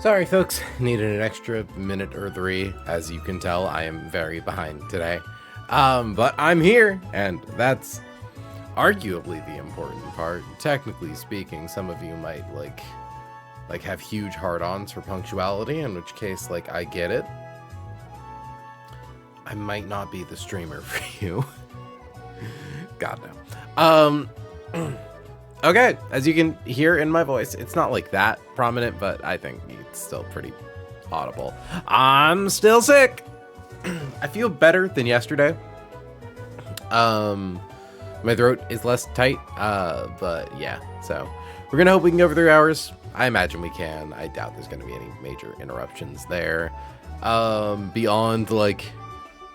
Sorry, folks. Needed an extra minute or three. As you can tell, I am very behind today. But I'm here, and that's arguably the important part. Technically speaking, some of you might like have huge hard-ons for punctuality, in which case, like, I get it. I might not be the streamer for you. God no. Okay, as you can hear in my voice, it's not like that prominent, but I think it's still pretty audible. I'm still sick. I feel better than yesterday. My throat is less tight, but yeah, so we're gonna hope we can go for 3 hours. I imagine we can. I doubt there's gonna be any major interruptions there. Beyond, like,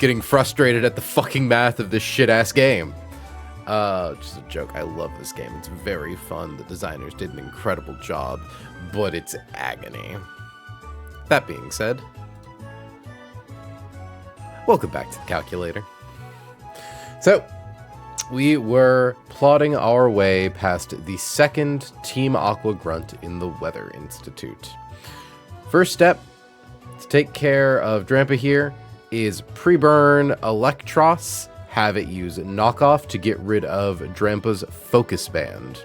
getting frustrated at the fucking math of this shit-ass game. Just a joke. I love this game. It's very fun. The designers did an incredible job, but it's agony. That being said, welcome back to the calculator. So, we were plodding our way past the second Team Aqua Grunt in the Weather Institute. First step to take care of Drampa here is pre-burn Electros. Have it use knockoff to get rid of Drampa's focus band.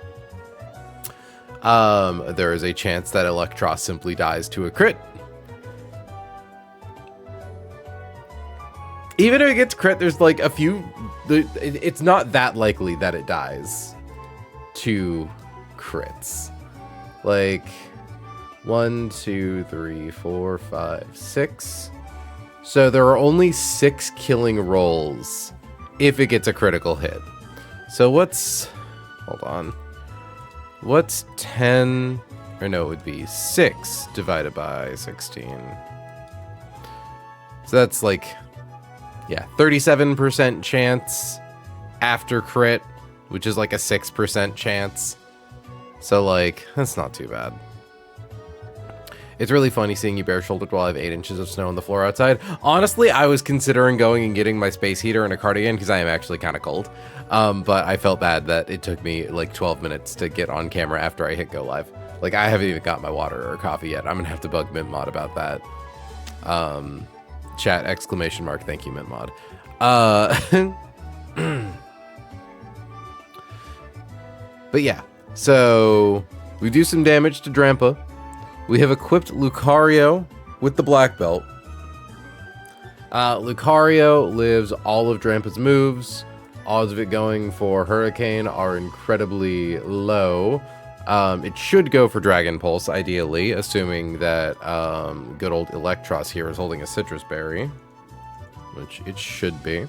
There is a chance that Electros simply dies to a crit. Even if it gets crit, there's like a few... It's not that likely that it dies to crits. Like, 1, 2, 3, 4, 5, 6. So there are only 6 killing rolls if it gets a critical hit. So what's... Hold on. What's 10... Or no, it would be 6 divided by 16. So that's like... Yeah, 37% chance after crit, which is like a 6% chance. So, like, that's not too bad. It's really funny seeing you bare-shouldered while I have 8 inches of snow on the floor outside. Honestly, I was considering going and getting my space heater and a cardigan because I am actually kind of cold. But I felt bad that it took me like 12 minutes to get on camera after I hit go live. Like, I haven't even got my water or coffee yet. I'm going to have to bug MintMod about that. Chat, exclamation mark, thank you, MintMod. But yeah, so we do some damage to Drampa. We have equipped Lucario with the black belt. Lucario lives all of Drampa's moves. Odds of it going for Hurricane are incredibly low. It should go for Dragon Pulse, ideally, assuming that good old Electros here is holding a Citrus Berry, which it should be.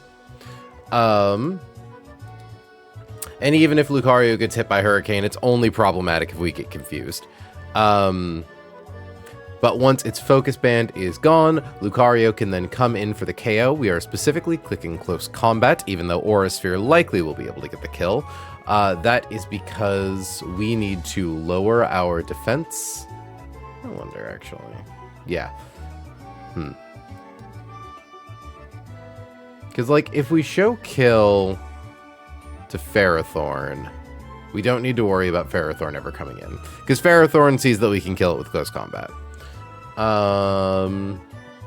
And even if Lucario gets hit by Hurricane, it's only problematic if we get confused. But once its focus band is gone, Lucario can then come in for the KO. We are specifically clicking Close Combat, even though Aura Sphere likely will be able to get the kill. That is because we need to lower our defense. I wonder, actually. Yeah. Because, like, if we show kill to Ferrothorn, we don't need to worry about Ferrothorn ever coming in. Because Ferrothorn sees that we can kill it with Close Combat.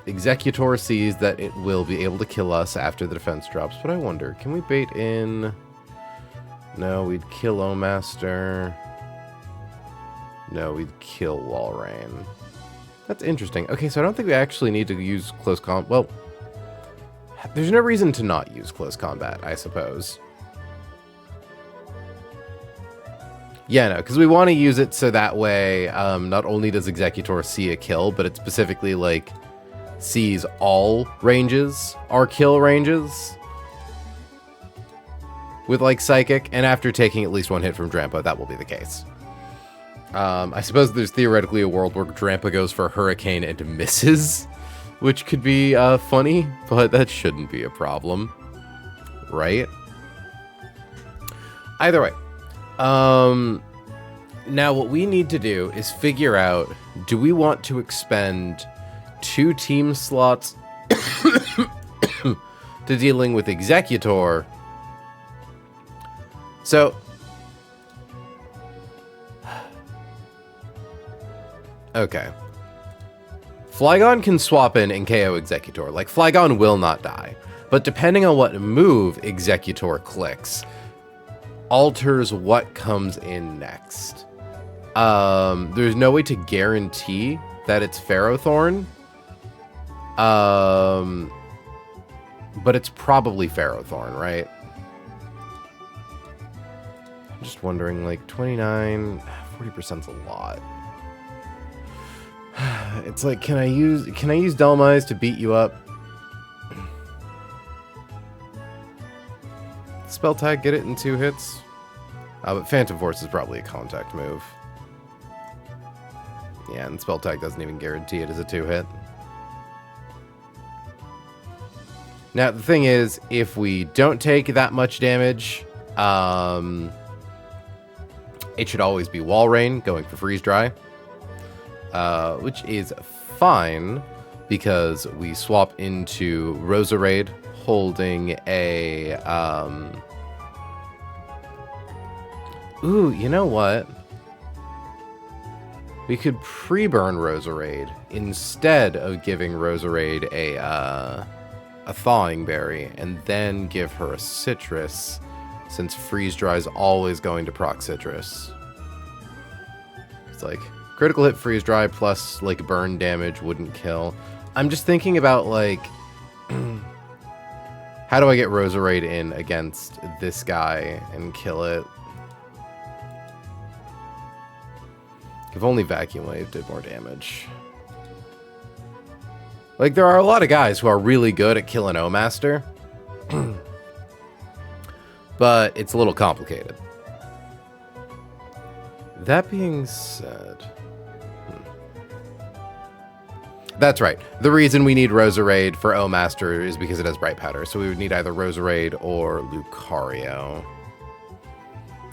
Executor sees that it will be able to kill us after the defense drops, but I wonder, can we bait in... No, we'd kill O-Master. No, we'd kill Walrein. That's interesting. Okay, so I don't think we actually need to use Close Combat. Well, there's no reason to not use Close Combat, I suppose. Yeah, no, because we want to use it so that way not only does Executor see a kill, but it specifically, like, sees all ranges are kill ranges with, like, Psychic, and after taking at least one hit from Drampa, that will be the case. I suppose there's theoretically a world where Drampa goes for Hurricane and misses, which could be funny, but that shouldn't be a problem, right? Either way. Now what we need to do is figure out, do we want to expend 2 team slots to dealing with Executor? So, okay. Flygon can swap in and KO Executor. Like, Flygon will not die. But depending on what move Executor clicks, alters what comes in next. There's no way to guarantee that it's Ferrothorn. But it's probably Ferrothorn, right? I'm just wondering, like, 29, 40%'s a lot. It's like, can I use Delmise to beat you up? Spell Tag, get it in 2 hits. But Phantom Force is probably a contact move. Yeah, and Spell Tag doesn't even guarantee it as a 2-hit. Now, the thing is, if we don't take that much damage, it should always be Wall Rain, going for Freeze Dry. Which is fine, because we swap into Roserade, holding a... Ooh, you know what? We could pre-burn Roserade instead of giving Roserade a Thawing Berry, and then give her a Citrus, since Freeze Dry is always going to proc Citrus. It's like, critical hit Freeze Dry plus, like, burn damage wouldn't kill. I'm just thinking about, like, how do I get Roserade in against this guy and kill it? If only Vacuum Wave did more damage. Like, there are a lot of guys who are really good at killing O-Master. But it's a little complicated. That being said... That's right. The reason we need Roserade for O-Master is because it has Bright Powder. So we would need either Roserade or Lucario.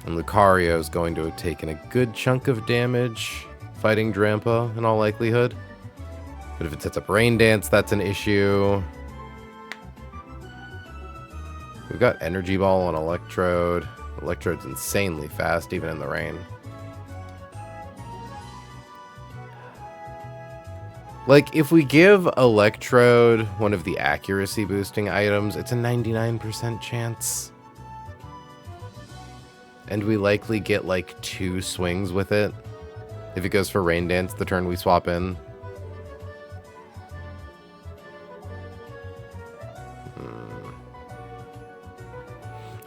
And Lucario is going to have taken a good chunk of damage fighting Drampa in all likelihood. But if it sets up Rain Dance, that's an issue. We've got Energy Ball on Electrode. Electrode's insanely fast, even in the rain. Like, if we give Electrode one of the accuracy boosting items, it's a 99% chance. And we likely get, like, 2 swings with it. If it goes for Rain Dance the turn we swap in.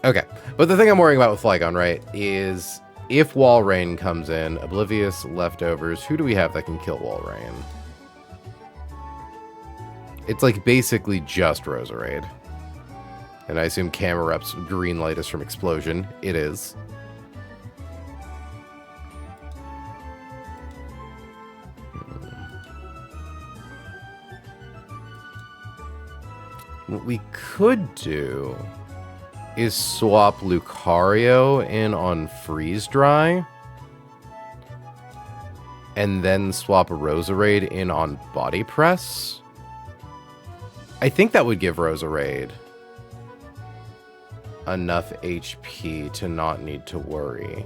Okay, but the thing I'm worrying about with Flygon, right, is if Wall Rain comes in, Oblivious, Leftovers, who do we have that can kill Wall Rain? It's like basically just Roserade. And I assume Camerupt's green light is from Explosion. It is. What we could do is swap Lucario in on Freeze Dry. And then swap Roserade in on Body Press. I think that would give Roserade enough HP to not need to worry.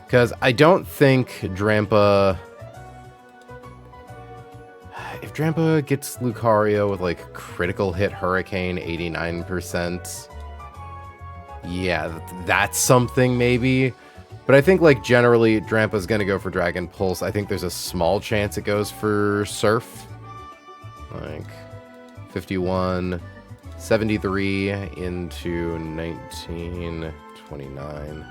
Because I don't think Drampa... If Drampa gets Lucario with, like, critical hit Hurricane 89%... Yeah, that's something, maybe. But I think, like, generally, Drampa's gonna go for Dragon Pulse. I think there's a small chance it goes for Surf. Like, 51, 73 into 19, 29.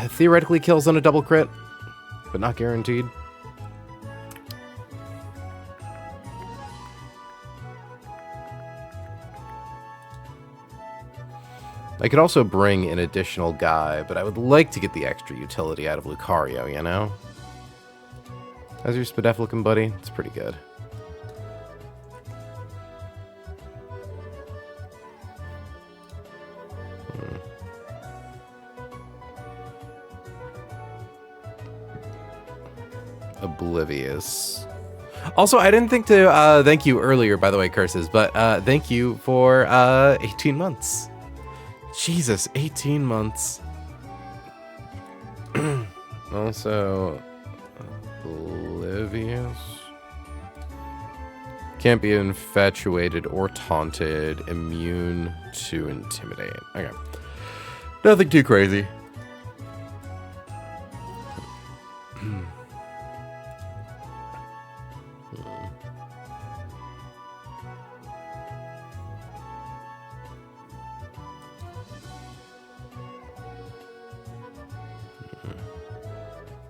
Theoretically kills on a double crit, but not guaranteed. I could also bring an additional guy, but I would like to get the extra utility out of Lucario, you know? How's your Spadef looking, buddy? It's pretty good. Oblivious. Also, I didn't think to thank you earlier, by the way, Curses, but thank you for 18 months. Jesus, 18 months. Also, Oblivious. Can't be infatuated or taunted. Immune to intimidate. Okay. Nothing too crazy.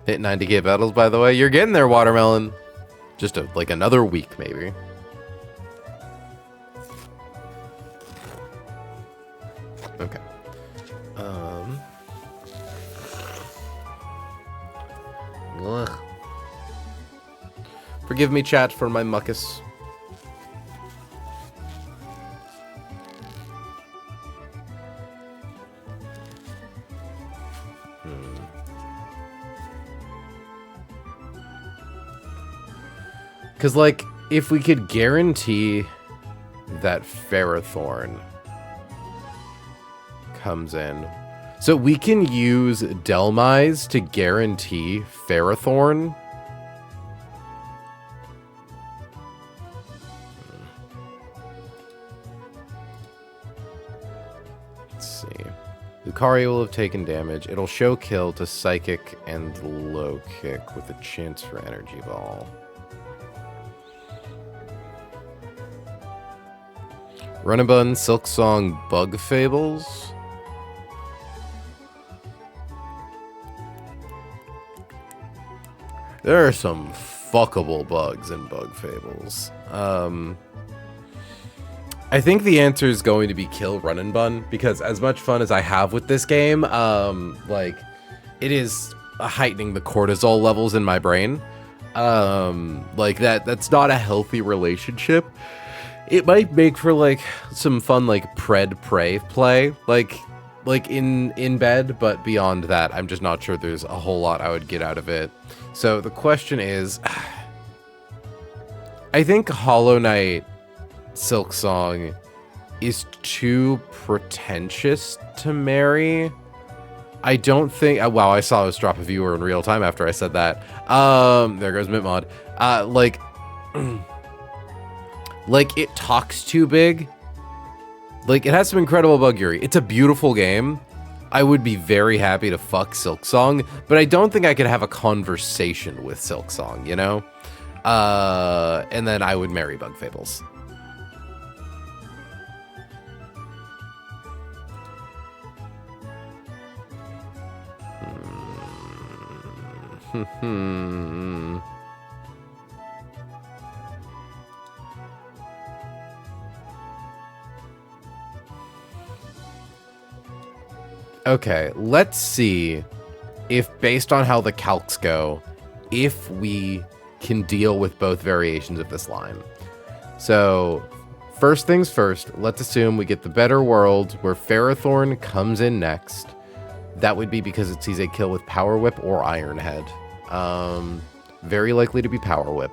Hit 90k battles, by the way. You're getting there, Watermelon. Just like another week, maybe. Okay. Ugh. Forgive me, chat, for my muckus. Because, like, if we could guarantee that Ferrothorn comes in. So we can use Delmise to guarantee Ferrothorn. Let's see. Lucario will have taken damage. It'll show kill to Psychic and Low Kick with a chance for Energy Ball. Runandbun, Silk Song, Bug Fables. There are some fuckable bugs in Bug Fables. I think the answer is going to be kill Runandbun, because as much fun as I have with this game, like, it is heightening the cortisol levels in my brain. Like, that's not a healthy relationship. It might make for, like, some fun, like, pred-prey play, like in bed, but beyond that, I'm just not sure there's a whole lot I would get out of it. So the question is, I think Hollow Knight Silk Song is too pretentious to marry. I don't think, wow, I saw us drop a viewer in real time after I said that. There goes Mintmod. Like, it talks too big. Like, it has some incredible buggery. It's a beautiful game. I would be very happy to fuck Silk Song, but I don't think I could have a conversation with Silk Song, you know? And then I would marry Bug Fables. Okay, let's see if, based on how the calcs go, if we can deal with both variations of this line. So, first things first, let's assume we get the better world where Ferrothorn comes in next. That would be because it sees a kill with Power Whip or Iron Head. Very likely to be Power Whip.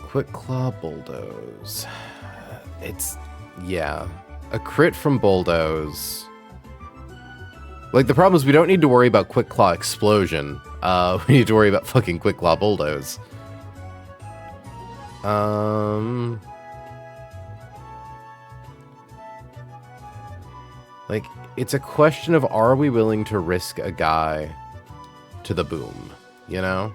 Quick Claw Bulldoze. It's, yeah, a crit from Bulldoze. Like, the problem is we don't need to worry about Quick Claw Explosion. We need to worry about fucking Quick Claw Bulldoze. Like, it's a question of, are we willing to risk a guy to the boom, you know?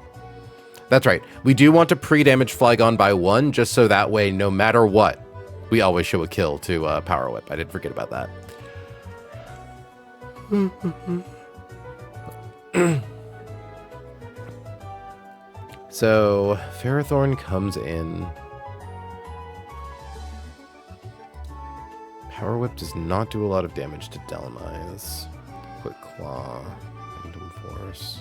That's right. We do want to pre-damage Flygon by 1, just so that way, no matter what, we always show a kill to Power Whip. I did forget about that. So, Ferrothorn comes in. Power Whip does not do a lot of damage to Delmise. Quick Claw. Random Force.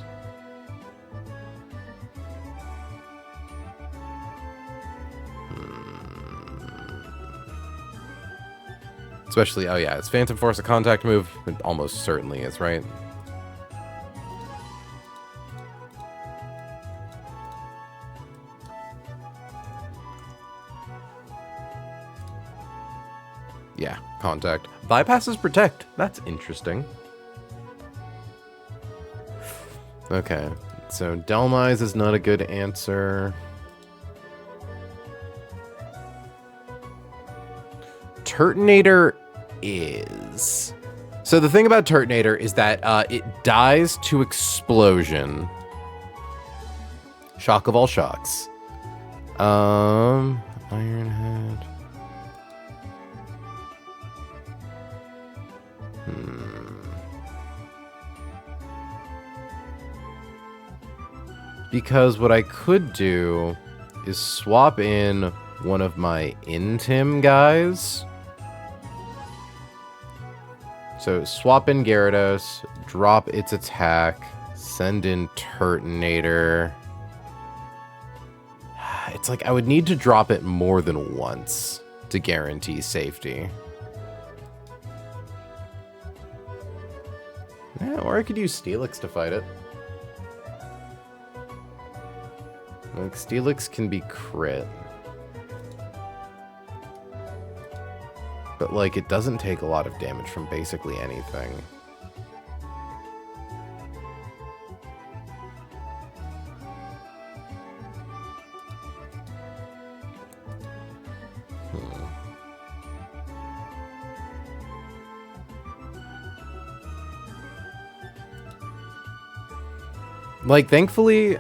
Especially, oh yeah, is Phantom Force a contact move? It almost certainly is, right? Yeah, contact. Bypasses protect. That's interesting. Okay. So Delmise is not a good answer. Turtonator is. So the thing about Turtonator is that it dies to explosion. Shock of all shocks. Ironhead. Because what I could do is swap in one of my Intim guys. So swap in Gyarados, drop its attack, send in Turtonator. It's like I would need to drop it more than once to guarantee safety. Yeah, or I could use Steelix to fight it. Like, Steelix can be crit. But, like, it doesn't take a lot of damage from basically anything. Like, thankfully,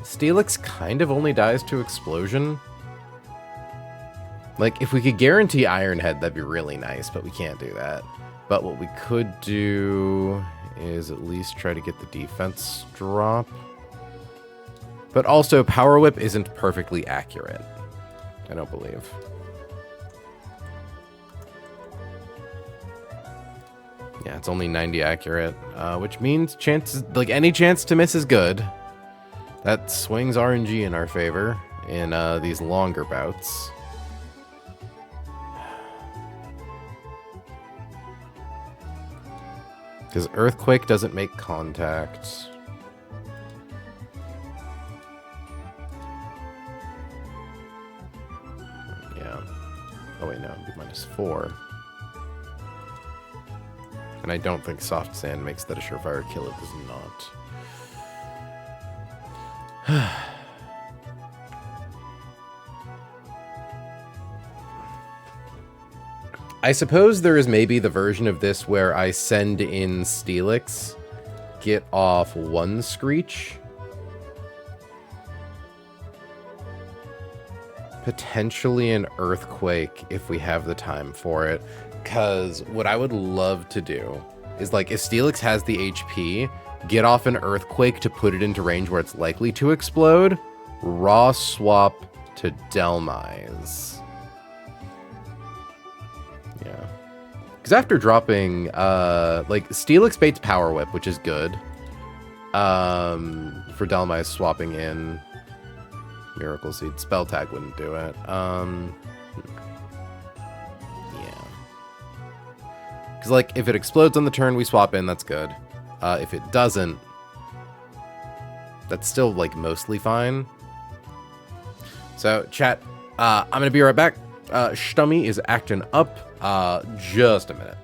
Steelix kind of only dies to explosion. Like, if we could guarantee Ironhead, that'd be really nice, but we can't do that. But what we could do is at least try to get the defense drop. But also, Power Whip isn't perfectly accurate. I don't believe. Yeah, it's only 90 accurate, which means chances, like, any chance to miss is good. That swings RNG in our favor in these longer bouts. Because Earthquake doesn't make contact. Yeah. Oh wait, no, it'd be -4. And I don't think Soft Sand makes that a surefire kill. It does not. I suppose there is maybe the version of this where I send in Steelix, get off 1 Screech, potentially an Earthquake if we have the time for it. Because what I would love to do is, like, if Steelix has the HP, get off an Earthquake to put it into range where it's likely to explode, raw swap to Delmise. Yeah. Because after dropping, like, Steelix baits Power Whip, which is good. For Delmise swapping in Miracle Seed. Spell Tag wouldn't do it. Yeah. Because, like, if it explodes on the turn, we swap in, that's good. If it doesn't, that's still, like, mostly fine. So, chat, I'm going to be right back. Stummy is acting up. Just a minute.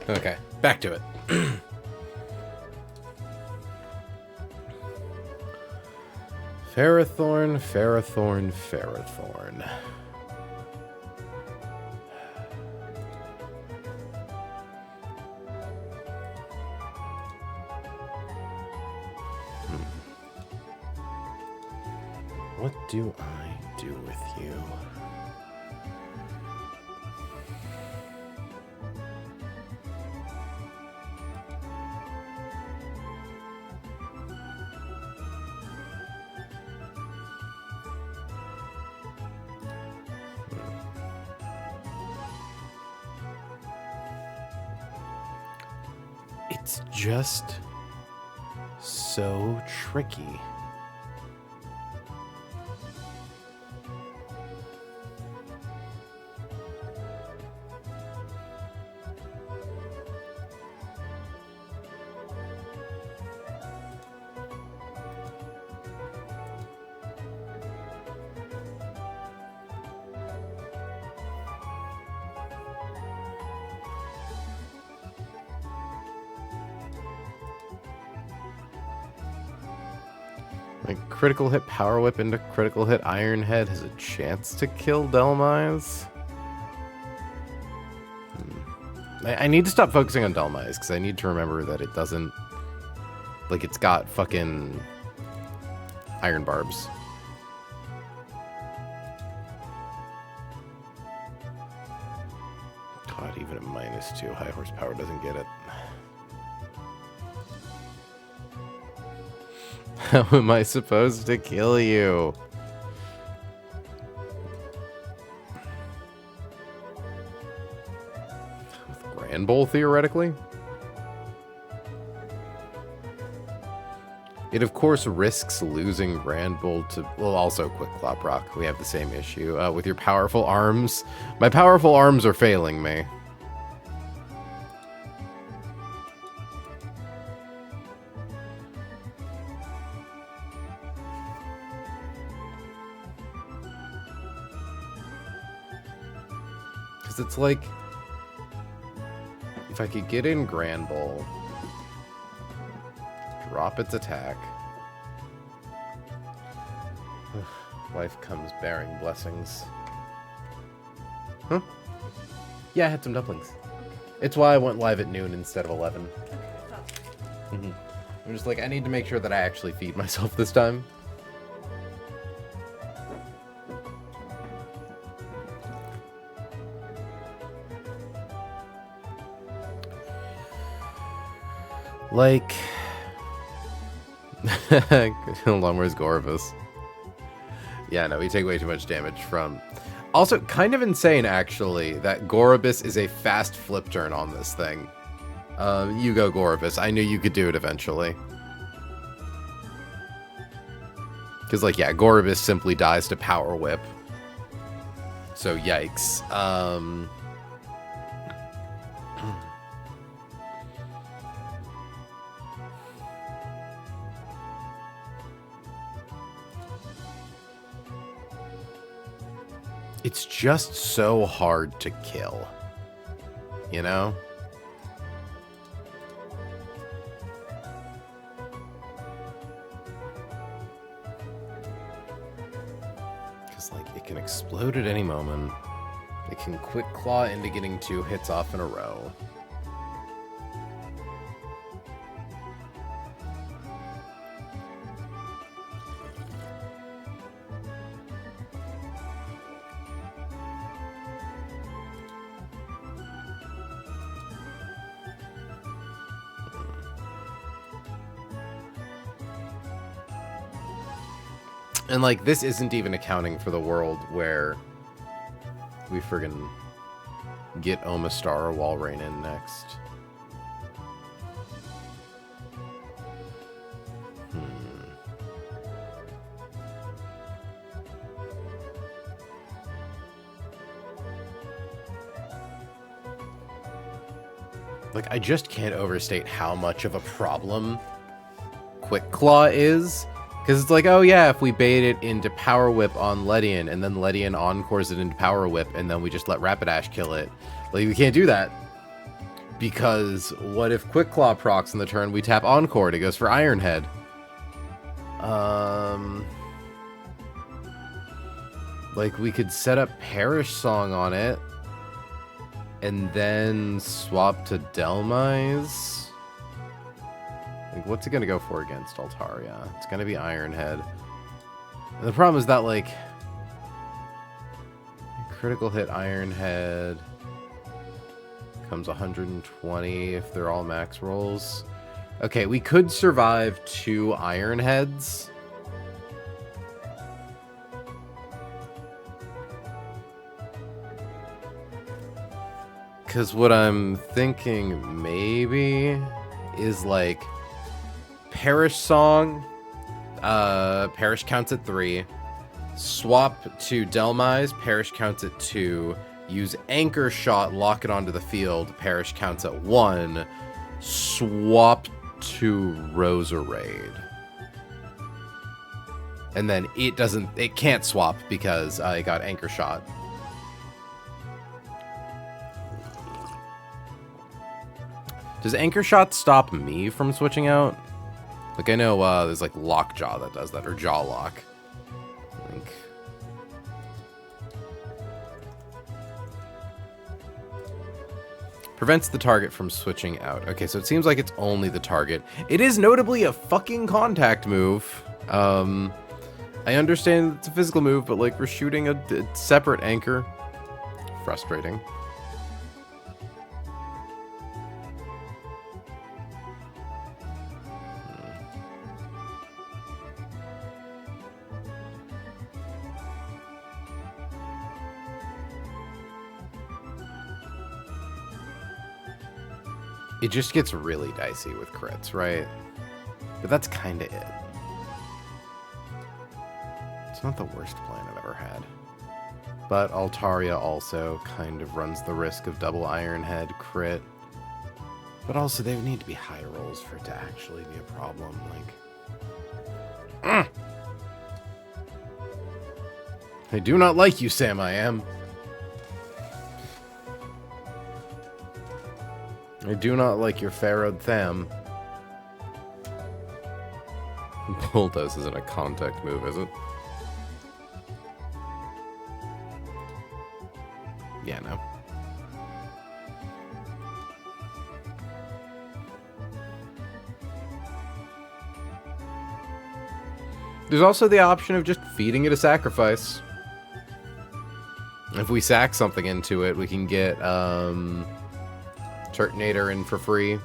Okay, back to it. Ferrothorn, Ferrothorn, Ferrothorn. What do I do with you? It's just so tricky. Like, critical hit Power Whip into critical hit Iron Head has a chance to kill Delmise. I need to stop focusing on Delmise, because I need to remember that it doesn't... Like, it's got fucking Iron Barbs. God, even at -2, high horsepower doesn't get it. How am I supposed to kill you? With Grand Bowl, theoretically? It, of course, risks losing Grand Bowl to... Well, also Quick Clop Rock. We have the same issue. With your powerful arms. My powerful arms are failing me. It's like, if I could get in Grand Bowl, drop its attack. Life comes bearing blessings. Huh? Yeah, I had some dumplings. It's why I went live at noon instead of 11. I'm just like, I need to make sure that I actually feed myself this time. Like... Hold on, where's Gorovus? Yeah, no, we take way too much damage from... Also, kind of insane, actually, that Gorovus is a fast flip turn on this thing. You go, Gorovus. I knew you could do it eventually. Because, like, yeah, Gorovus simply dies to Power Whip. So, yikes. It's just so hard to kill, you know? Because, like, it can explode at any moment. It can Quick Claw into getting 2 hits off in a row. And, like, this isn't even accounting for the world where we friggin' get Omastar or Walrein in next. Like, I just can't overstate how much of a problem Quick Claw is. Because it's like, oh yeah, if we bait it into Power Whip on Ledian, and then Ledian encores it into Power Whip, and then we just let Rapidash kill it. Like, we can't do that. Because what if Quick Claw procs on the turn, we tap Encore, it goes for Iron Head. Like, we could set up Perish Song on it, and then swap to Delmise. Like, what's it gonna go for against Altaria? It's gonna be Iron Head. And the problem is that, like, critical hit Iron Head comes 120 if they're all max rolls. Okay, we could survive 2 Iron Heads. Because what I'm thinking maybe is like Perish Song. Perish counts at 3. Swap to Delmise. Perish counts at 2. Use Anchor Shot. Lock it onto the field. Perish counts at 1. Swap to Roserade. And then it can't swap because I got Anchor Shot. Does Anchor Shot stop me from switching out? Like, I know there's like Lockjaw that does that, or Jaw Lock. I think. Prevents the target from switching out. Okay, so it seems like it's only the target. It is notably a fucking contact move. I understand it's a physical move, but like we're shooting a separate anchor. Frustrating. It just gets really dicey with crits, right? But that's kind of it. It's not the worst plan I've ever had. But Altaria also kind of runs the risk of double Iron Head crit. But also, they would need to be high rolls for it to actually be a problem. Like, I do not like you, Sam I Am. I do not like your Pharaoh Tham. Bulldoze isn't a contact move, is it? Yeah, no. There's also the option of just feeding it a sacrifice. If we sack something into it, we can get Turtonator in for free.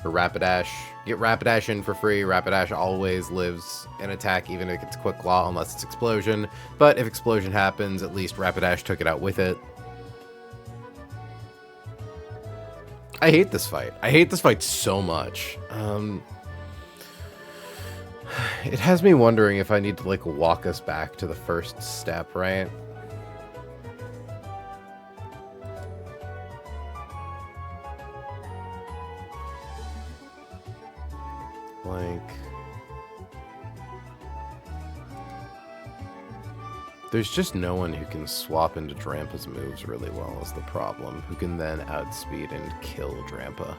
Or Rapidash. Get Rapidash in for free. Rapidash always lives an attack, even if it's Quick Claw, unless it's Explosion. But if Explosion happens, at least Rapidash took it out with it. I hate this fight. I hate this fight so much. It has me wondering if I need to, like, walk us back to the first step, right? Like, there's just no one who can swap into Drampa's moves really well is the problem, who can then outspeed and kill Drampa.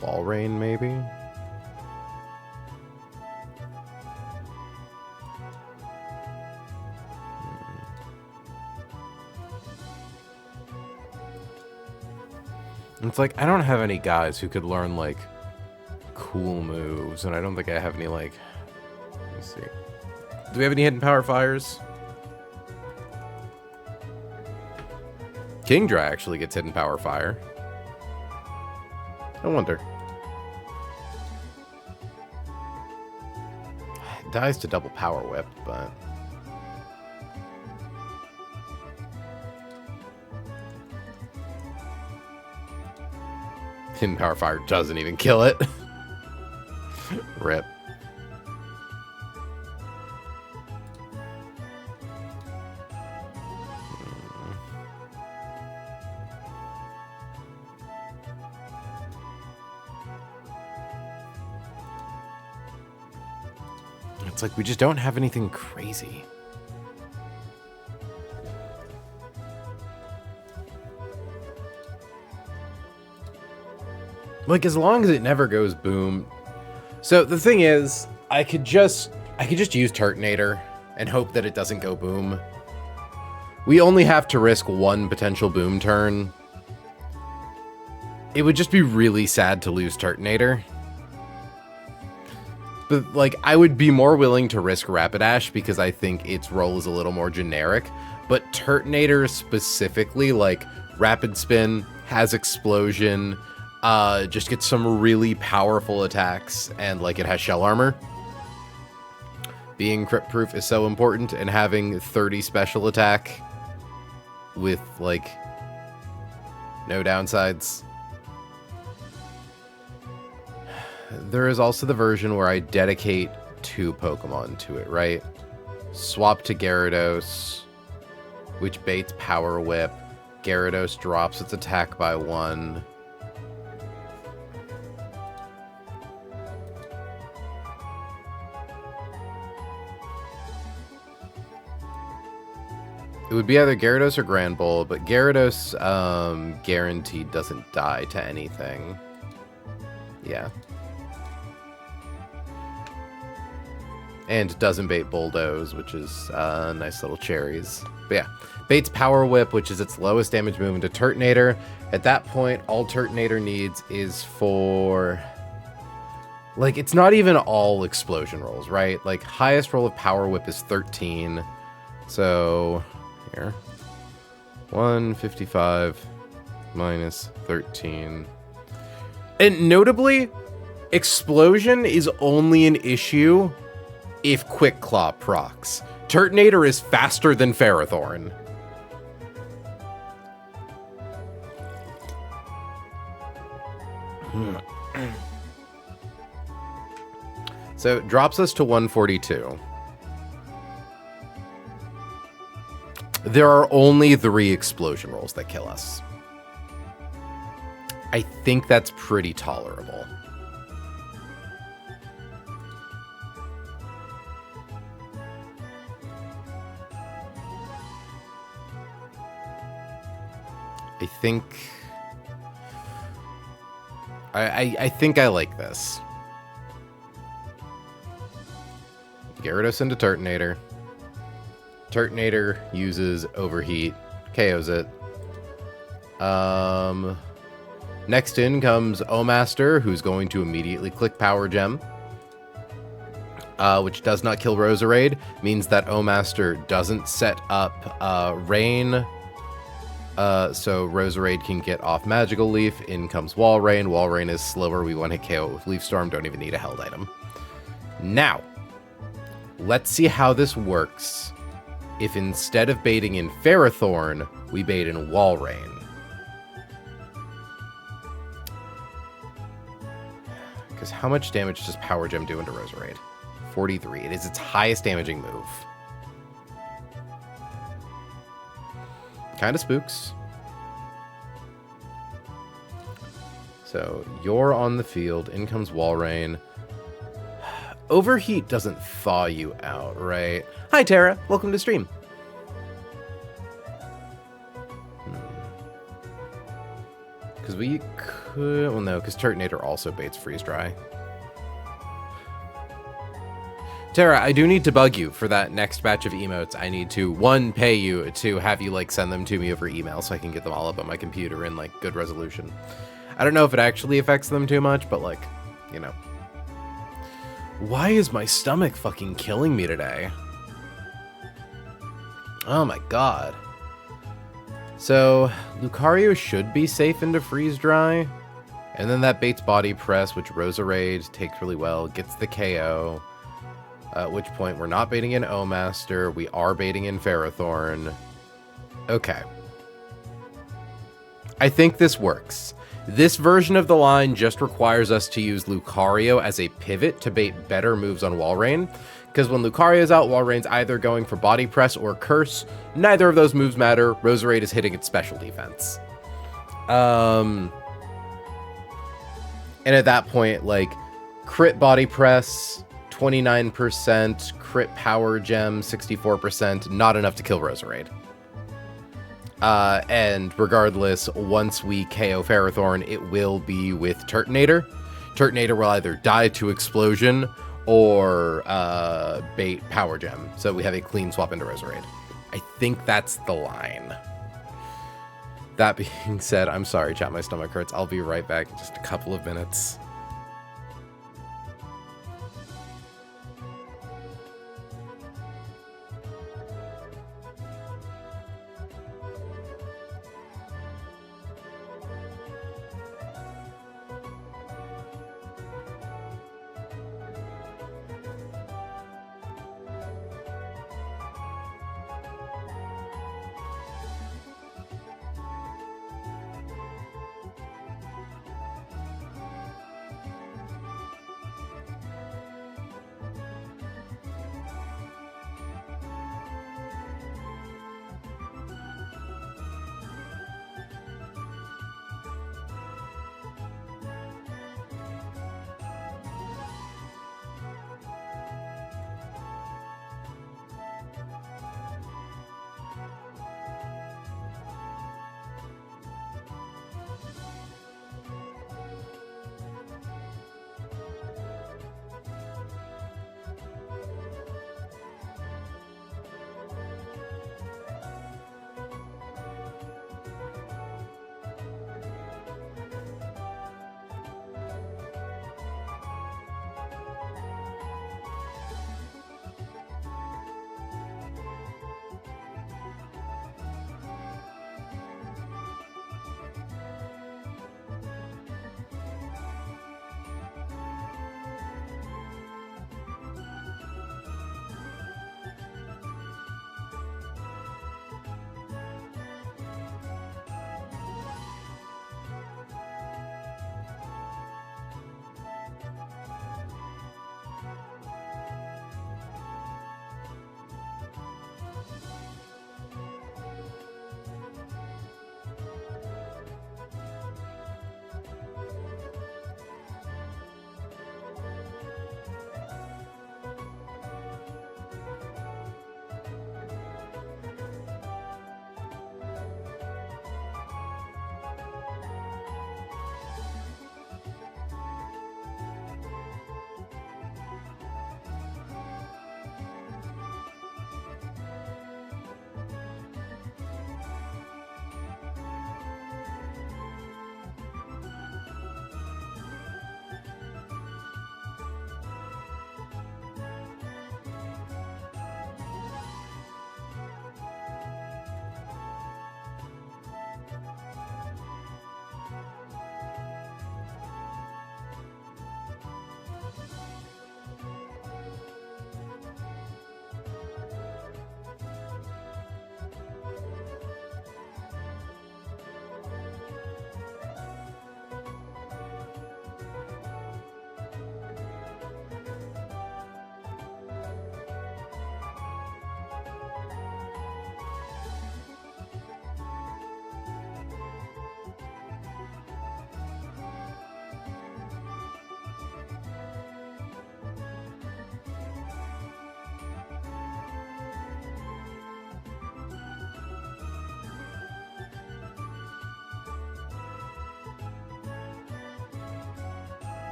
Walrein, maybe? It's like, I don't have any guys who could learn, like, cool moves, and I don't think I have any, like... Let me see. Do we have any hidden power fires? Kingdra actually gets hidden power fire. I wonder. It dies to double power whip, but... Hidden power fire doesn't even kill it. Rip. It's like we just don't have anything crazy. Like, as long as it never goes boom. So the thing is, I could just use Turtonator and hope that it doesn't go boom. We only have to risk one potential boom turn. It would just be really sad to lose Turtonator. But, like, I would be more willing to risk Rapidash because I think its role is a little more generic. But Turtonator specifically, like, Rapid Spin, has Explosion, just gets some really powerful attacks, and, like, it has Shell Armor. Being crit proof is so important, and having 30 special attack with, like, no downsides. There is also the version where I dedicate 2 Pokemon to it, right? Swap to Gyarados, which baits Power Whip. Gyarados drops its attack by 1. It would be either Gyarados or Granbull, but Gyarados guaranteed doesn't die to anything. Yeah. And doesn't bait Bulldoze, which is nice little cherries. But yeah, baits Power Whip, which is its lowest damage move into Turtonator. At that point, all Turtonator needs is for... Like, it's not even all explosion rolls, right? Like, highest roll of Power Whip is 13. So... Here. 155 minus 13. And notably, Explosion is only an issue if Quick Claw procs. Turtonator is faster than Ferrothorn. So it drops us to 142. There are only 3 explosion rolls that kill us. I think that's pretty tolerable. I think... I think I like this. Gyarados into Turtonator. Turtonator uses Overheat, KOs it. Next in comes O-Master, who's going to immediately click Power Gem, which does not kill Roserade, means that O-Master doesn't set up Rain, so Roserade can get off Magical Leaf. In comes Walrein. Walrein is slower. We want to KO it with Leaf Storm. Don't even need a held item. Now, let's see how this works if instead of baiting in Ferrothorn, we bait in Walrein. Because how much damage does Power Gem do into Roserade? 43. It is its highest damaging move. Kind of spooks. So, you're on the field. In comes Walrein. Overheat doesn't thaw you out, right? Hi, Tara. Welcome to stream. Because we could... Well, no, because Turtonator also baits Freeze Dry. Tara, I do need to bug you for that next batch of emotes. I need to, 1, pay you, 2, have you, like, send them to me over email so I can get them all up on my computer in, like, good resolution. I don't know if it actually affects them too much, but, like, you know. Why is my stomach fucking killing me today? Oh my god. So, Lucario should be safe into Freeze Dry. And then that baits Body Press, which Roserade takes really well, gets the KO. At which point, we're not baiting in O-Master, we are baiting in Ferrothorn. Okay. I think this works. This version of the line just requires us to use Lucario as a pivot to bait better moves on Walrein, because when Lucario's out, Walrein's either going for Body Press or Curse. Neither of those moves matter. Roserade is hitting its special defense. And at that point, like, crit Body Press, 29% crit power gem, 64%, not enough to kill Roserade. And regardless, once we KO Ferrothorn, it will be with Turtonator. Turtonator will either die to explosion or bait power gem. So we have a clean swap into Roserade. I think that's the line. That being said, I'm sorry, chat, my stomach hurts. I'll be right back in just a couple of minutes.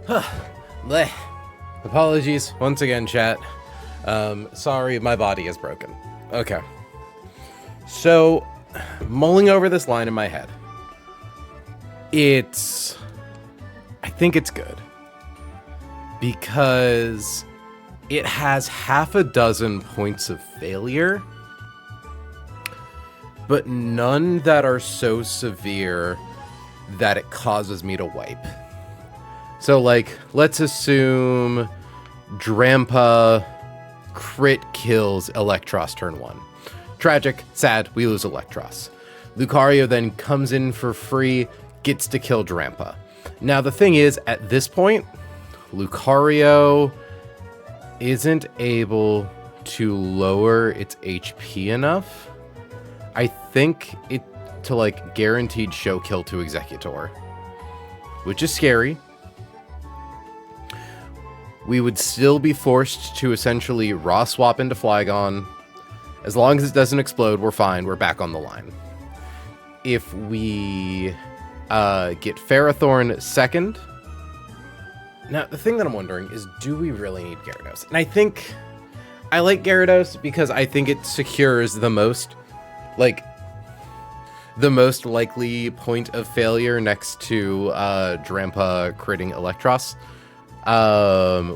Bleh. Apologies once again, chat. Sorry, my body is broken. Okay. So, mulling over this line in my head, I think it's good. Because it has half a dozen points of failure, but none that are so severe that it causes me to wipe. So, like, let's assume Drampa crit kills Electros turn 1. Tragic, sad, we lose Electros. Lucario then comes in for free, gets to kill Drampa. Now, the thing is, at this point, Lucario isn't able to lower its HP enough, I think, to, like, guaranteed show kill to Exeggutor, which is scary. We would still be forced to essentially raw swap into Flygon. As long as it doesn't explode, we're fine. We're back on the line. If we get Ferrothorn second... Now, the thing that I'm wondering is, do we really need Gyarados? And I think I like Gyarados because I think it secures the most likely point of failure next to Drampa critting Electros.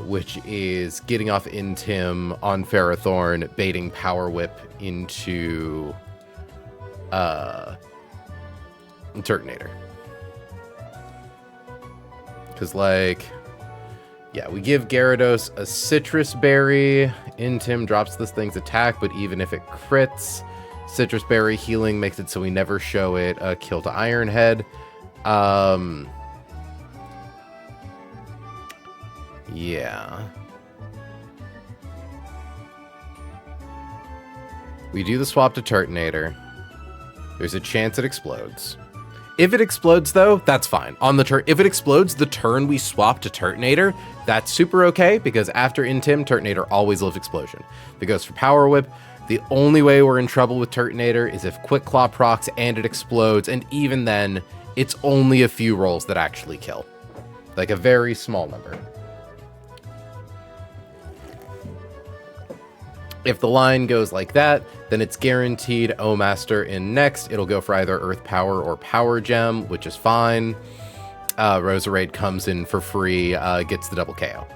Which is getting off Intim on Ferrothorn, baiting Power Whip into Turtonator. Because, like, yeah, we give Gyarados a Citrus Berry. Intim drops this thing's attack, but even if it crits, Citrus Berry healing makes it so we never show it a kill to Iron Head. Yeah. We do the swap to Turtonator. There's a chance it explodes. If it explodes, though, that's fine. If it explodes the turn we swap to Turtonator, that's super okay, because after Intim, Turtonator always lives Explosion. If it goes for Power Whip, the only way we're in trouble with Turtonator is if Quick Claw procs and it explodes, and even then, it's only a few rolls that actually kill. Like a very small number. If the line goes like that, then it's guaranteed O-Master in next. It'll go for either Earth Power or Power Gem, which is fine. Roserade comes in for free, gets the double KO.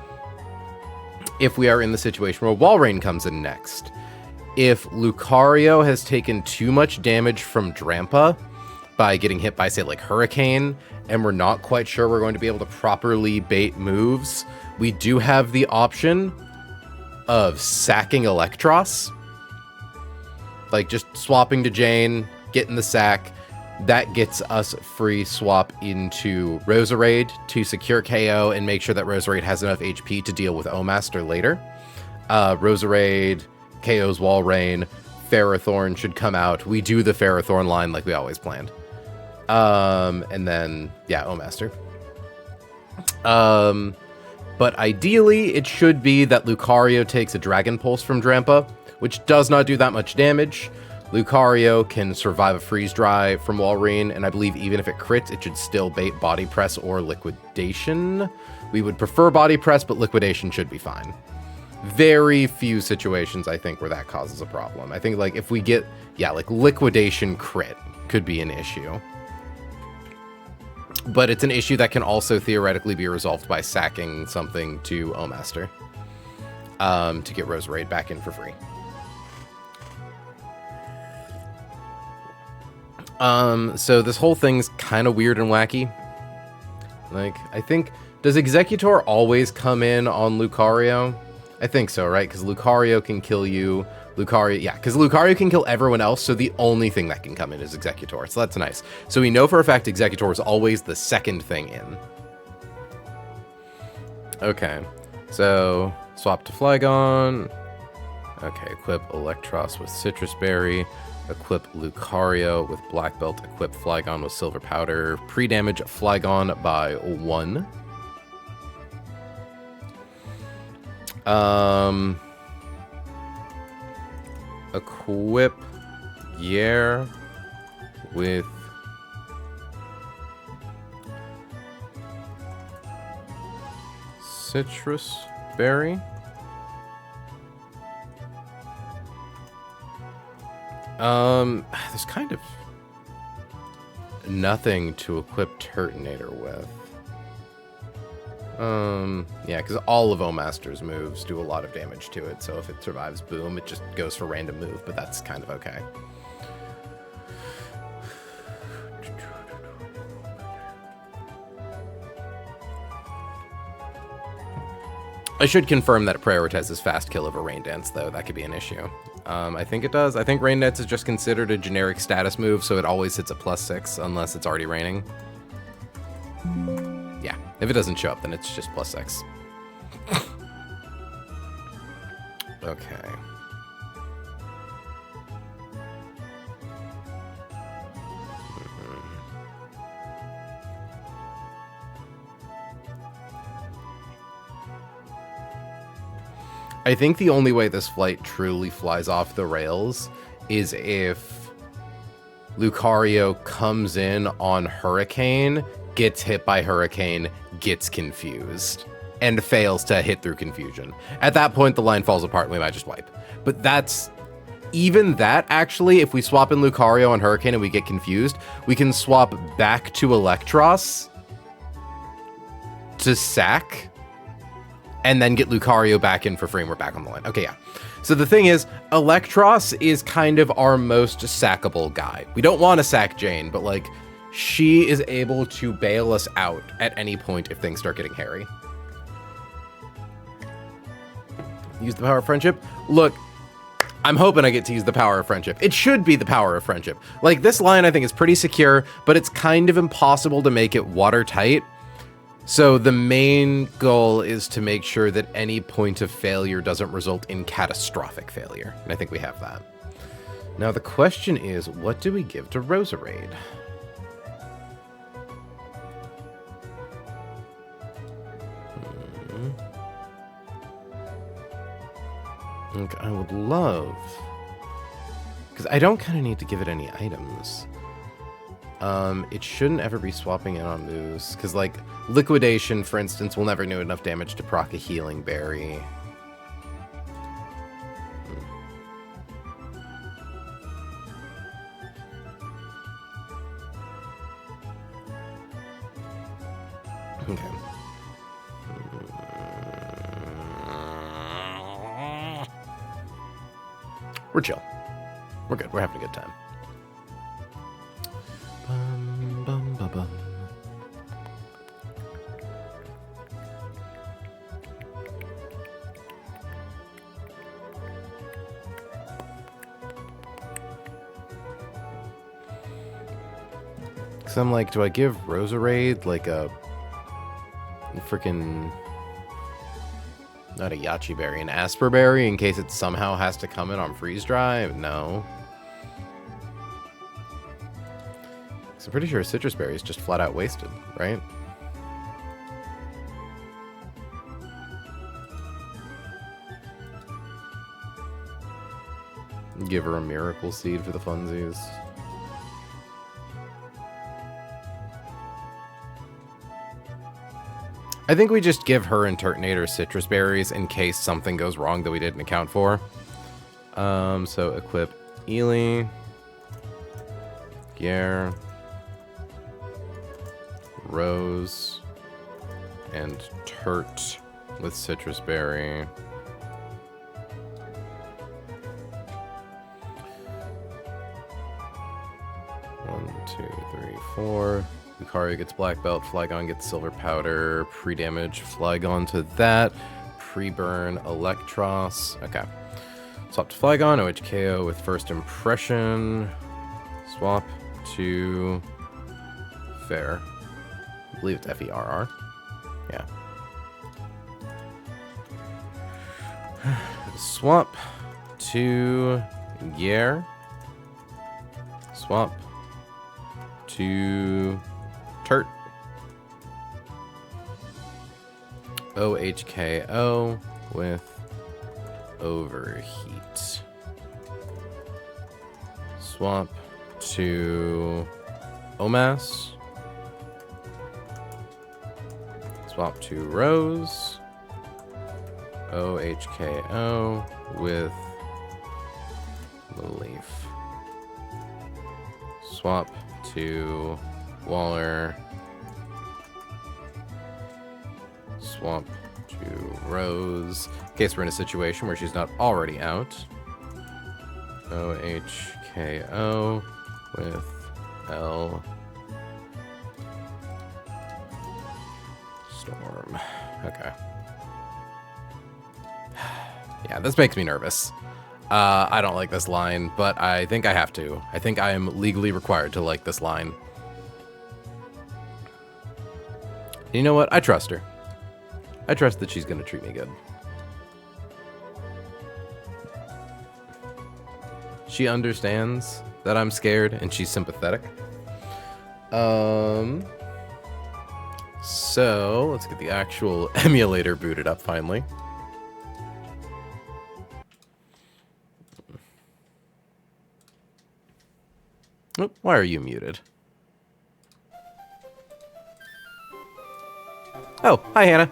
If we are in the situation where Walrein comes in next, if Lucario has taken too much damage from Drampa by getting hit by, say, like Hurricane, and we're not quite sure we're going to be able to properly bait moves, we do have the option of sacking Electros. Like, just swapping to Jane, getting the sack. That gets us free swap into Roserade to secure KO and make sure that Roserade has enough HP to deal with O-Master later. Roserade KO's Walrein. Ferrothorn should come out. We do the Ferrothorn line like we always planned. And then, yeah, O-Master. But ideally, it should be that Lucario takes a Dragon Pulse from Drampa, which does not do that much damage. Lucario can survive a Freeze Dry from Walrein, and I believe even if it crits, it should still bait Body Press or Liquidation. We would prefer Body Press, but Liquidation should be fine. Very few situations, I think, where that causes a problem. I think, like, if we get, yeah, like, Liquidation crit could be an issue. But it's an issue that can also theoretically be resolved by sacking something to O-Master to get Roserade back in for free. So this whole thing's kind of weird and wacky. Like, I think, does Exeggutor always come in on Lucario? I think so, right? Because Lucario can kill you. Yeah, because Lucario can kill everyone else, so the only thing that can come in is Exeggutor, so that's nice. So we know for a fact Exeggutor is always the second thing in. Okay, so swap to Flygon. Okay, equip Electros with Citrus Berry. Equip Lucario with Black Belt. Equip Flygon with Silver Powder. Pre-damage Flygon by 1. Equip Yair with citrus berry. There's kind of nothing to equip Turtonator with. Yeah, because all of Omaster's moves do a lot of damage to it, so if it survives Boom, it just goes for random move, but that's kind of okay. I should confirm that it prioritizes fast kill over Rain Dance, though. That could be an issue. I think it does. I think Rain Dance is just considered a generic status move, so it always hits a +6 unless it's already raining. Yeah, if it doesn't show up, then it's just +6. Okay. I think the only way this flight truly flies off the rails is if Lucario comes in on Hurricane, gets hit by Hurricane, gets confused, and fails to hit through confusion. At that point, the line falls apart and we might just wipe. But that's... Even that, actually, if we swap in Lucario on Hurricane and we get confused, we can swap back to Electros to sack, and then get Lucario back in for free and we're back on the line. Okay, yeah. So the thing is, Electros is kind of our most sackable guy. We don't want to sack Jane, but like, she is able to bail us out at any point if things start getting hairy. Use the power of friendship? Look, I'm hoping I get to use the power of friendship. It should be the power of friendship. Like, this line I think is pretty secure, but it's kind of impossible to make it watertight. So the main goal is to make sure that any point of failure doesn't result in catastrophic failure. And I think we have that. Now the question is, what do we give to Roserade? Okay, I would love... Because I don't kind of need to give it any items. It shouldn't ever be swapping in on moves, because like Liquidation, for instance, will never do enough damage to proc a Healing Berry. Okay. We're chill. We're good. We're having a good time. Bum, bum, bum, bum. Cause I'm like, do I give Roserade like a freaking, not a Yachi Berry, an Asper Berry in case it somehow has to come in on Freeze Dry? No. I'm pretty sure Citrus Berry is just flat out wasted, right? Give her a Miracle Seed for the funsies. I think we just give her and Turtonator Citrus Berries in case something goes wrong that we didn't account for. So equip Ely, Gier, Rose, and Turt with Citrus Berry. One, two, three, four. Lucario gets Black Belt, Flygon gets Silver Powder, pre-damage Flygon to that, pre-burn Electros. Okay. Swap to Flygon, OHKO with First Impression. Swap to Fair. I believe it's Ferr. Yeah. Swap to Gier. Swap to Turt. OHKO with Overheat. Swap to Omas. Swap to Rose. OHKO with Leaf. Swap to Waller. Swap to Rose. In case we're in a situation where she's not already out. OHKO with L. Storm. Okay. Yeah, this makes me nervous. I don't like this line, but I think I have to. I think I am legally required to like this line. You know what? I trust her. I trust that she's going to treat me good. She understands that I'm scared, and she's sympathetic. So, let's get the actual emulator booted up finally. Oh, why are you muted? Oh, hi, Hannah.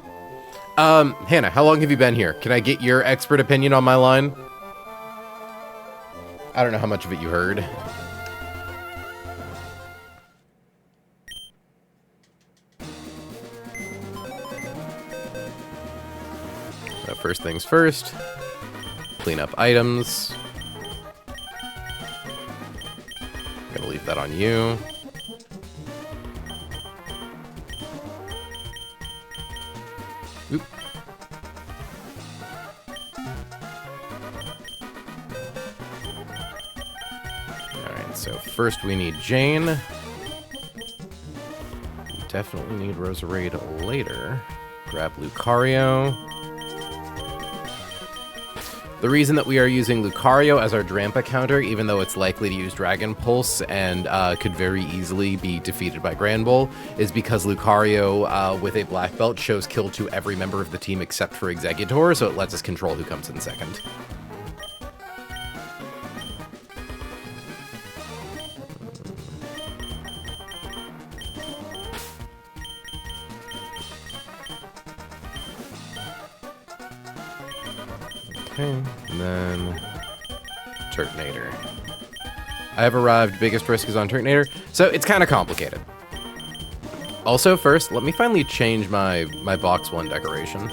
Hannah, how long have you been here? Can I get your expert opinion on my line? I don't know how much of it you heard. First things first. Clean up items. Gonna leave that on you. Oop. Alright, so first we need Jane. We definitely need Roserade later. Grab Lucario. The reason that we are using Lucario as our Drampa counter, even though it's likely to use Dragon Pulse and could very easily be defeated by Grand Bull, is because Lucario with a black belt shows kill to every member of the team except for Exeggutor, so it lets us control who comes in second. Okay, and then Turtonator. I have arrived. Biggest risk is on Turtonator, so it's kind of complicated. Also, first, let me finally change my box 1 decoration.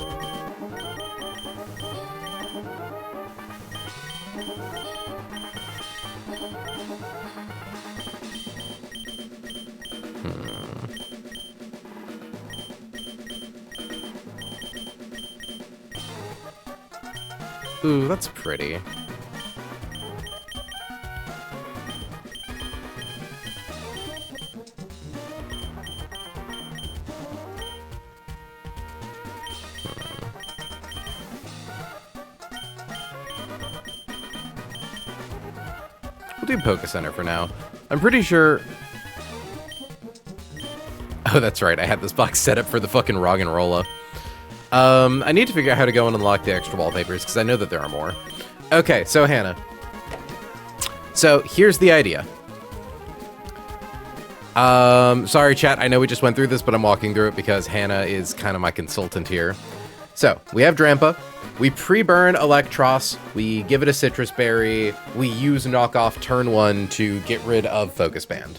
Ooh, that's pretty. We'll do Poké Center for now. I'm pretty sure... Oh, that's right. I had this box set up for the fucking Roggenrola. I need to figure out how to go and unlock the extra wallpapers, because I know that there are more. Okay, so Hannah. So, here's the idea. Sorry, chat, I know we just went through this, but I'm walking through it because Hannah is kind of my consultant here. So, we have Drampa. We pre-burn Electros. We give it a Citrus Berry. We use Knockoff turn 1 to get rid of Focus Band.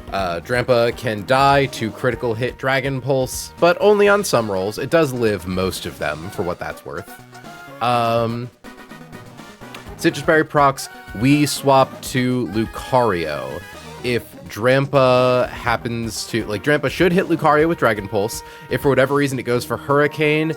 Drampa can die to critical hit Dragon Pulse, but only on some rolls. It does live most of them, for what that's worth. Citrus Berry procs, we swap to Lucario. If Drampa happens to... Like, Drampa should hit Lucario with Dragon Pulse. If for whatever reason it goes for Hurricane,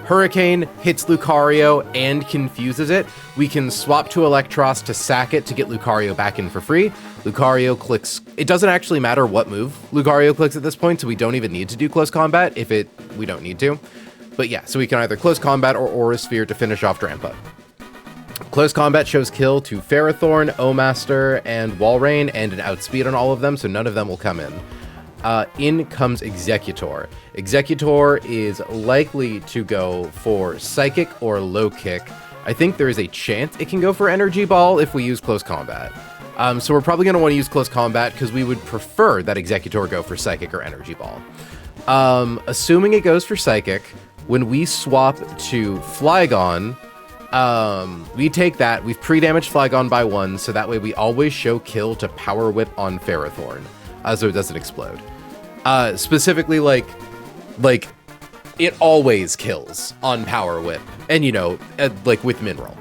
Hurricane hits Lucario and confuses it, we can swap to Electros to sack it to get Lucario back in for free. Lucario clicks... It doesn't actually matter what move Lucario clicks at this point, so we don't even need to do Close Combat if we don't need to. But yeah, so we can either Close Combat or Aura Sphere to finish off Drampa. Close Combat shows kill to Ferrothorn, O-Master, and Walrein, and an outspeed on all of them, so none of them will come in. In comes Exeggutor. Exeggutor is likely to go for Psychic or Low Kick. I think there is a chance it can go for Energy Ball if we use Close Combat. So we're probably going to want to use Close Combat because we would prefer that Exeggutor go for Psychic or Energy Ball. Assuming it goes for Psychic, when we swap to Flygon, we take that, we've pre-damaged Flygon by 1, so that way we always show kill to Power Whip on Ferrothorn, so it doesn't explode. Specifically, like, it always kills on Power Whip, and, you know, like, with Mineral.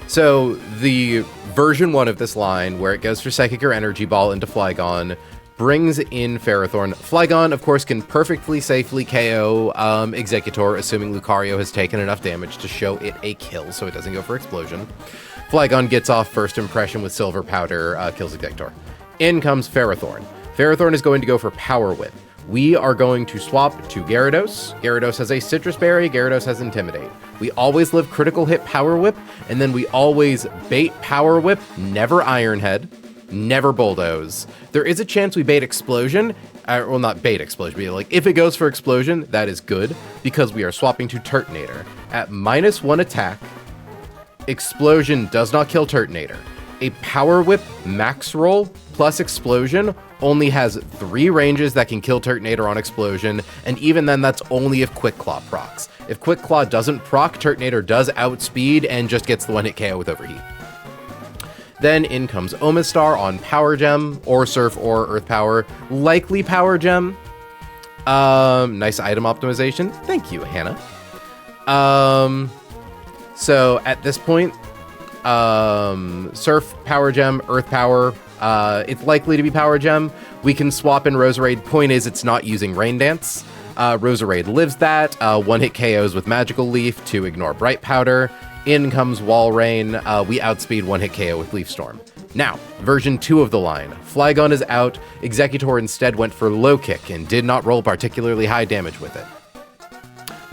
So the version 1 of this line, where it goes for Psychic or Energy Ball into Flygon, brings in Ferrothorn. Flygon, of course, can perfectly safely KO Exeggutor, assuming Lucario has taken enough damage to show it a kill, so it doesn't go for Explosion. Flygon gets off first impression with Silver Powder, kills Exeggutor. In comes Ferrothorn. Ferrothorn is going to go for Power Whip. We are going to swap to Gyarados. Gyarados has a Citrus Berry, Gyarados has Intimidate. We always live Critical Hit Power Whip, and then we always bait Power Whip, never Iron Head, never Bulldoze. There is a chance we bait Explosion, well, not bait Explosion, but like, if it goes for Explosion, that is good, because we are swapping to Turtonator. At -1 attack, Explosion does not kill Turtonator. A Power Whip max roll plus Explosion only has 3 ranges that can kill Turtonator on Explosion, and even then that's only if Quick Claw procs. If Quick Claw doesn't proc, Turtonator does outspeed and just gets the 1-hit KO with Overheat. Then in comes Omastar on Power Gem, or Surf, or Earth Power. Likely Power Gem. Nice item optimization. Thank you, Hannah. So at this point, Surf, Power Gem, Earth Power, it's likely to be Power Gem. We can swap in Roserade. Point is, it's not using Rain Dance. Roserade lives that. 1-hit KOs with Magical Leaf to ignore Bright Powder. In comes Walrein. We outspeed 1-hit KO with Leaf Storm. Now, version 2 of the line. Flygon is out. Exeggutor instead went for Low Kick and did not roll particularly high damage with it.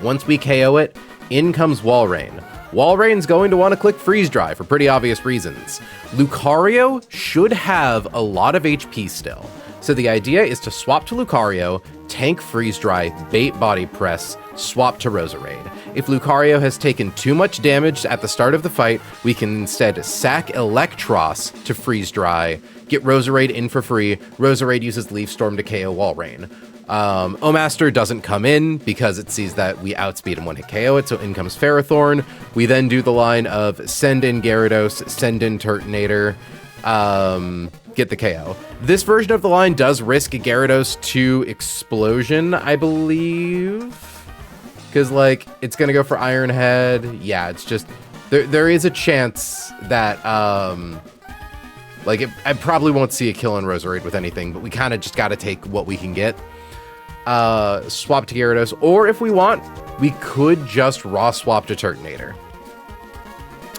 Once we KO it, in comes Walrein. Walrein's going to want to click Freeze Dry for pretty obvious reasons. Lucario should have a lot of HP still, so the idea is to swap to Lucario, tank Freeze Dry, bait Body Press, swap to Roserade. If Lucario has taken too much damage at the start of the fight, we can instead sack Electros to Freeze Dry, get Roserade in for free. Roserade uses Leaf Storm to KO Walrein. Omastar doesn't come in because it sees that we outspeed and 1-hit KO it, so in comes Ferrothorn. We then do the line of send in Gyarados, send in Turtonator, get the KO. This version of the line does risk Gyarados to Explosion, I believe, because, like, it's going to go for Iron Head. Yeah, it's just, there is a chance that, like, I probably won't see a kill on Roserade with anything, but we kind of just got to take what we can get. Swap to Gyarados, or if we want, we could just raw swap to Turtonator.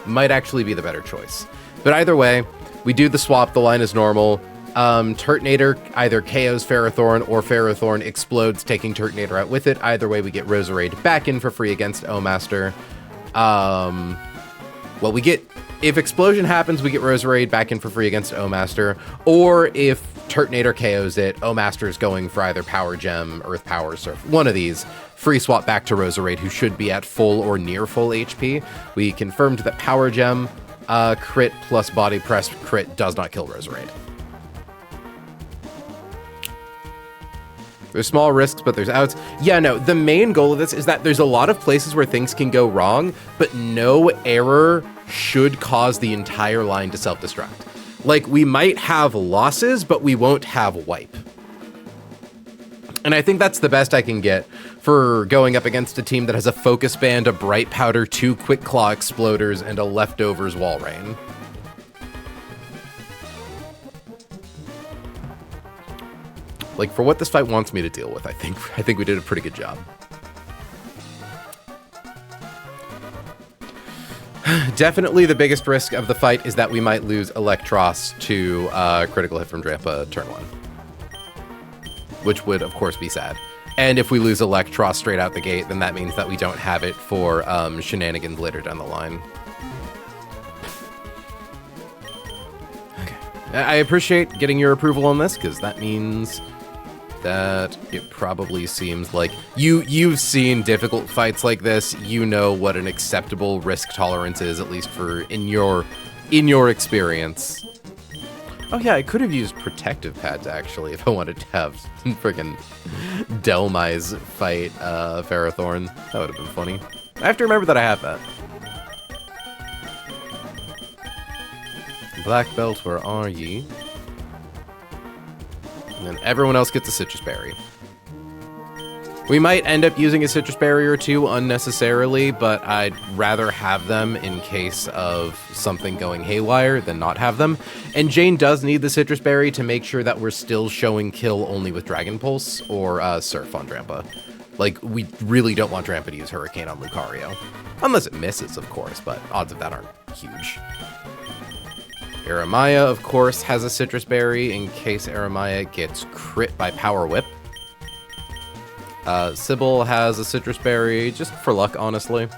Might actually be the better choice. But either way, we do the swap, the line is normal. Turtonator either KOs Ferrothorn or Ferrothorn explodes, taking Turtonator out with it. Either way, we get Roserade back in for free against Omastar. Well, we get, if Explosion happens, we get Roserade back in for free against Omastar, or if Turtonator KOs it, Omastar is going for either Power Gem, Earth Power, Surf, one of these. Free swap back to Roserade, who should be at full or near full HP. We confirmed that Power Gem crit plus Body Press crit does not kill Roserade. There's small risks, but there's outs. Yeah, no, the main goal of this is that there's a lot of places where things can go wrong, but no error should cause the entire line to self-destruct. Like, we might have losses, but we won't have wipe. And I think that's the best I can get for going up against a team that has a Focus Band, a Bright Powder, 2 Quick Claw Exploders, and a Leftovers Walrein. Like, for what this fight wants me to deal with, I think we did a pretty good job. Definitely the biggest risk of the fight is that we might lose Electros to critical hit from Drampa turn 1. Which would, of course, be sad. And if we lose Electros straight out the gate, then that means that we don't have it for shenanigans later down the line. Okay. I appreciate getting your approval on this, because that means that it probably seems like you've seen difficult fights like this. You know what an acceptable risk tolerance is, at least for in your experience. Oh yeah, I could have used protective pads actually if I wanted to have freaking Delmise fight Ferrothorn. That would have been funny. I have to remember that I have that. Black belt, where are ye? And then everyone else gets a citrus berry. We might end up using a citrus berry or two unnecessarily, but I'd rather have them in case of something going haywire than not have them. And Jane does need the citrus berry to make sure that we're still showing kill only with Dragon Pulse or Surf on Drampa. Like, we really don't want Drampa to use Hurricane on Lucario. Unless it misses, of course, but odds of that aren't huge. Aramaya, of course, has a citrus berry in case Aramaya gets crit by Power Whip. Sybil has a citrus berry, just for luck, honestly.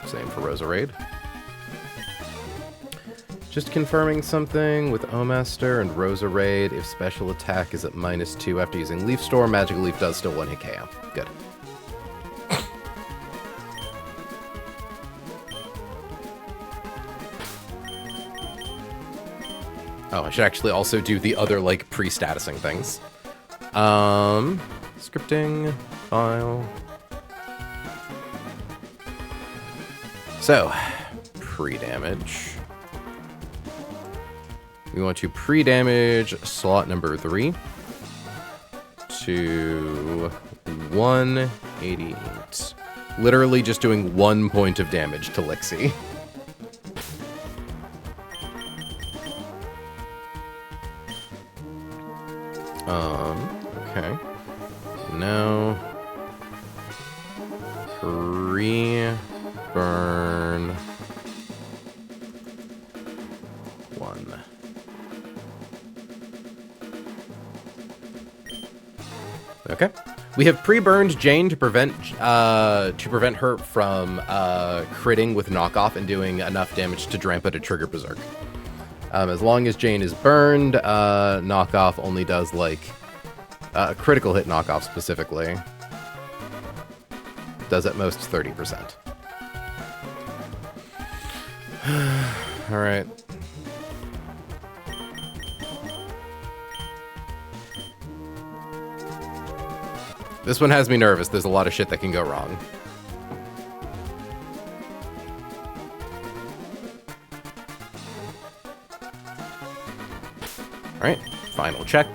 Same for Roserade. Just confirming something with Omaster and Roserade. If special attack is at -2 after using Leaf Storm, Magic Leaf does still 1-hit KO. Good. Oh, I should actually also do the other, like, pre-statusing things. Scripting, file. So, pre-damage. We want to pre-damage slot number 3 to 188. Literally just doing 1 point of damage to Lixie. Okay. Now, pre-burn 1. Okay. We have pre-burned Jane to prevent her from critting with knockoff and doing enough damage to Drampa to trigger Berserk. As long as Jane is burned, knockoff only does, like, critical hit knockoff specifically. Does at most 30%. Alright. This one has me nervous. There's a lot of shit that can go wrong. Alright, final check.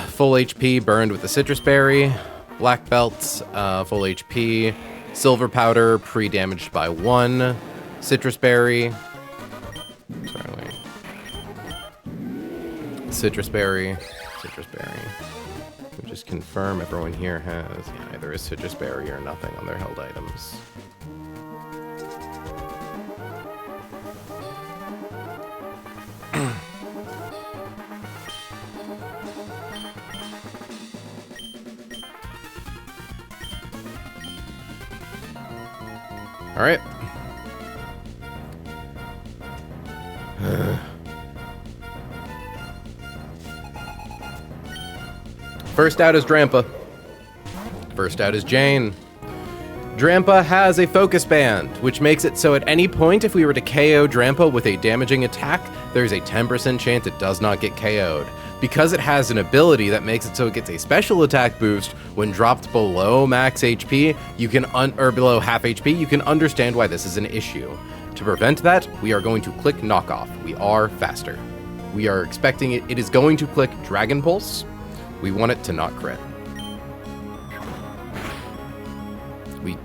Full HP burned with the citrus berry. Black belt, full HP. Silver powder, pre-damaged by 1. Citrus berry. Sorry, wait. Citrus berry. Citrus berry. We just confirm everyone here has either a citrus berry or nothing on their held items. All right. First out is Drampa. First out is Jane. Drampa has a focus band, which makes it so at any point if we were to KO Drampa with a damaging attack, there's a 10% chance it does not get KO'd. Because it has an ability that makes it so it gets a special attack boost when dropped below max HP, you can or below half HP, you can understand why this is an issue. To prevent that, we are going to click knockoff. We are faster. We are expecting it. It is going to click Dragon Pulse. We want it to not crit. We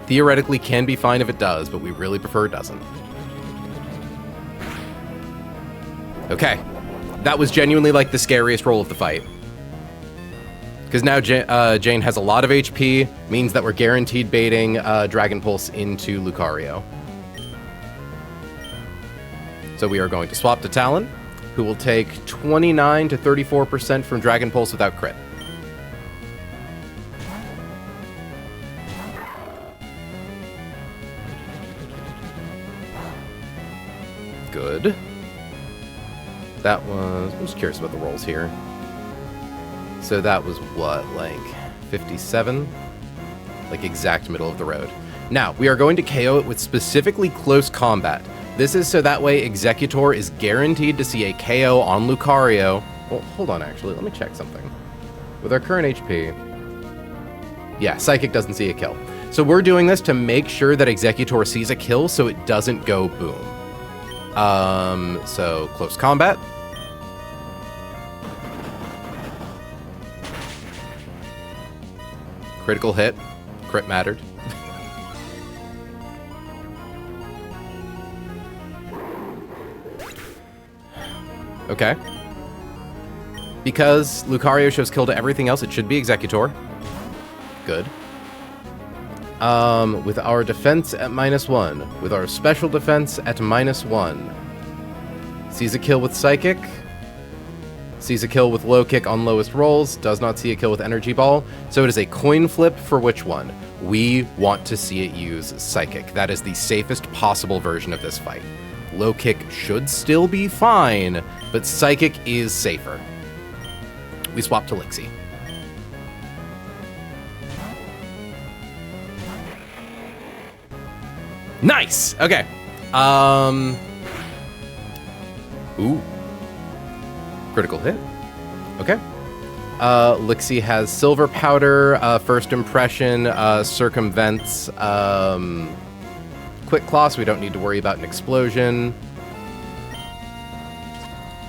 theoretically can be fine if it does, but we really prefer it doesn't. Okay. That was genuinely, like, the scariest roll of the fight. Because now Jane has a lot of HP, means that we're guaranteed baiting Dragon Pulse into Lucario. So we are going to swap to Talon, who will take 29 to 34% from Dragon Pulse without crit. Good. That was... I'm just curious about the rolls here. So that was what, like 57? Like exact middle of the road. Now, we are going to KO it with specifically close combat. This is so that way Executor is guaranteed to see a KO on Lucario. Well, hold on, actually. Let me check something. With our current HP... Yeah, Psychic doesn't see a kill. So we're doing this to make sure that Executor sees a kill so it doesn't go boom. So close combat. Critical hit. Crit mattered. Okay. Because Lucario shows kill to everything else, it should be Executor. Good. With our defense at -1. With our special defense at -1. Sees a kill with Psychic. Sees a kill with low kick on lowest rolls. Does not see a kill with Energy Ball. So it is a coin flip for which one. We want to see it use Psychic. That is the safest possible version of this fight. Low kick should still be fine, but Psychic is safer. We swap to Lixie. Nice! Okay. Ooh. Critical hit. Okay. Lixie has Silver Powder, First Impression, Circumvents, Quick Claw, so we don't need to worry about an explosion.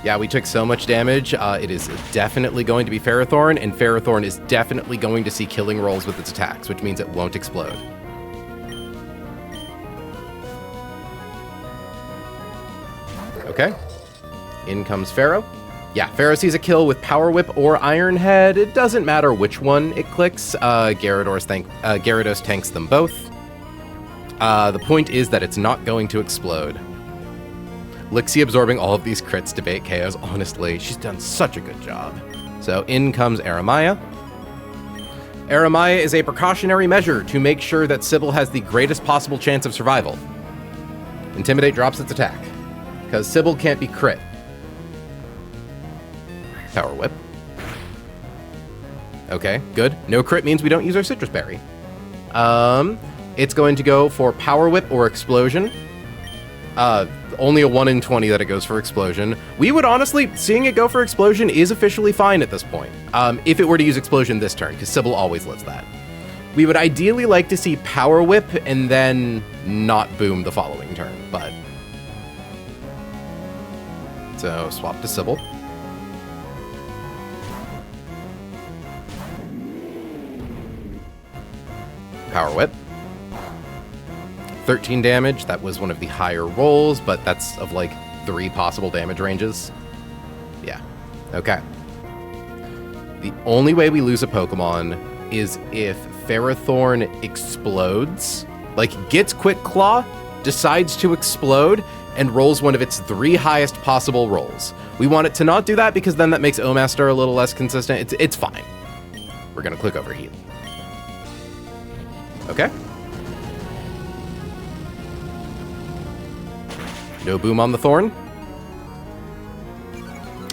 Yeah, we took so much damage. It is definitely going to be Ferrothorn, and Ferrothorn is definitely going to see killing rolls with its attacks, which means it won't explode. Okay. In comes Pharaoh. Yeah, Pharaoh sees a kill with Power Whip or Iron Head. It doesn't matter which one it clicks. Gyarados tanks them both. The point is that it's not going to explode. Lixie absorbing all of these crits to bait KOs. Honestly, she's done such a good job. So in comes Aramaya. Aramaya is a precautionary measure to make sure that Sybil has the greatest possible chance of survival. Intimidate drops its attack, because Sybil can't be crit. Power Whip. Okay, good. No crit means we don't use our Citrus Berry. It's going to go for Power Whip or Explosion. Only a 1 in 20 that it goes for Explosion. We would honestly, seeing it go for Explosion is officially fine at this point. If it were to use Explosion this turn, because Sybil always lives that. We would ideally like to see Power Whip and then not boom the following turn, but... So, swap to Sybil. Power Whip. 13 damage. That was one of the higher rolls, but that's of like 3 possible damage ranges. Yeah. Okay. The only way we lose a Pokemon is if Ferrothorn explodes, like gets Quick Claw, decides to explode, and rolls one of its 3 highest possible rolls. We want it to not do that because then that makes Omaster a little less consistent. It's fine. We're gonna click Overheat. Okay. No boom on the Thorn.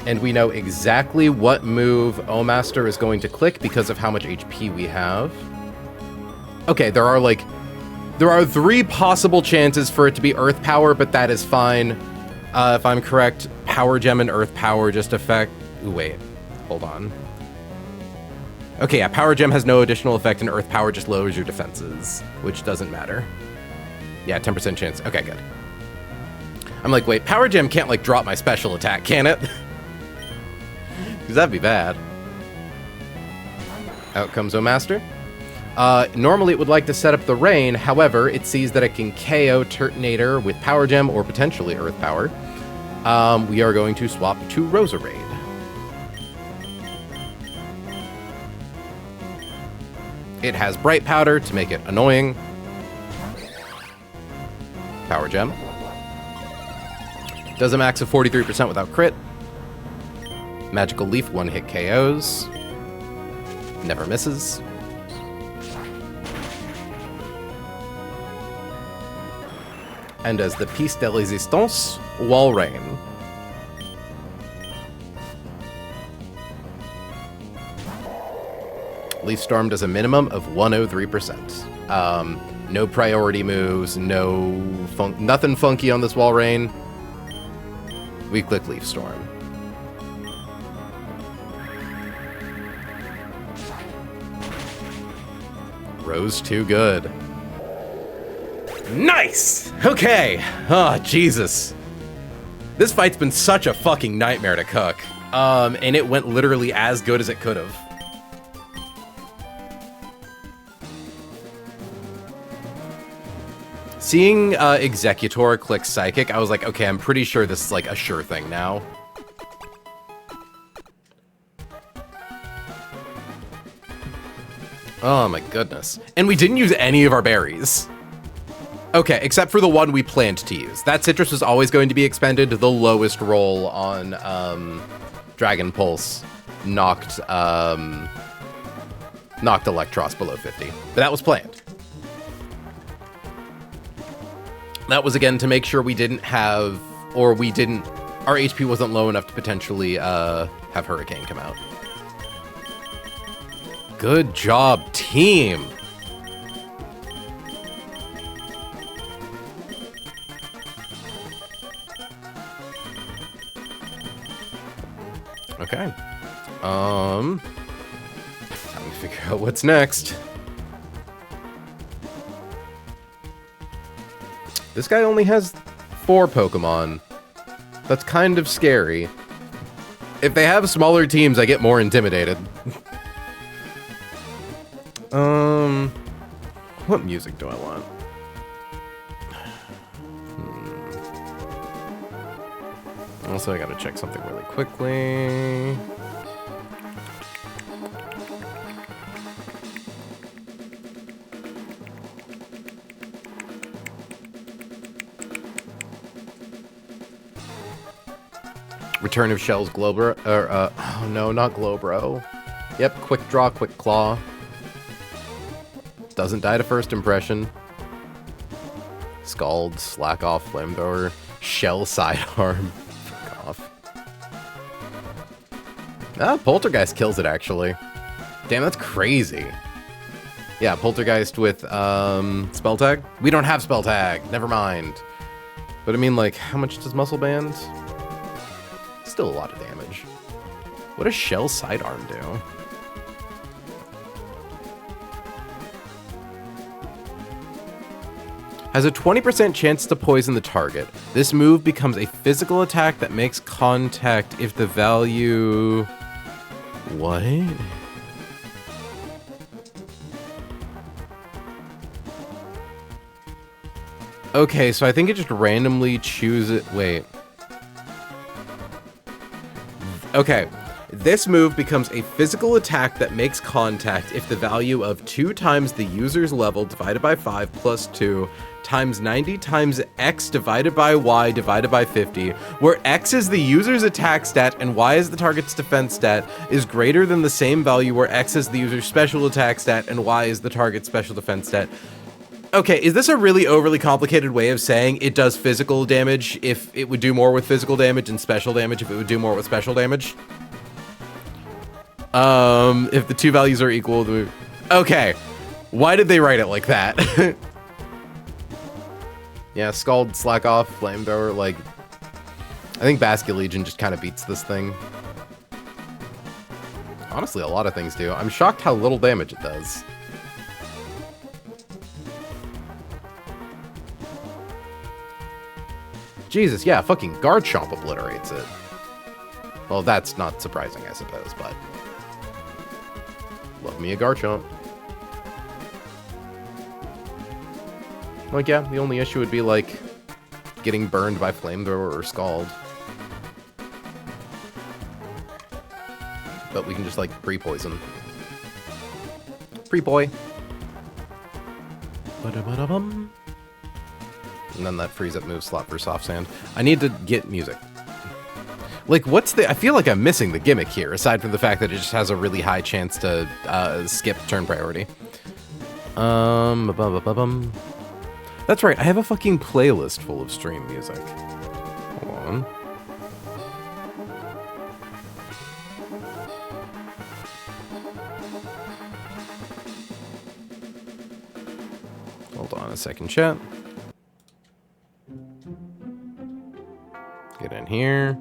And we know exactly what move Omaster is going to click because of how much HP we have. Okay, there are 3 possible chances for it to be Earth Power, but that is fine. If I'm correct, Power Gem and Earth Power just affect... Ooh, wait. Hold on. Okay, yeah, Power Gem has no additional effect, and Earth Power just lowers your defenses, which doesn't matter. Yeah, 10% chance. Okay, good. I'm like, wait, Power Gem can't, like, drop my special attack, can it? Because that'd be bad. Out comes Omaster. Normally it would like to set up the Rain, however, it sees that it can KO Turtonator with Power Gem or potentially Earth Power. We are going to swap to Roserade. It has Bright Powder to make it annoying. Power Gem. Does a max of 43% without crit. Magical Leaf, 1-hit KOs. Never misses. And as the piece de résistance, Wall Rain. Leaf Storm does a minimum of 103%. No priority moves, nothing funky on this Walrein. We click Leaf Storm. Rose too good. Nice! Okay. Oh, Jesus. This fight's been such a fucking nightmare to cook. And it went literally as good as it could have. Seeing Executor click Psychic, I was like, okay, I'm pretty sure this is like a sure thing now. Oh my goodness. And we didn't use any of our berries. Okay, except for the one we planned to use. That citrus was always going to be expended. The lowest roll on Dragon Pulse knocked Electros below 50. But that was planned. That was, again, to make sure we didn't have, or we didn't, our HP wasn't low enough to potentially have Hurricane come out. Good job, team! Okay. Time to figure out what's next. This guy only has 4 Pokemon. That's kind of scary. If they have smaller teams, I get more intimidated. What music do I want? Also, I gotta check something really quickly. Return of Shell's Globro, or, oh no, not Globro. Yep, Quick Draw, Quick Claw. Doesn't die to first impression. Scald, Slack Off, Flamethrower, Shell Sidearm. Fuck off. Ah, Poltergeist kills it, actually. Damn, that's crazy. Yeah, Poltergeist with, Spell Tag? We don't have Spell Tag, never mind. But I mean, like, how much does Muscle Band? Still a lot of damage. What does Shell Sidearm do? Has a 20% chance to poison the target. This move becomes a physical attack that makes contact if the value... What? Okay, so I think it just randomly chooses... Wait. Okay. This move becomes a physical attack that makes contact if the value of 2 times the user's level divided by 5 plus 2 times 90 times x divided by y divided by 50, where x is the user's attack stat and y is the target's defense stat, is greater than the same value where x is the user's special attack stat and y is the target's special defense stat. Okay, is this a really overly complicated way of saying it does physical damage if it would do more with physical damage and special damage if it would do more with special damage? If the 2 values are equal, okay. Why did they write it like that? Yeah, Scald, Slack Off, Flamethrower, like... I think Basket Legion just kind of beats this thing. Honestly, a lot of things do. I'm shocked how little damage it does. Jesus, yeah, fucking Garchomp obliterates it. Well, that's not surprising, I suppose, but... Love me a Garchomp. Like, yeah, the only issue would be, like, getting burned by Flamethrower or Scald. But we can just, like, pre-poison. Pre-poi. And then that frees up move slot for Soft Sand. I need to get music. Like, what's the... I feel like I'm missing the gimmick here, aside from the fact that it just has a really high chance to skip turn priority. That's right, I have a fucking playlist full of stream music. Hold on. Hold on a second, chat. Get in here.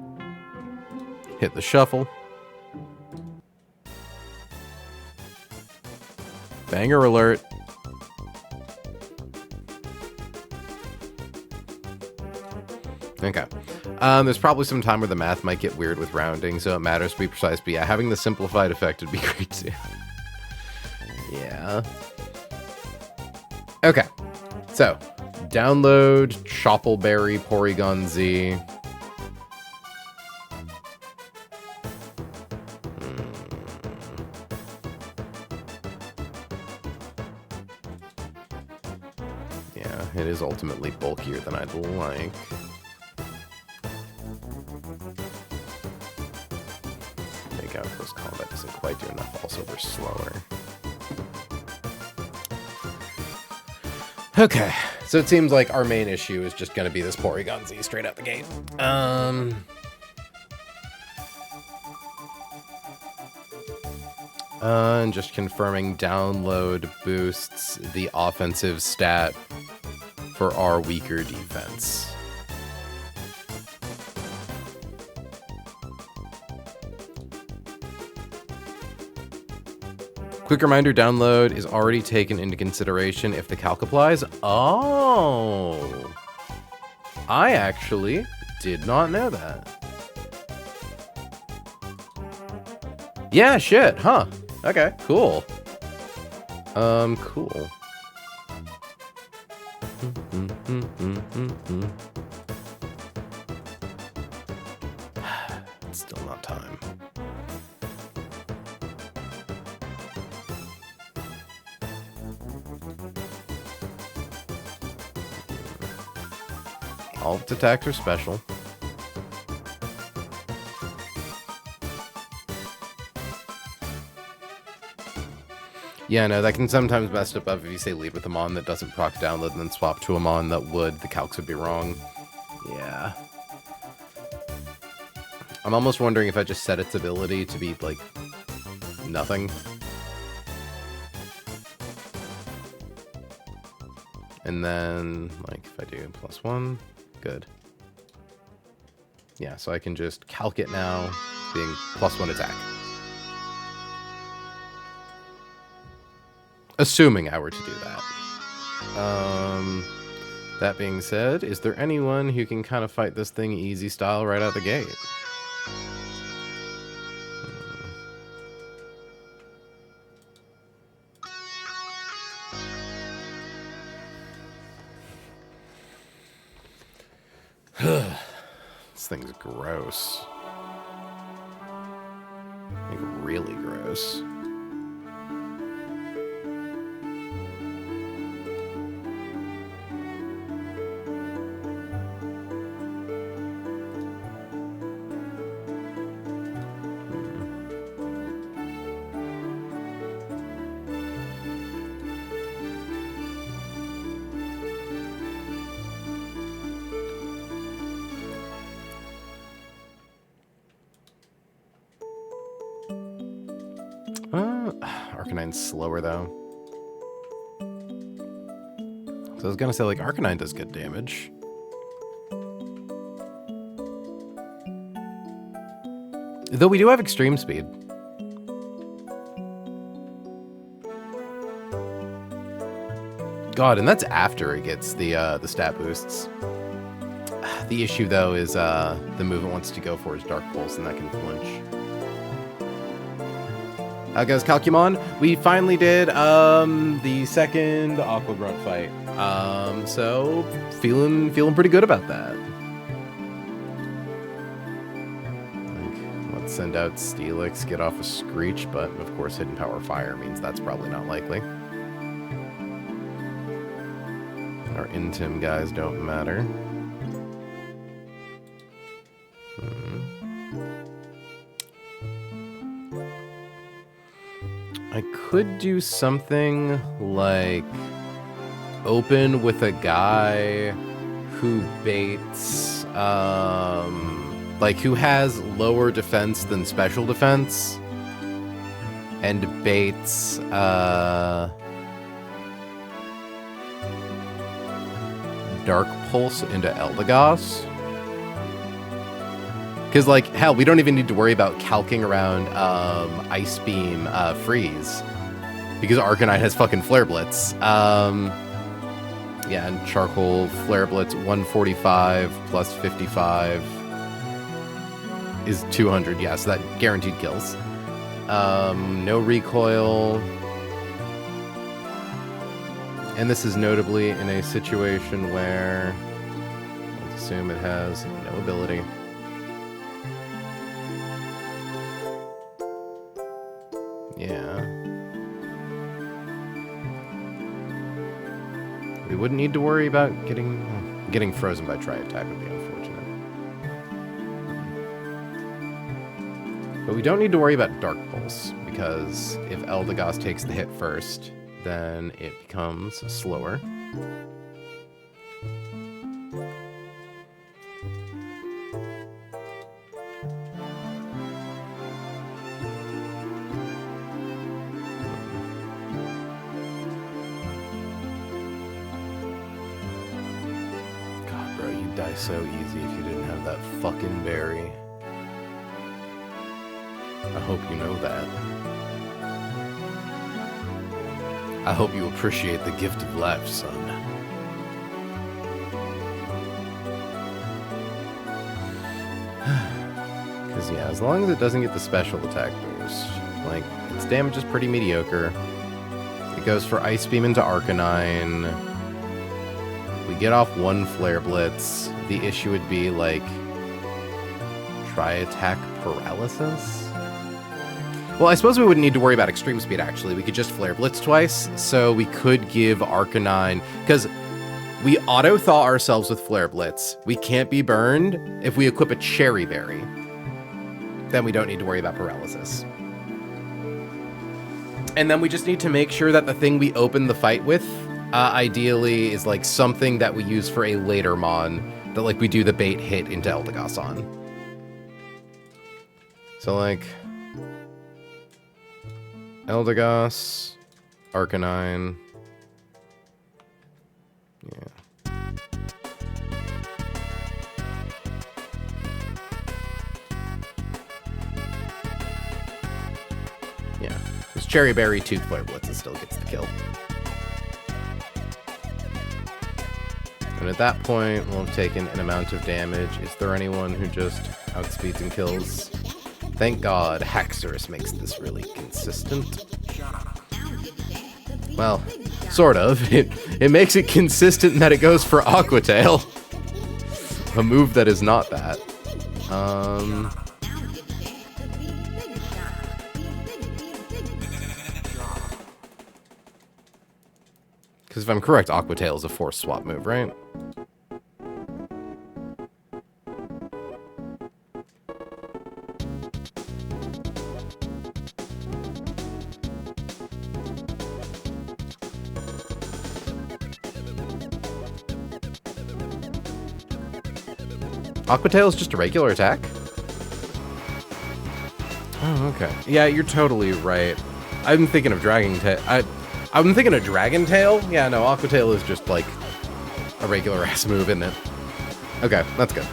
Hit the shuffle. Banger alert. Okay. There's probably some time where the math might get weird with rounding, so it matters to be precise. But yeah, having the simplified effect would be great too. Yeah. Okay. So, download Choppleberry Porygon Z. Yeah, it is ultimately bulkier than I'd like. Make out close combat doesn't quite do enough. Also, we're slower. Okay, so it seems like our main issue is just going to be this Porygon Z straight out the gate. And just confirming download boosts the offensive stat for our weaker defense. Quick reminder, download is already taken into consideration if the calc applies. Oh, I actually did not know that. Yeah, shit, huh? Okay, cool. Cool. Still not time. All its attacks are special. Yeah, no, that can sometimes mess it up if you say lead with a mon that doesn't proc download and then swap to a mon that would. The calcs would be wrong. Yeah. I'm almost wondering if I just set its ability to be, like, nothing. And then, like, if I do +1, good. Yeah, so I can just calc it now, being +1 attack. Assuming I were to do that. That being said, is there anyone who can kind of fight this thing easy style right out the gate? This thing's gross. Like, really gross. Arcanine's slower, though. So I was gonna say, like, Arcanine does good damage. Though we do have extreme speed. God, and that's after it gets the stat boosts. The issue, though, is the move it wants to go for is Dark Pulse, and that can flinch. How goes Calcumon? We finally did the second Aqua Grunt fight. So feeling pretty good about that. Let's send out Steelix, get off a Screech, but of course Hidden Power Fire means that's probably not likely. Our Intim guys don't matter. I could do something like open with a guy who baits, like who has lower defense than special defense, and baits, Dark Pulse into Eldegoss. Because, like, hell, we don't even need to worry about calking around Ice Beam Freeze. Because Arcanine has fucking Flare Blitz. Yeah, and Charcoal Flare Blitz 145 plus 55 is 200. Yeah, so that guaranteed kills. No recoil. And this is notably in a situation where, let's assume it has no ability. Yeah. We wouldn't need to worry about getting frozen by Tri-Attack would be unfortunate. But we don't need to worry about Dark Pulse, because if Eldegoss takes the hit first, then it becomes slower. Die so easy if you didn't have that fucking berry. I hope you know that. I hope you appreciate the gift of life, son. Because, yeah, as long as it doesn't get the special attack boost, like, its damage is pretty mediocre. It goes for Ice Beam into Arcanine. We get off one Flare Blitz. The issue would be, like, Tri-Attack Paralysis? Well, I suppose we wouldn't need to worry about Extreme Speed, actually. We could just Flare Blitz twice, so we could give Arcanine... Because we auto-thaw ourselves with Flare Blitz. We can't be burned if we equip a Cherry Berry. Then we don't need to worry about Paralysis. And then we just need to make sure that the thing we open the fight with... ideally is like something that we use for a later mon that like we do the bait hit into Eldegoss on. So like Eldegoss, Arcanine. Yeah. Yeah. This Cherry Berry 2 Flare Blitz still gets the kill. And at that point, we'll have taken an amount of damage. Is there anyone who just outspeeds and kills? Thank God, Haxorus makes this really consistent. Well, sort of. It makes it consistent in that it goes for Aqua Tail. A move that is not that. Because if I'm correct, Aqua Tail is a force swap move, right? Aqua Tail is just a regular attack? Oh, okay. Yeah, you're totally right. I'm thinking of Dragon Tail. I'm thinking of Dragon Tail? Yeah, no, Aqua Tail is just, like, a regular-ass move, isn't it? Okay, that's good.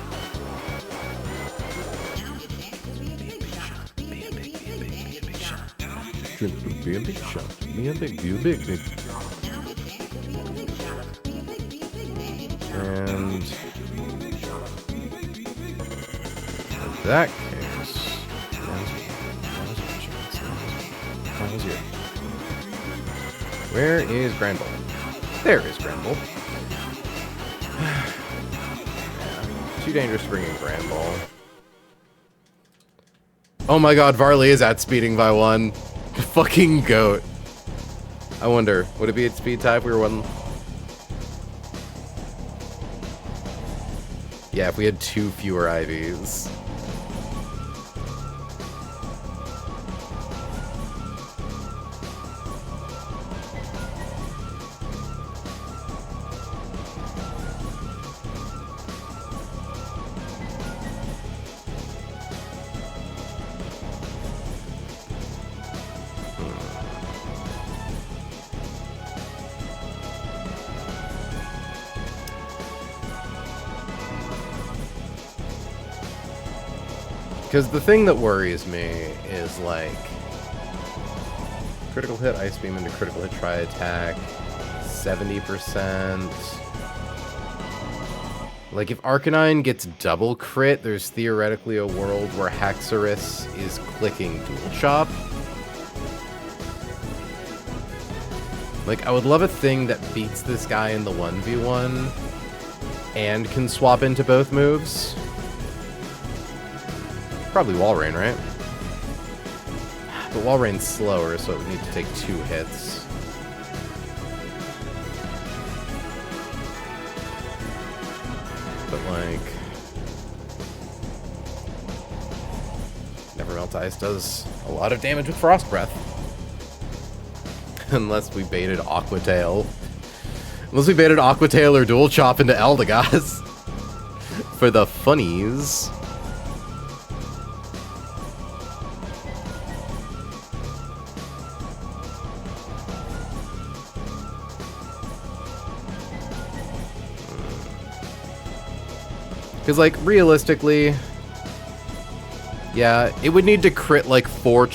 Be a big shot. Be a big. And... in that case... Where is Granbull? There is Granbull. Yeah, too dangerous to bring in Granbull. Oh my god, Varley is outspeeding by 1. Fucking goat. I wonder, would it be at speed type? We were one. Yeah, if we had 2 fewer IVs. Because the thing that worries me is, like, critical hit, ice beam into critical hit, try attack, 70%. Like, if Arcanine gets double crit, there's theoretically a world where Haxorus is clicking Dual Chop. Like, I would love a thing that beats this guy in the 1v1 and can swap into both moves. Probably Walrein, right? But Walrein's slower, so it would need to take 2 hits. But, like, Never Melt Ice does a lot of damage with Frost Breath. Unless we baited Aqua Tail. Unless we baited Aqua Tail or Dual Chop into Eldegoss. For the funnies. Because, like, realistically, yeah, it would need to crit, like, 4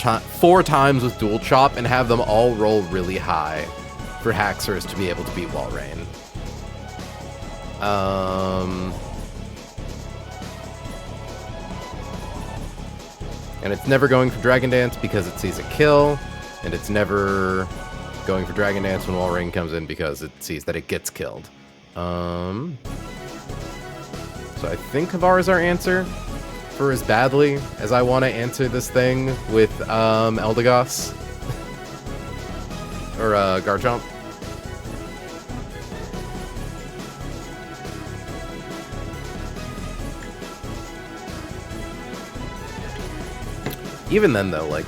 times with Dual Chop and have them all roll really high for Haxorus to be able to beat Walrein. And it's never going for Dragon Dance because it sees a kill, and it's never going for Dragon Dance when Walrein comes in because it sees that it gets killed. So I think Kavar is our answer for as badly as I want to answer this thing with Eldegoss. Or Garchomp. Even then, though, like,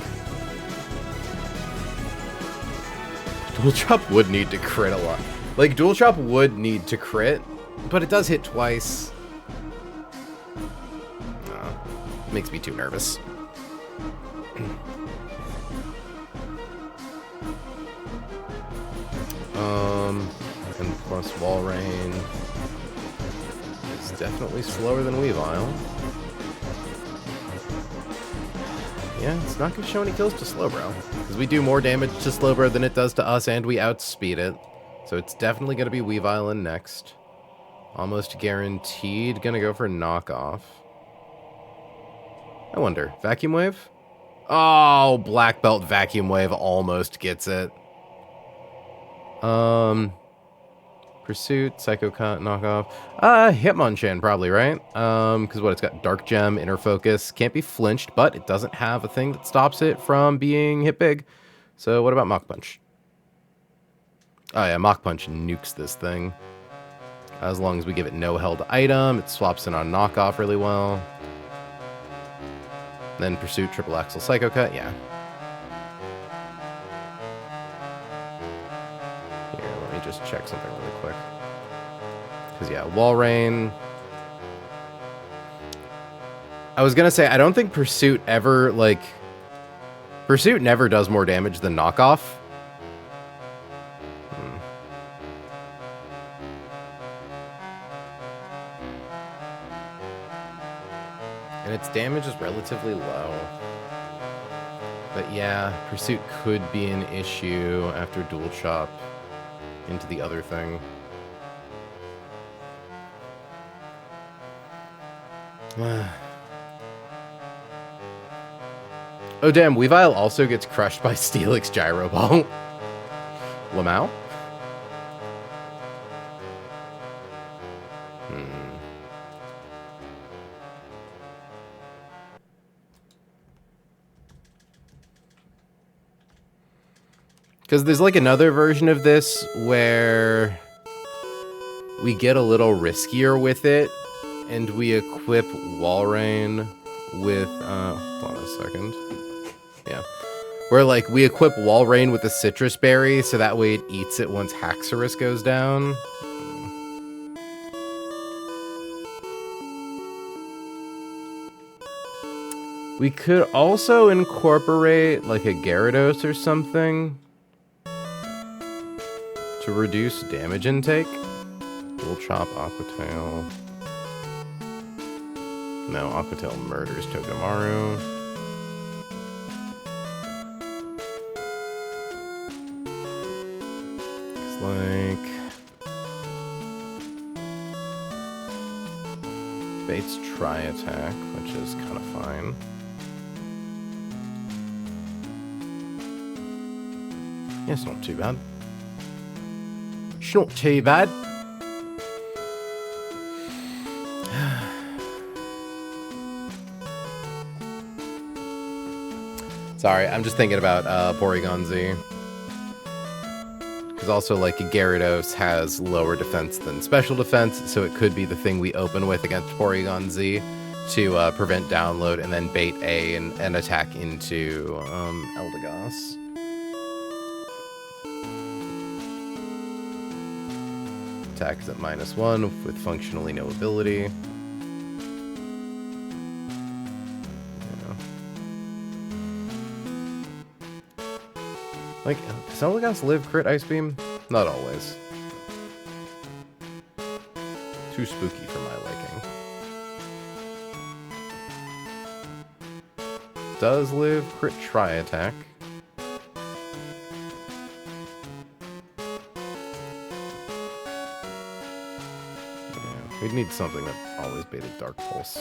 Dual Chop would need to crit a lot. Like, Dual Chop would need to crit, but it does hit twice. Makes me too nervous. And plus Walrein is definitely slower than Weavile. Yeah, it's not gonna show any kills to Slowbro, because we do more damage to Slowbro than it does to us, and we outspeed it. So it's definitely gonna be Weavile in next. Almost guaranteed gonna go for knockoff. I wonder, Vacuum Wave? Oh, Black Belt Vacuum Wave almost gets it. Pursuit, Psycho Cut, knockoff. Hitmonchan probably, right? Because what, it's got Dark Gem, Inner Focus, can't be flinched, but it doesn't have a thing that stops it from being hit big. So what about Mach Punch? Oh yeah, Mach Punch nukes this thing. As long as we give it no held item, it swaps in on knockoff really well. Then Pursuit, Triple Axle, Psycho Cut, yeah. Here, let me just check something really quick. Because, yeah, Walrein. I was going to say, I don't think Pursuit ever, like... Pursuit never does more damage than knockoff. And its damage is relatively low. But yeah, Pursuit could be an issue after Dual Chop into the other thing. Oh damn, Weavile also gets crushed by Steelix Gyro Ball. Lamau? Because there's like another version of this where we get a little riskier with it and we equip Walrein with, hold on a second. Yeah. Where like we equip Walrein with a Citrus Berry so that way it eats it once Haxorus goes down. We could also incorporate like a Gyarados or something to reduce damage intake. Dual Chop, Aqua Tail. No, Aquatail murders Togedemaru. Looks like Bates Tri-Attack, which is kind of fine. Yeah, it's not too bad. It's not too bad. Sorry, I'm just thinking about Porygon Z. Because also, like, Gyarados has lower defense than special defense, so it could be the thing we open with against Porygon Z to prevent download and then bait A and attack into Eldegoss. Attack is at -1 with functionally no ability. Like, does Eldegoss live crit Ice Beam? Not always. Too spooky for my liking. Does live crit Tri-Attack. Yeah, we'd need something that always baited Dark Pulse.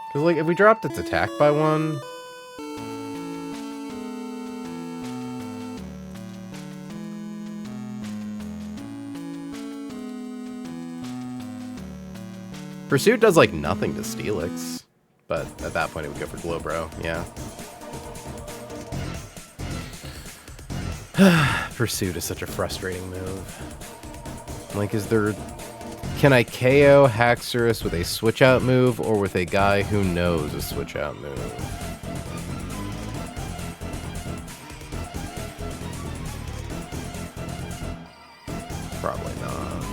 Because, like, if we dropped its attack by 1... Pursuit does, like, nothing to Steelix. But at that point, it would go for Glowbro, yeah. Pursuit is such a frustrating move. Like, is there... Can I KO Haxorus with a switch-out move, or with a guy who knows a switch-out move? Probably not.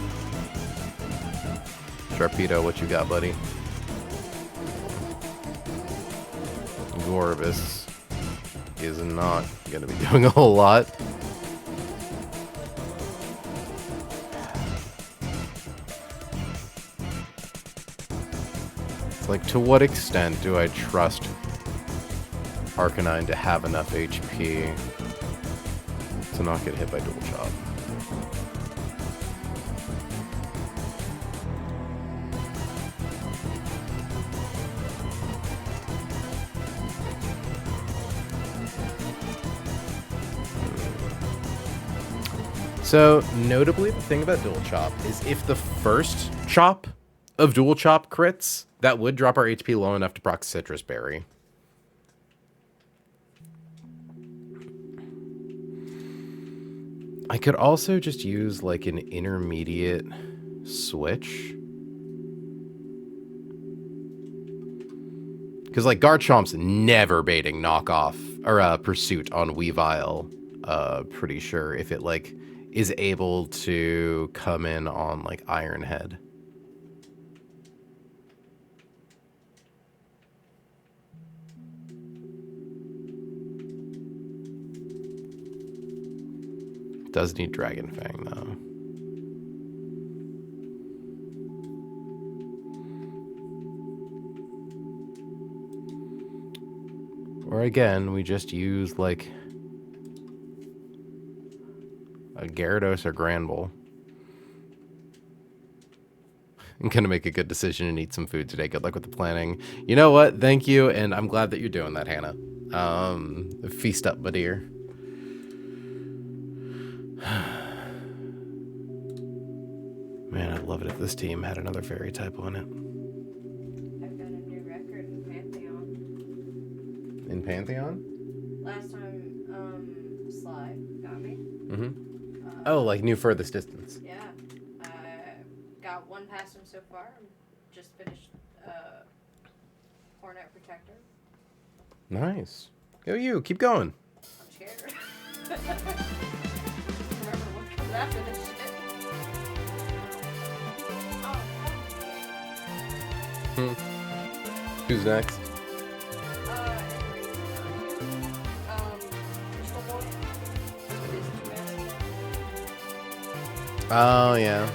Sharpedo, what you got, buddy? Gorbis is not going to be doing a whole lot. Like, to what extent do I trust Arcanine to have enough HP to not get hit by Dual Chop? So, notably, the thing about Dual Chop is if the first chop of Dual Chop crits, that would drop our HP low enough to proc Citrus Berry. I could also just use, like, an intermediate switch. Because, like, Garchomp's never baiting knockoff, or Pursuit on Weavile. Pretty sure if it, like, is able to come in on, like, Iron Head. Does need Dragon Fang, though. Or again, we just use, like, a Gyarados or Granbull. I'm gonna make a good decision and eat some food today. Good luck with the planning. You know what? Thank you, and I'm glad that you're doing that, Hannah. Feast up, my dear. Man, I'd love it if this team had another fairy type on it. I've got a new record in Pantheon. In Pantheon? Last time, Sly got me. Mm-hmm. Oh, like new furthest distance. Yeah. I got one past him so far. Just finished, Hornet Protector. Nice. Go you. Keep going. I'm scared. Remember what comes after this shit. Oh. Who's next? Oh, yeah.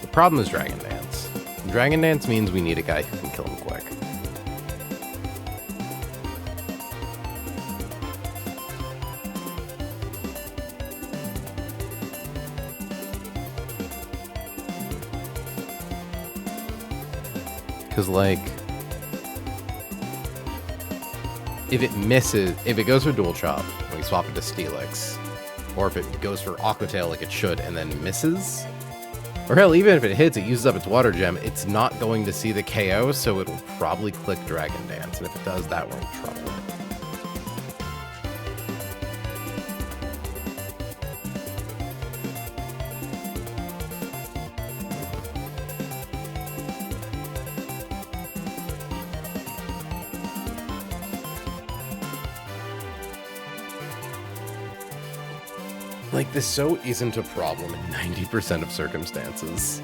The problem is Dragon Dance. Dragon Dance means we need a guy who can kill him quick. Because, like, if it misses, if it goes for Dual Chop, we swap it to Steelix, or if it goes for Aqua Tail like it should and then misses, or hell, even if it hits, it uses up its Water Gem, it's not going to see the KO, so it'll probably click Dragon Dance, and if it does that, we're in trouble. Like, this so isn't a problem in 90% of circumstances.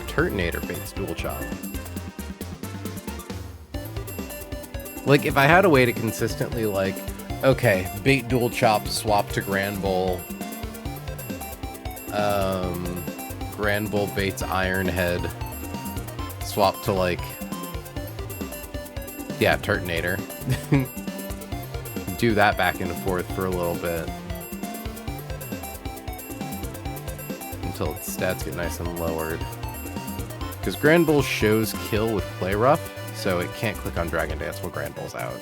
Turtonator baits Dual Chop. Like, if I had a way to consistently, like, okay, bait Dual Chop, swap to Grand Bull. Grand Bull baits Iron Head. Swap to, like, yeah, Turtonator. Do that back and forth for a little bit. Until its stats get nice and lowered. Because Grand Bull shows kill with Play Rough, so it can't click on Dragon Dance while Grand Bull's out.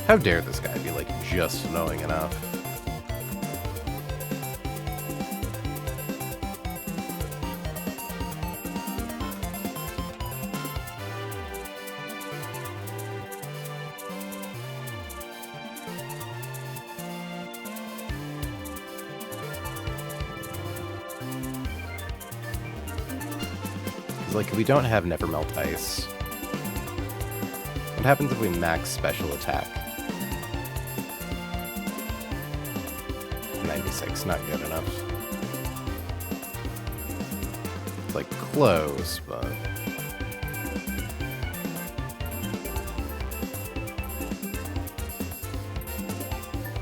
How dare this guy be, like, just annoying enough? Like, we don't have Never Melt Ice. What happens if we max special attack? 96, not good enough. It's like close, but...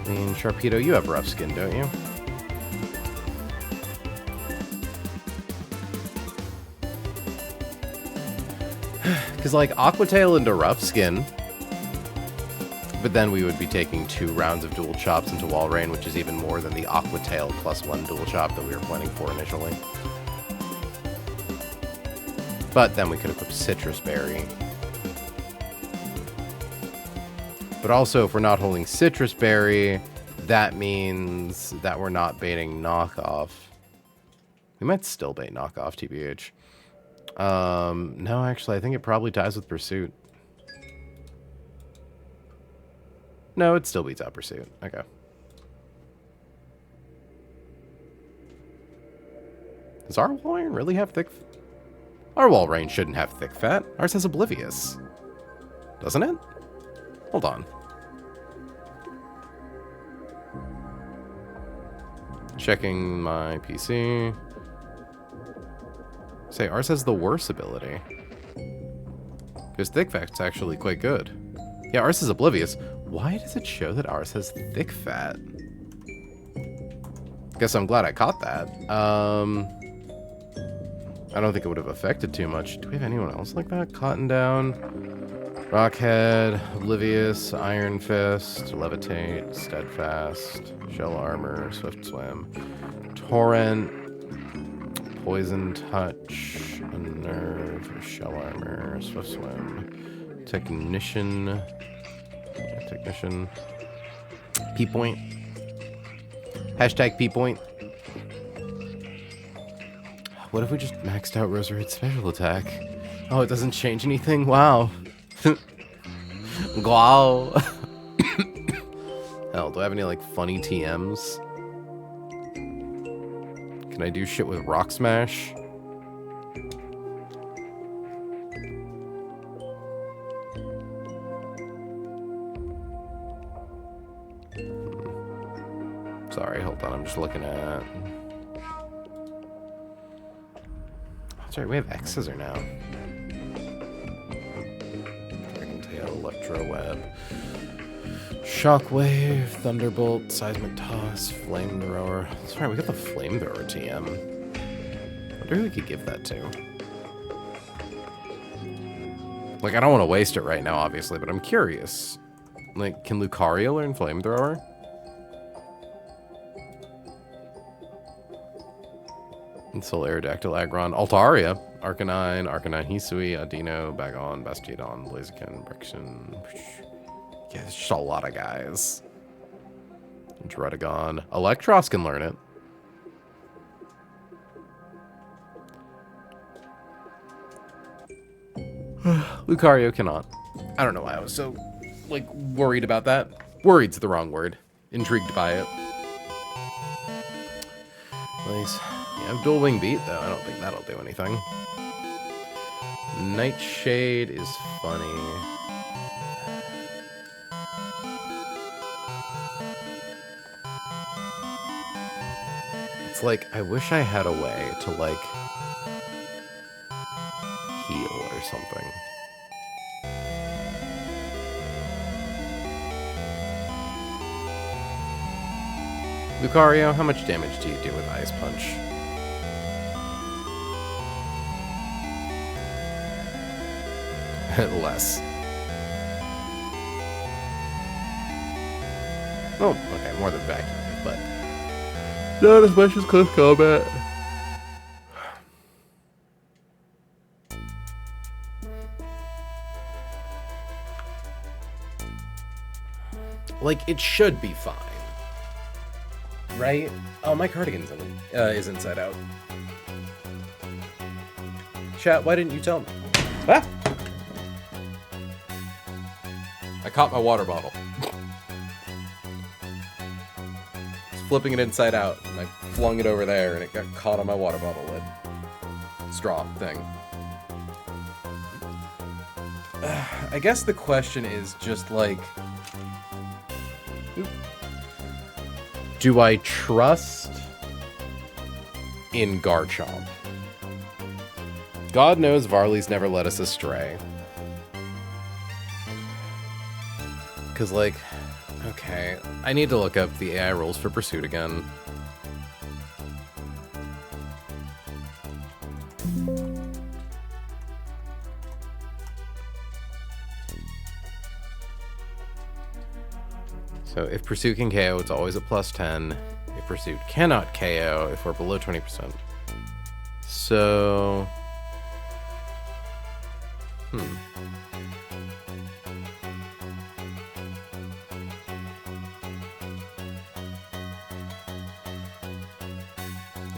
I mean, Sharpedo, you have rough skin, don't you? Because, like, Aqua Tail into Rough Skin, but then we would be taking 2 rounds of Dual Chops into Wall Rain, which is even more than the Aqua Tail +1 Dual Chop that we were planning for initially. But then we could equip Citrus Berry. But also, if we're not holding Citrus Berry, that means that we're not baiting Knockoff. We might still bait Knockoff, TBH. No, actually, I think it probably ties with Pursuit. No, it still beats out Pursuit. Okay. Does our Wall Rain really have thick... Our Wall Rain shouldn't have thick fat. Ours has Oblivious. Doesn't it? Hold on. Checking my PC. Say, ours has the worst ability. Because thick fat's actually quite good. Yeah, ours is oblivious. Why does it show that ours has thick fat? Guess I'm glad I caught that. I don't think it would have affected too much. Do we have anyone else like that? Cotton Down, Rockhead, Oblivious, Iron Fist, Levitate, Steadfast, Shell Armor, Swift Swim, Torrent, Poison Touch, Unnerve, Shell Armor, Swift Swim, Technician, yeah, Technician, P-Point, hashtag P-Point. What if we just maxed out Roserite's special attack? Oh, it doesn't change anything? Wow. Wow. Hell, do I have any, like, funny TMs? Can I do shit with Rock Smash? Sorry, hold on, I'm just looking at... That's right, we have X-Scissor now. Dragon Tail, Electro Web, Shockwave, Thunderbolt, Seismic Toss, Flamethrower. That's right, we got the Flamethrower TM. I wonder who we could give that to. Like, I don't want to waste it right now, obviously, but I'm curious. Like, can Lucario learn Flamethrower? Soul Aerodactyl, Aggron, Altaria, Arcanine, Hisui, Adino, Bagon, Bastiodon, Blaziken, Brixen. Yeah, there's just a lot of guys. Druddigon. Electros can learn it. Lucario cannot. I don't know why I was so, like, worried about that. Worried's the wrong word. Intrigued by it. Nice. Yeah, I have Dual Wing Beat, though. I don't think that'll do anything. Nightshade is funny. It's like, I wish I had a way to, like, heal or something. Lucario, how much damage do you do with Ice Punch? Less. Oh, okay, more than vacuum, but not as much as close combat. Like, it should be fine. Right? Oh, my cardigan's is inside out. Chat, why didn't you tell me? Ah! I caught my water bottle. I was flipping it inside out, and I flung it over there, and it got caught on my water bottle lid. Straw thing. I guess the question is just like... Do I trust in Garchomp? God knows Varley's never led us astray. Because, like, okay, I need to look up the AI rules for Pursuit again. So if Pursuit can KO, it's always a +10. If Pursuit cannot KO, if we're below 20%. So...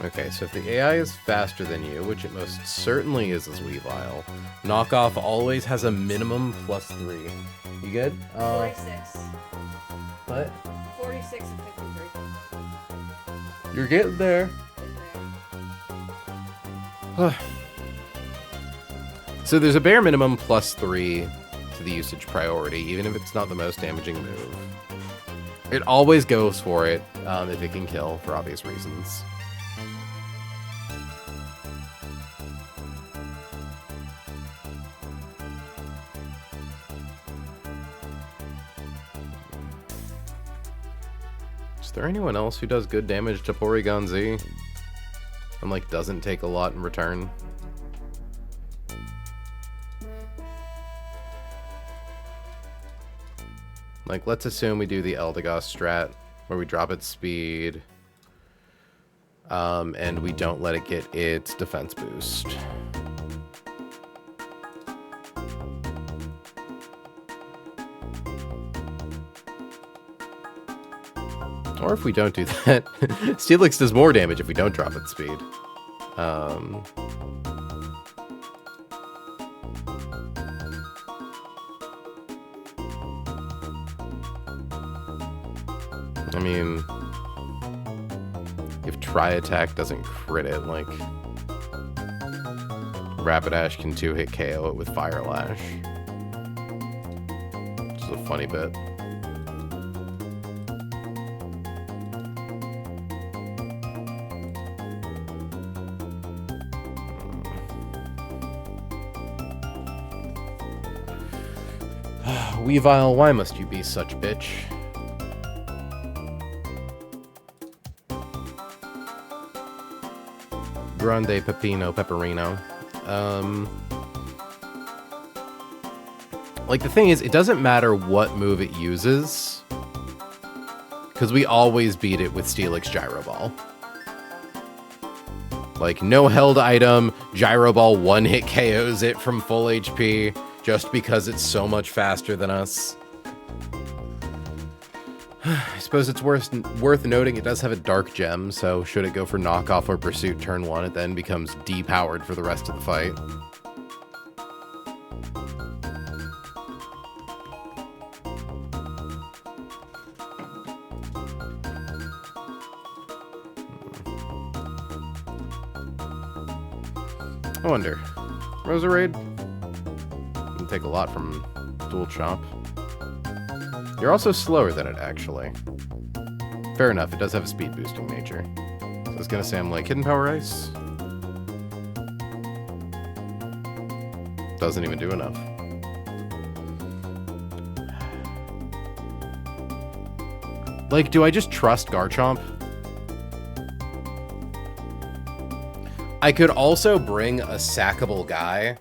Okay, so if the AI is faster than you, which it most certainly is as Weavile, Knockoff always has a minimum +3. You good? 46. What? 46 and 53. You're getting there. So there's a bare minimum +3 to the usage priority, even if it's not the most damaging move. It always goes for it if it can kill, for obvious reasons. Is there anyone else who does good damage to Porygon Z? And, like, doesn't take a lot in return? Like, let's assume we do the Eldegoss strat, where we drop its speed, and we don't let it get its defense boost. Or if we don't do that, Steelix does more damage if we don't drop its speed. I mean, if Tri-Attack doesn't crit it, like, Rapidash can 2-hit KO it with Fire Lash. Which is a funny bit. Weavile, why must you be such bitch? Grande Pepino Pepperino. Like, the thing is, it doesn't matter what move it uses, because we always beat it with Steelix Gyro Ball. Like, no held item, Gyro Ball one-hit KOs it from full HP, just because it's so much faster than us. I suppose it's worth noting it does have a Dark Gem, so should it go for Knockoff or Pursuit turn 1, it then becomes depowered for the rest of the fight. I wonder, Roserade? Can take a lot from Dual Chomp. You're also slower than it, actually. Fair enough, it does have a speed boosting nature. So I was gonna say I'm like, Hidden Power Ice? Doesn't even do enough. Like, do I just trust Garchomp? I could also bring a sackable guy.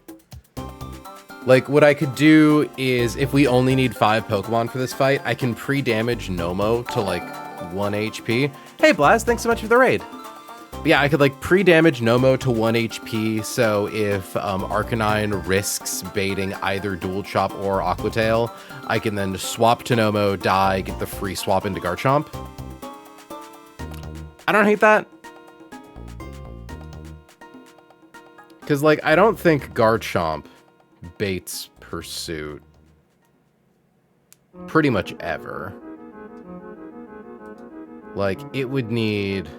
Like, what I could do is, if we only need 5 Pokemon for this fight, I can pre-damage Nomo to, like, 1 HP. Hey, Blaz, thanks so much for the raid. But yeah, I could, like, pre-damage Nomo to 1 HP, so if Arcanine risks baiting either Dual Chop or Aqua Tail, I can then swap to Nomo, die, get the free swap into Garchomp. I don't hate that. Because, like, I don't think Garchomp baits Pursuit pretty much ever. Like, it would need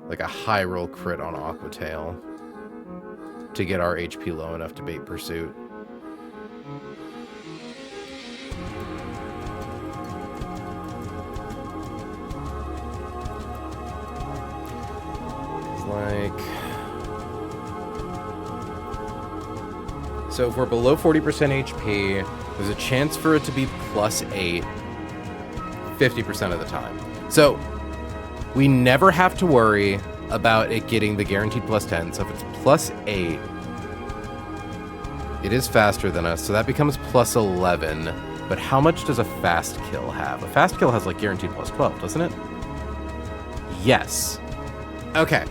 like a high roll crit on Aqua Tail to get our HP low enough to bait Pursuit. It's like, so if we're below 40% HP, there's a chance for it to be +8 50% of the time. So we never have to worry about it getting the guaranteed +10. So if it's +8, it is faster than us. So that becomes +11. But how much does a fast kill have? A fast kill has like guaranteed +12, doesn't it? Yes. Okay.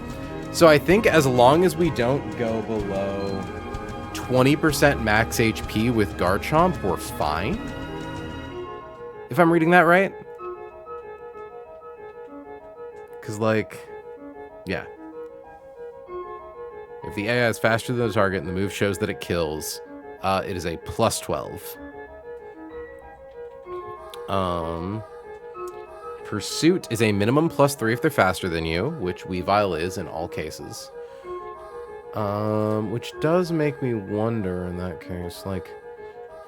So I think as long as we don't go below 20% max HP with Garchomp, we're fine. If I'm reading that right. Because, like, yeah. If the AI is faster than the target and the move shows that it kills, it is a +12. Pursuit is a minimum +3 if they're faster than you, which Weavile is in all cases. Which does make me wonder in that case, like,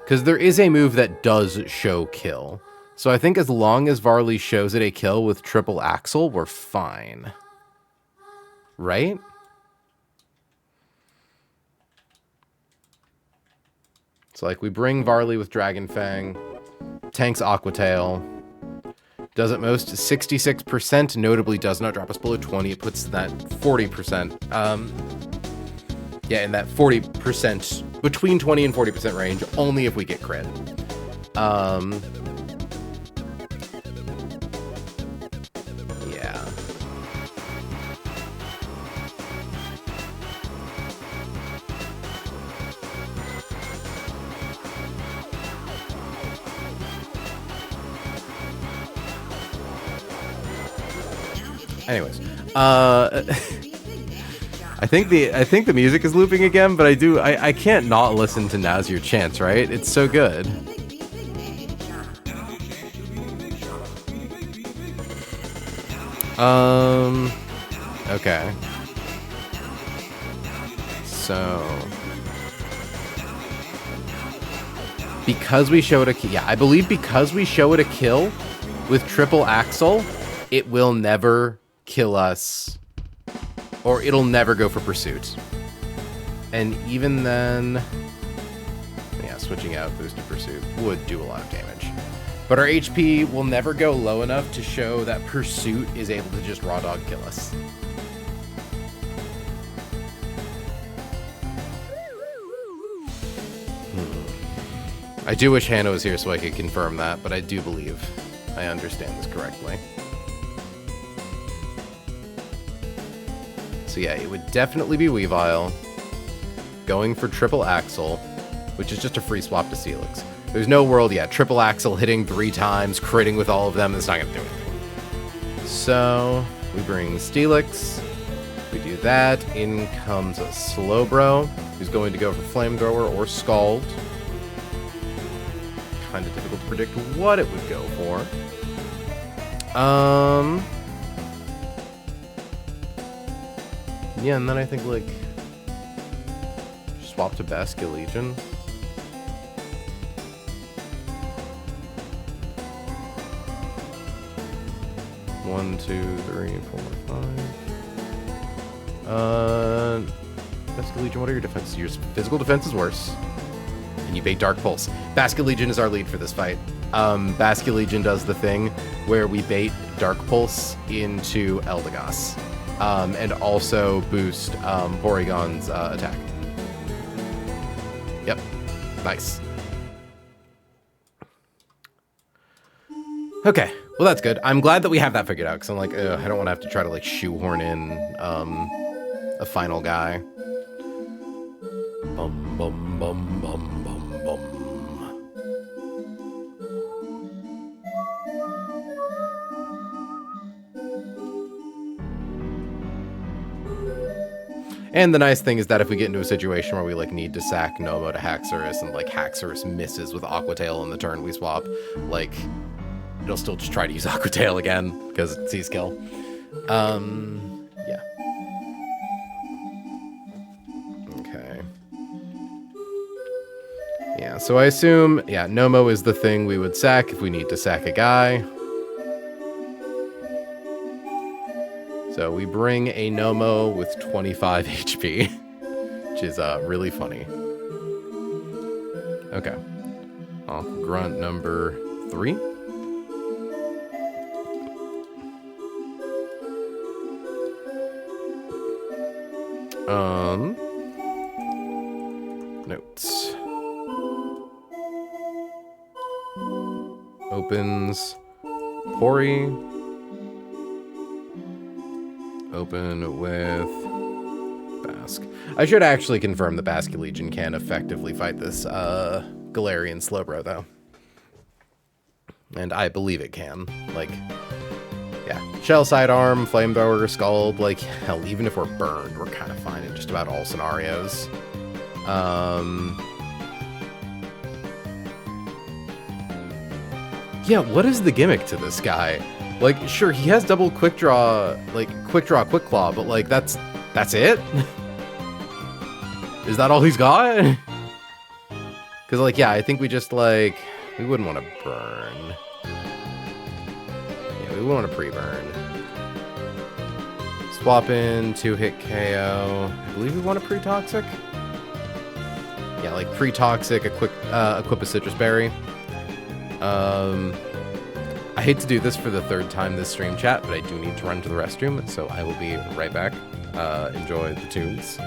because there is a move that does show kill. So I think as long as Varley shows it a kill with triple Axle, we're fine. Right? So like we bring Varley with Dragon Fang, tanks Aqua Tail, Does at most 66%, notably does not drop us below 20. It puts that 40%. Yeah, in that 40%, between 20 and 40% range, only if we get crit. Yeah. Anyways, I think the music is looping again, but I can't not listen to Now's Your Chance, right? It's so good. Okay. So because we showed a kill, yeah, I believe because we show it a kill with triple axle, it will never kill us, or it'll never go for pursuit. And even then, yeah, switching out boosted pursuit would do a lot of damage. But our HP will never go low enough to show that pursuit is able to just raw dog kill us. I do wish Hannah was here so I could confirm that, but I do believe I understand this correctly. So yeah, it would definitely be Weavile going for triple axle, which is just a free swap to Steelix. There's no world yet. Triple axle hitting 3 times, critting with all of them, it's not going to do anything. So we bring Steelix. We do that. In comes a Slowbro, who's going to go for Flamethrower or Scald. Kind of difficult to predict what it would go for. Yeah, and then I think, like, swap to Basculegion. One, two, three, 4, 5. Basculegion, what are your defenses? Your physical defense is worse. And you bait Dark Pulse. Basculegion is our lead for this fight. Basculegion does the thing where we bait Dark Pulse into Eldegoss. And also boost Porygon's attack. Yep. Nice. Okay. Well, that's good. I'm glad that we have that figured out, because I'm like, I don't want to have to try to, like, shoehorn in a final guy. Bum, bum, bum, bum, bum, bum. And the nice thing is that if we get into a situation where we, like, need to sack Nomo to Haxorus, and, like, Haxorus misses with Aqua Tail in the turn we swap, like, it'll still just try to use Aqua Tail again, because it's C-skill. Yeah. Okay. Yeah, so I assume, yeah, Nomo is the thing we would sack if we need to sack a guy. So we bring a Nomo with 25 HP, which is really funny. Okay. Grunt number 3. Notes. Opens Pori. Open with Bask. I should actually confirm the Basculegion can effectively fight this Galarian Slowbro, though. And I believe it can. Like, yeah. Shell Sidearm, Flamethrower, Scald, like, hell, even if we're burned, we're kind of fine in just about all scenarios. Yeah, what is the gimmick to this guy? Like, sure, he has double quick draw, quick claw, but, like, that's it? Is that all he's got? Because, like, yeah, I think we just, like, we wouldn't want to burn. Yeah, we wouldn't want to pre-burn. Swap in, 2-hit KO. I believe we want a pre-toxic. Yeah, like, pre-toxic, equip a Citrus Berry. I hate to do this for the third time this stream, chat, but I do need to run to the restroom, so I will be right back. Enjoy the tunes.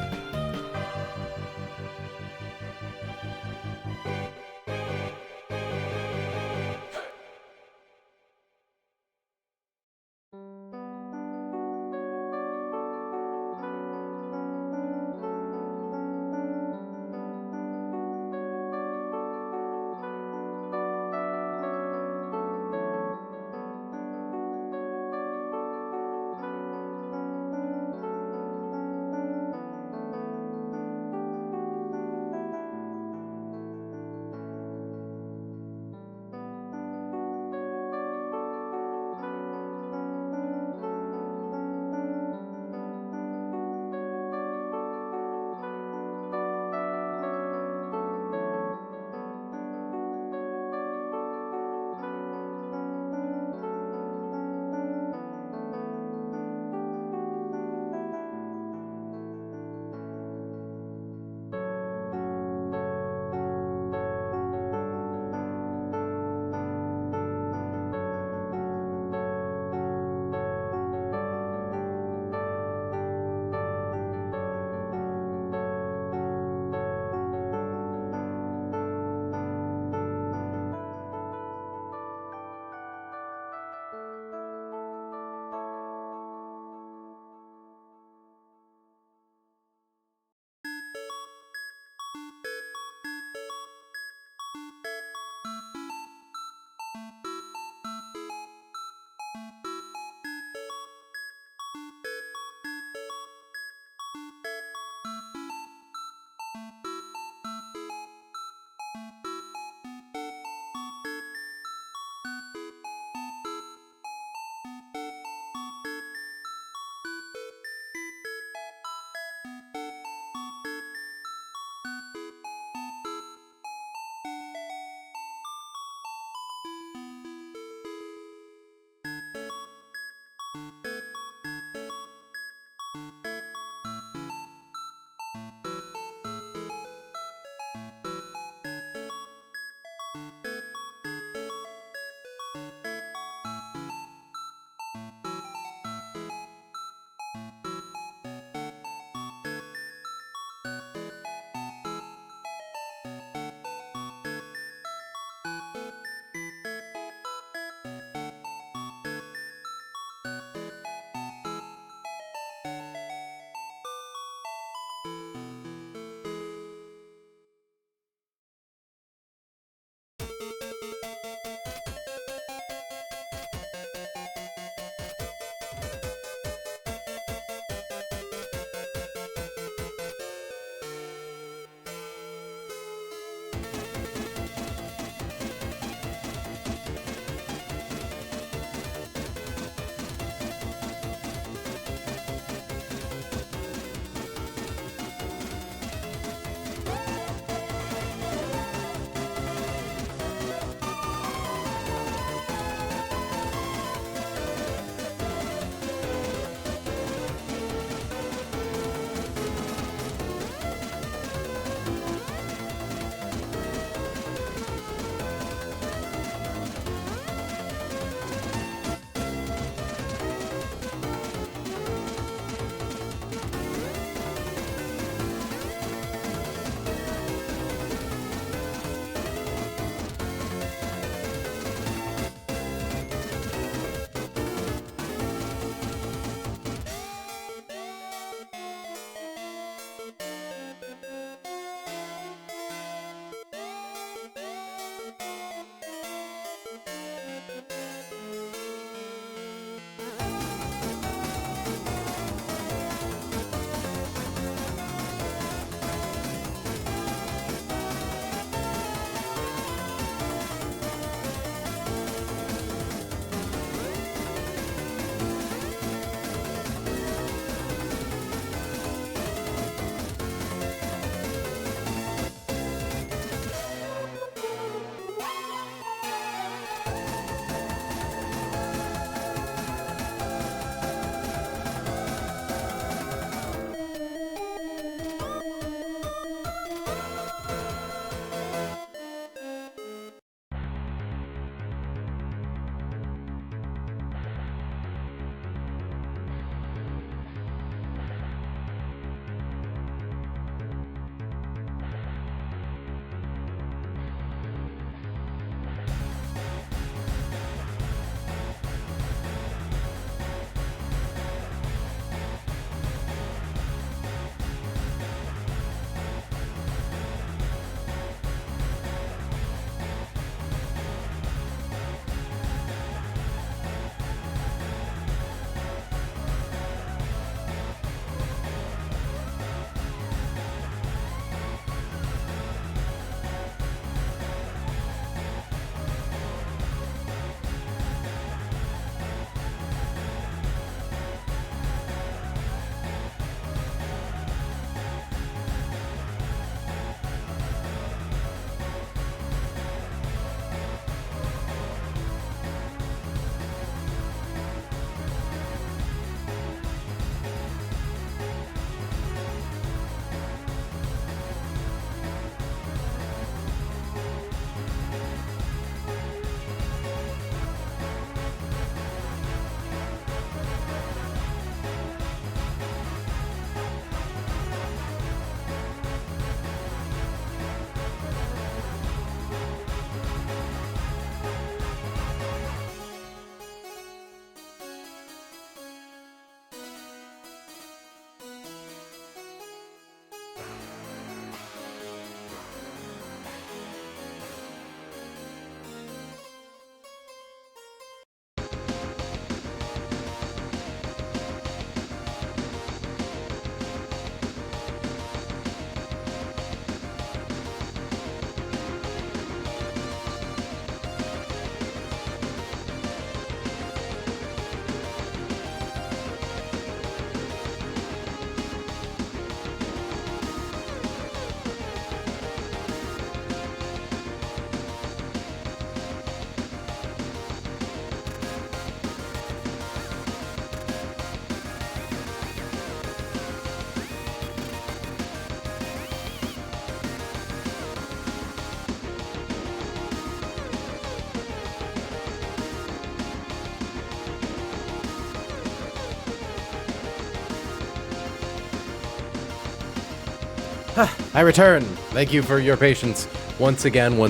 I return. Thank you for your patience. Once again. Yeah,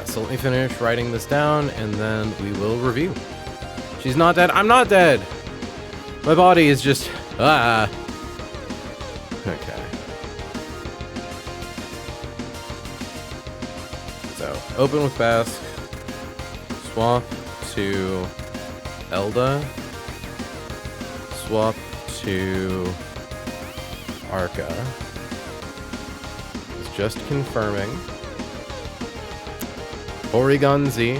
so let me finish writing this down, and then we will review. She's not dead. I'm not dead. My body is just... Okay. So, open with Basque. Swap to Elda. Swap to Arca. It's just confirming. Porygon-Z,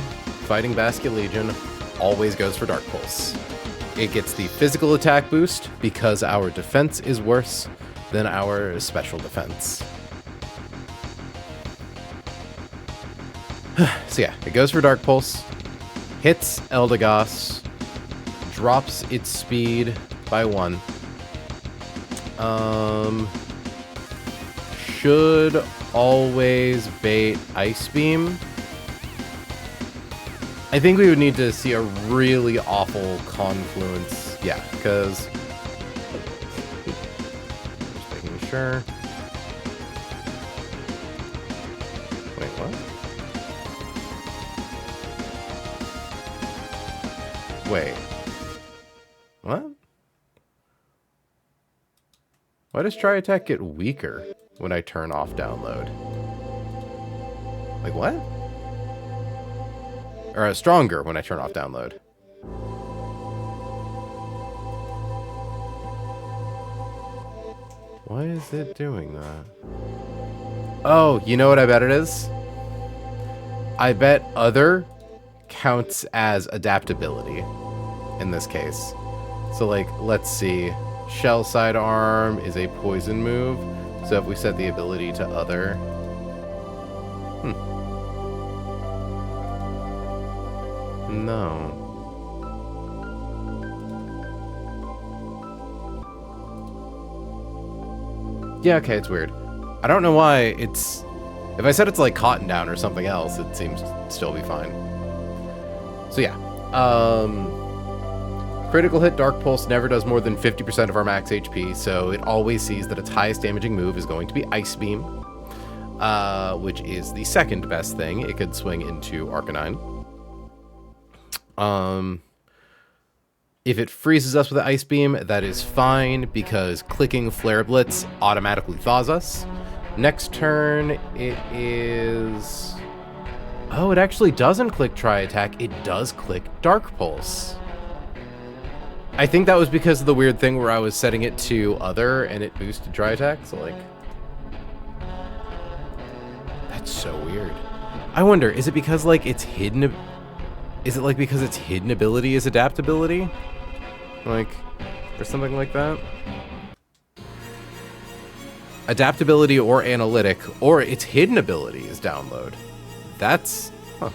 fighting Basket Legion, always goes for Dark Pulse. It gets the physical attack boost because our defense is worse than our special defense. So yeah, it goes for Dark Pulse, hits Eldegoss, drops its speed by 1. Should always bait Ice Beam. I think we would need to see a really awful confluence. Yeah, because... Just making sure. Wait, what? Wait. What? Why does Tri Attack get weaker when I turn off download? Like what? Or stronger when I turn off download. Why is it doing that? Oh, you know what I bet it is? I bet other counts as adaptability in this case. So like, let's see. Shell Sidearm is a poison move. So if we set the ability to other... No. Yeah, okay, it's weird. I don't know why it's... If I said it's like Cotton Down or something else, it seems to still be fine. So yeah. Critical hit Dark Pulse never does more than 50% of our max HP, so it always sees that its highest damaging move is going to be Ice Beam, which is the second best thing. It could swing into Arcanine. If it freezes us with an Ice Beam, that is fine, because clicking Flare Blitz automatically thaws us. Next turn, it is... Oh, it actually doesn't click Tri Attack. It does click Dark Pulse. I think that was because of the weird thing where I was setting it to Other, and it boosted Tri Attack, so like... That's so weird. I wonder, is it because, like, it's hidden... Is it, like, because its hidden ability is adaptability? Like, or something like that? Adaptability or analytic, or its hidden ability is download. That's... Huh.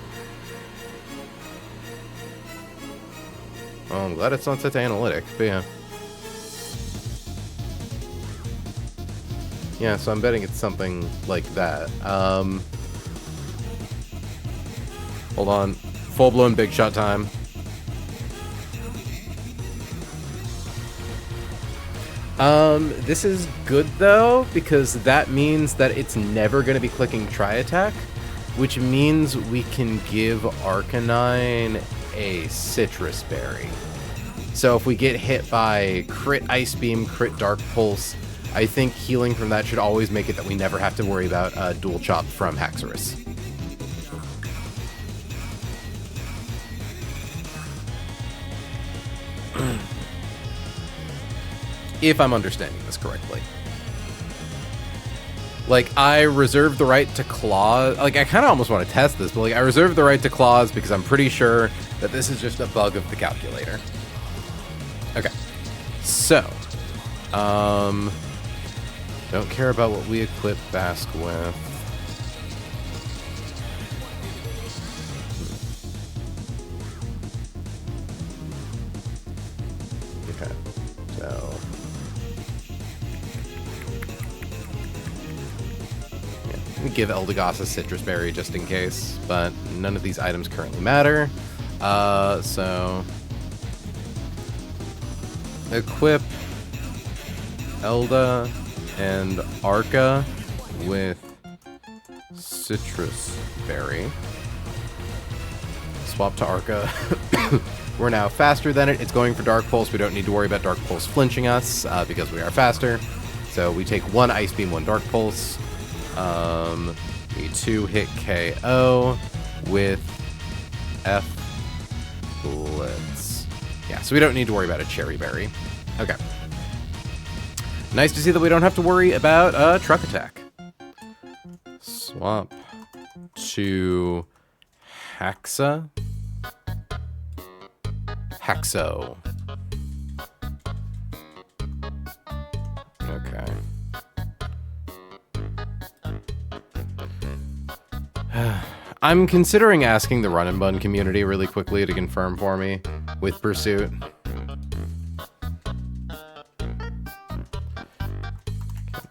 Well, I'm glad it's not set to analytic, but yeah. Yeah, so I'm betting it's something like that. Hold on. Full-blown big shot time. This is good, though, because that means that it's never going to be clicking Tri Attack, which means we can give Arcanine a Citrus Berry. So if we get hit by crit Ice Beam, crit Dark Pulse, I think healing from that should always make it that we never have to worry about Dual Chop from Haxorus. If I'm understanding this correctly. Like, I reserve the right to claw. Like, I kind of almost want to test this, but like, I reserve the right to claws because I'm pretty sure that this is just a bug of the calculator. Okay. So, don't care about what we equip Basque with. Okay. So, yeah, give Eldegoss a Citrus Berry just in case, but none of these items currently matter. So equip Elda and Arca with Citrus Berry. Swap to Arca. We're now faster than it. It's going for Dark Pulse. We don't need to worry about Dark Pulse flinching us because we are faster. So we take 1 Ice Beam, 1 Dark Pulse. We 2-hit KO with F Blitz. Yeah, so we don't need to worry about a Cherry Berry. Okay. Nice to see that we don't have to worry about Truck Attack. Swap to Haxa. Haxo. Okay. I'm considering asking the Run and Bun community really quickly to confirm for me with Pursuit.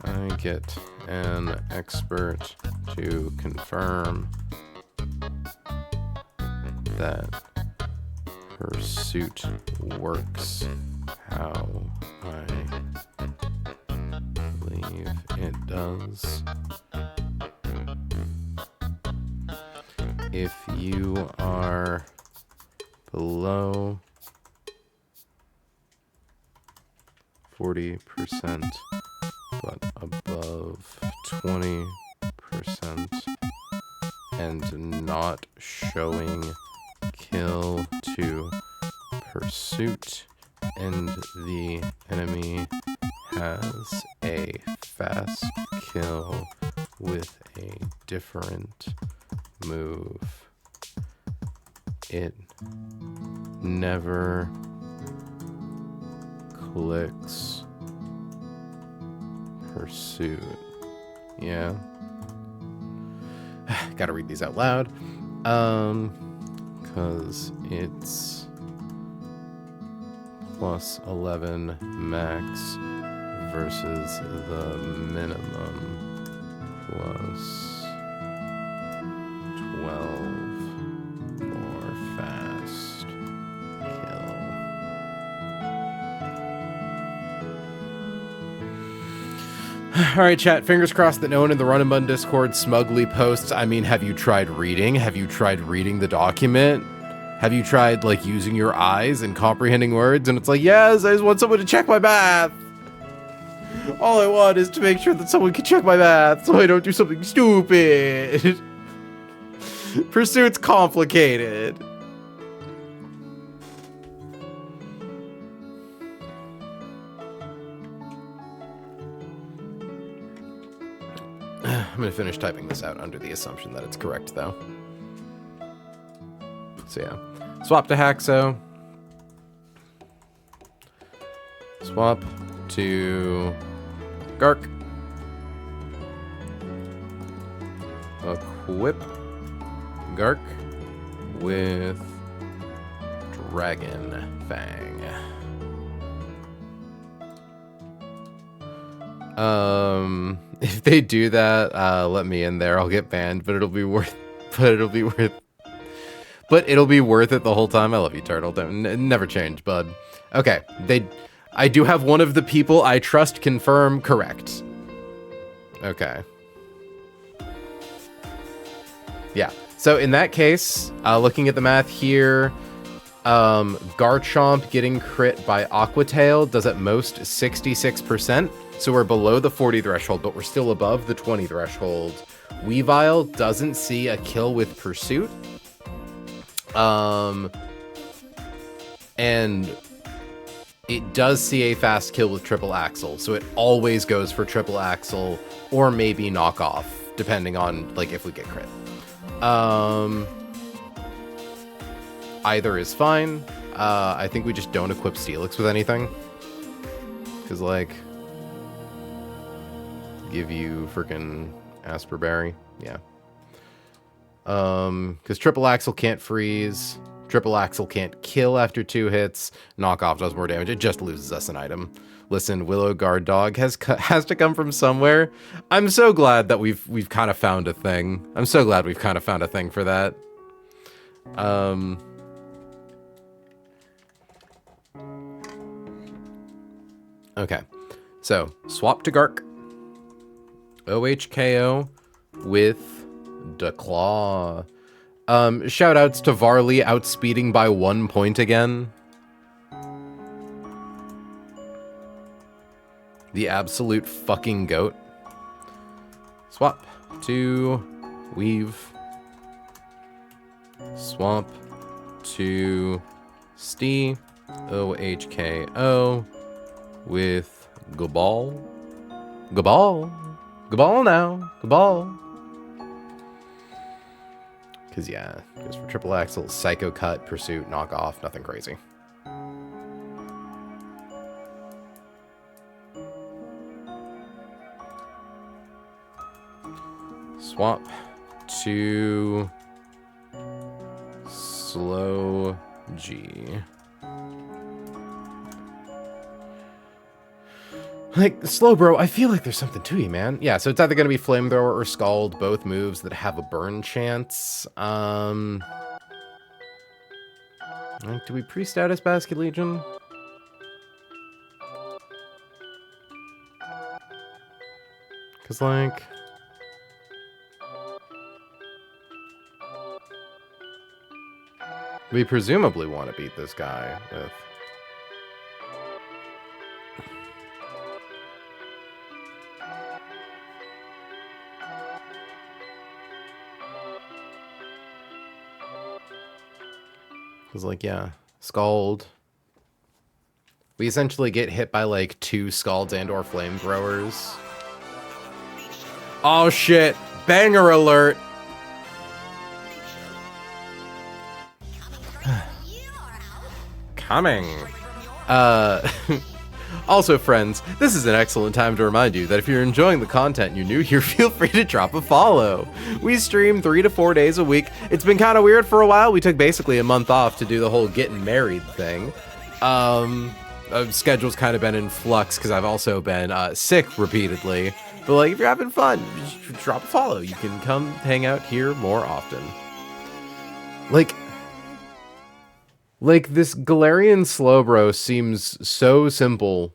Can I get an expert to confirm that Pursuit works how I believe it does? If you are below 40% but above 20% and not showing kill to Pursuit, and the enemy has a fast kill with a different move, it never clicks Pursuit. Yeah. Gotta read these out loud. Cause it's plus 11 max versus the minimum plus 12 more fast kill. Alright, chat, fingers crossed that no one in the Run and Bun Discord smugly posts, I mean, have you tried reading? Have you tried reading the document? Have you tried, like, using your eyes and comprehending words? And it's like, yes, I just want someone to check my math. All I want is to make sure that someone can check my math so I don't do something stupid. Pursuit's complicated. I'm gonna finish typing this out under the assumption that it's correct, though. So yeah, swap to Haxo. Swap to Gark. Equip Gark with Dragon Fang. If they do that, let me in there. I'll get banned, but it'll be worth. It'll be worth it the whole time. I love you, Turtle. Don't never change, bud. Okay, I do have one of the people I trust confirm correct. Okay. Yeah. So in that case, looking at the math here, Garchomp getting crit by Aquatail does at most 66%. So we're below the 40 threshold, but we're still above the 20 threshold. Weavile doesn't see a kill with Pursuit. And it does see a fast kill with Triple Axle. So it always goes for Triple Axle or maybe knockoff, depending on like if we get crit. Either is fine. I think we just don't equip Steelix with anything. Because like... give you freaking Asperberry. Yeah. Because Triple Axle can't freeze. Triple Axle can't kill after 2 hits. Knockoff does more damage. It just loses us an item. Listen, Willow Guard Dog has to come from somewhere. I'm so glad that we've kind of found a thing. I'm so glad we've kind of found a thing for that. Okay. So, swap to Gark. OHKO with the Claw. Shout outs to Varley outspeeding by 1 point again. The absolute fucking goat. Swap to Weave. Swap to Stee. OHKO with Gabal. Gabal. Gabal now. Gabal. Because, yeah, goes for triple axle, psycho cut, pursuit, knock off, nothing crazy. Swap to slow G. Like, slow bro, I feel like there's something to you, man. Yeah, so it's either going to be Flamethrower or Scald, both moves that have a burn chance. Like, do we pre-status Basket Legion? Because, like... we presumably want to beat this guy with... Because, like, yeah, Scald. We essentially get hit by, like, 2 Scalds and or Flamethrowers. Oh, shit. Banger alert. Coming. Also, friends, this is an excellent time to remind you that if you're enjoying the content you're new here, feel free to drop a follow. We stream 3 to 4 days a week. It's been kind of weird for a while. We took basically a month off to do the whole getting married thing. Schedule's kind of been in flux because I've also been sick repeatedly. But, like, if you're having fun, just drop a follow. You can come hang out here more often. Like, this Galarian Slowbro seems so simple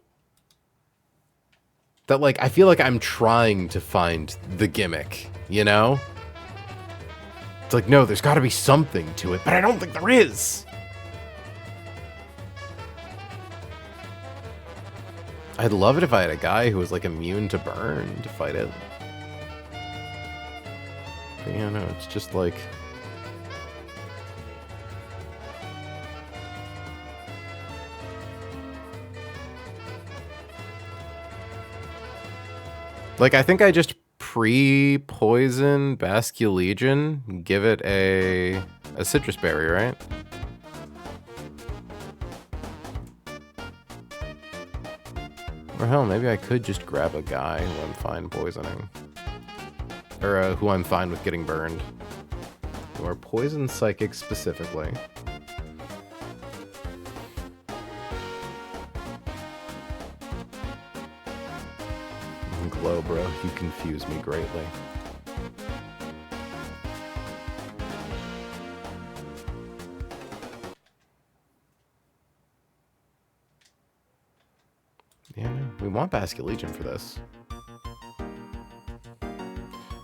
that, like, I feel like I'm trying to find the gimmick, you know? It's like, no, there's got to be something to it, but I don't think there is. I'd love it if I had a guy who was, like, immune to burn to fight it. But, yeah, no, it's just, like... Like, I think I just pre-poison Basculegion, give it a citrus berry, right? Or hell, maybe I could just grab a guy who I'm fine poisoning. Or who I'm fine with getting burned. Or poison psychic specifically. Glow, bro, you confuse me greatly. Yeah, no, we want Basket Legion for this.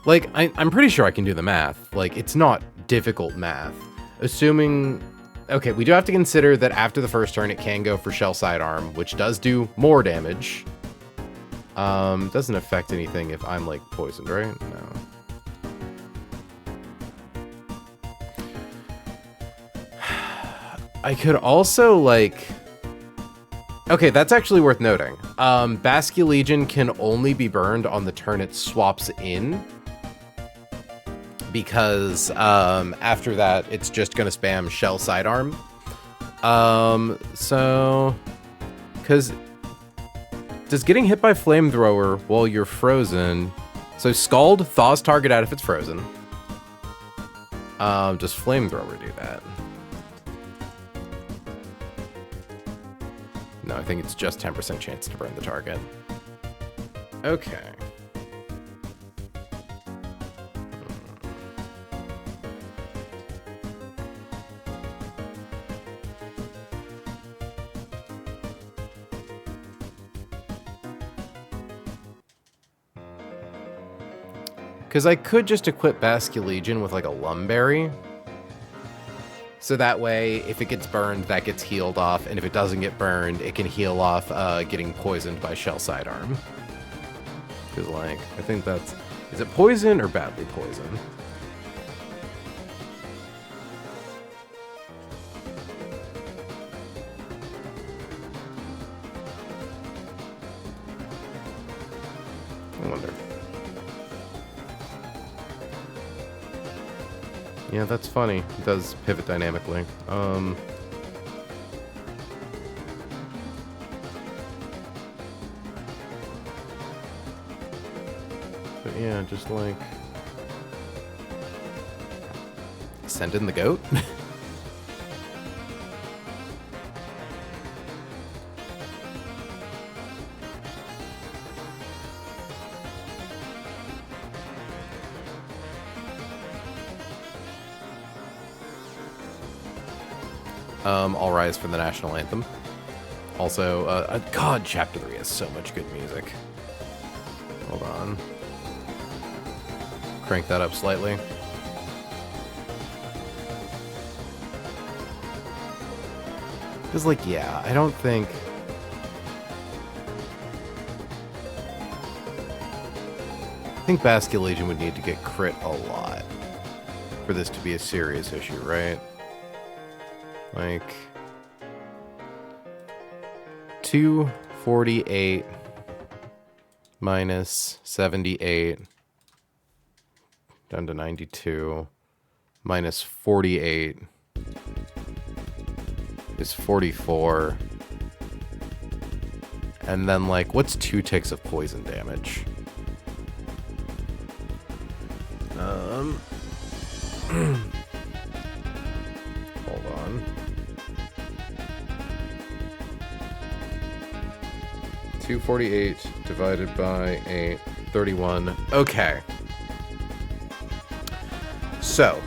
Like, I'm pretty sure I can do the math. Like, it's not difficult math. Assuming... okay, we do have to consider that after the first turn, it can go for Shell Sidearm, which does do more damage. Doesn't affect anything if I'm, like, poisoned, right? No. I could also, like... okay, that's actually worth noting. Basculegion can only be burned on the turn it swaps in. Because, after that, it's just gonna spam Shell Sidearm. So... because... does getting hit by Flamethrower while you're frozen... so Scald thaws target out if it's frozen. Does Flamethrower do that? No, I think it's just 10% chance to burn the target. Okay. Because I could just equip Basculegion with like a Lumberry. So that way, if it gets burned, that gets healed off. And if it doesn't get burned, it can heal off getting poisoned by Shell Sidearm. Because, like, I think that's... Is it poison or badly poison? I wonder. Yeah, that's funny. It does pivot dynamically. But yeah, just like... Send in the goat? All Rise for the National Anthem. Also, God, Chapter 3 has so much good music. Hold on. Crank that up slightly. Because, like, yeah, I don't think... I think Basculegion would need to get crit a lot for this to be a serious issue, right? Like... 248 minus 78 down to 92 minus 48 is 44. And then, like, what's 2 ticks of poison damage? Hold on. 248 divided by 8, 31. Okay. So,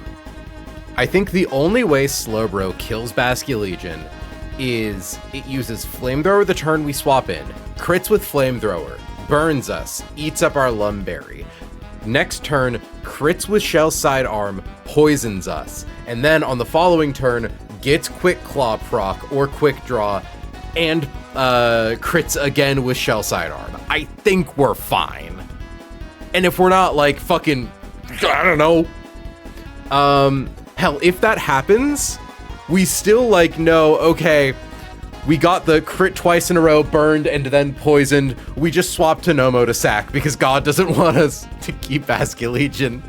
I think the only way Slowbro kills Basculegion is it uses Flamethrower the turn we swap in, crits with Flamethrower, burns us, eats up our Lumberry. Next turn, crits with Shell Sidearm, poisons us, and then on the following turn, gets Quick Claw proc or Quick Draw, and crits again with Shell Sidearm. I think we're fine. And if we're not, like, fucking, I don't know. Hell, if that happens, we still, like, know, okay, we got the crit twice in a row, burned, and then poisoned. We just swapped to Nomo to sack because God doesn't want us to keep Basculegion.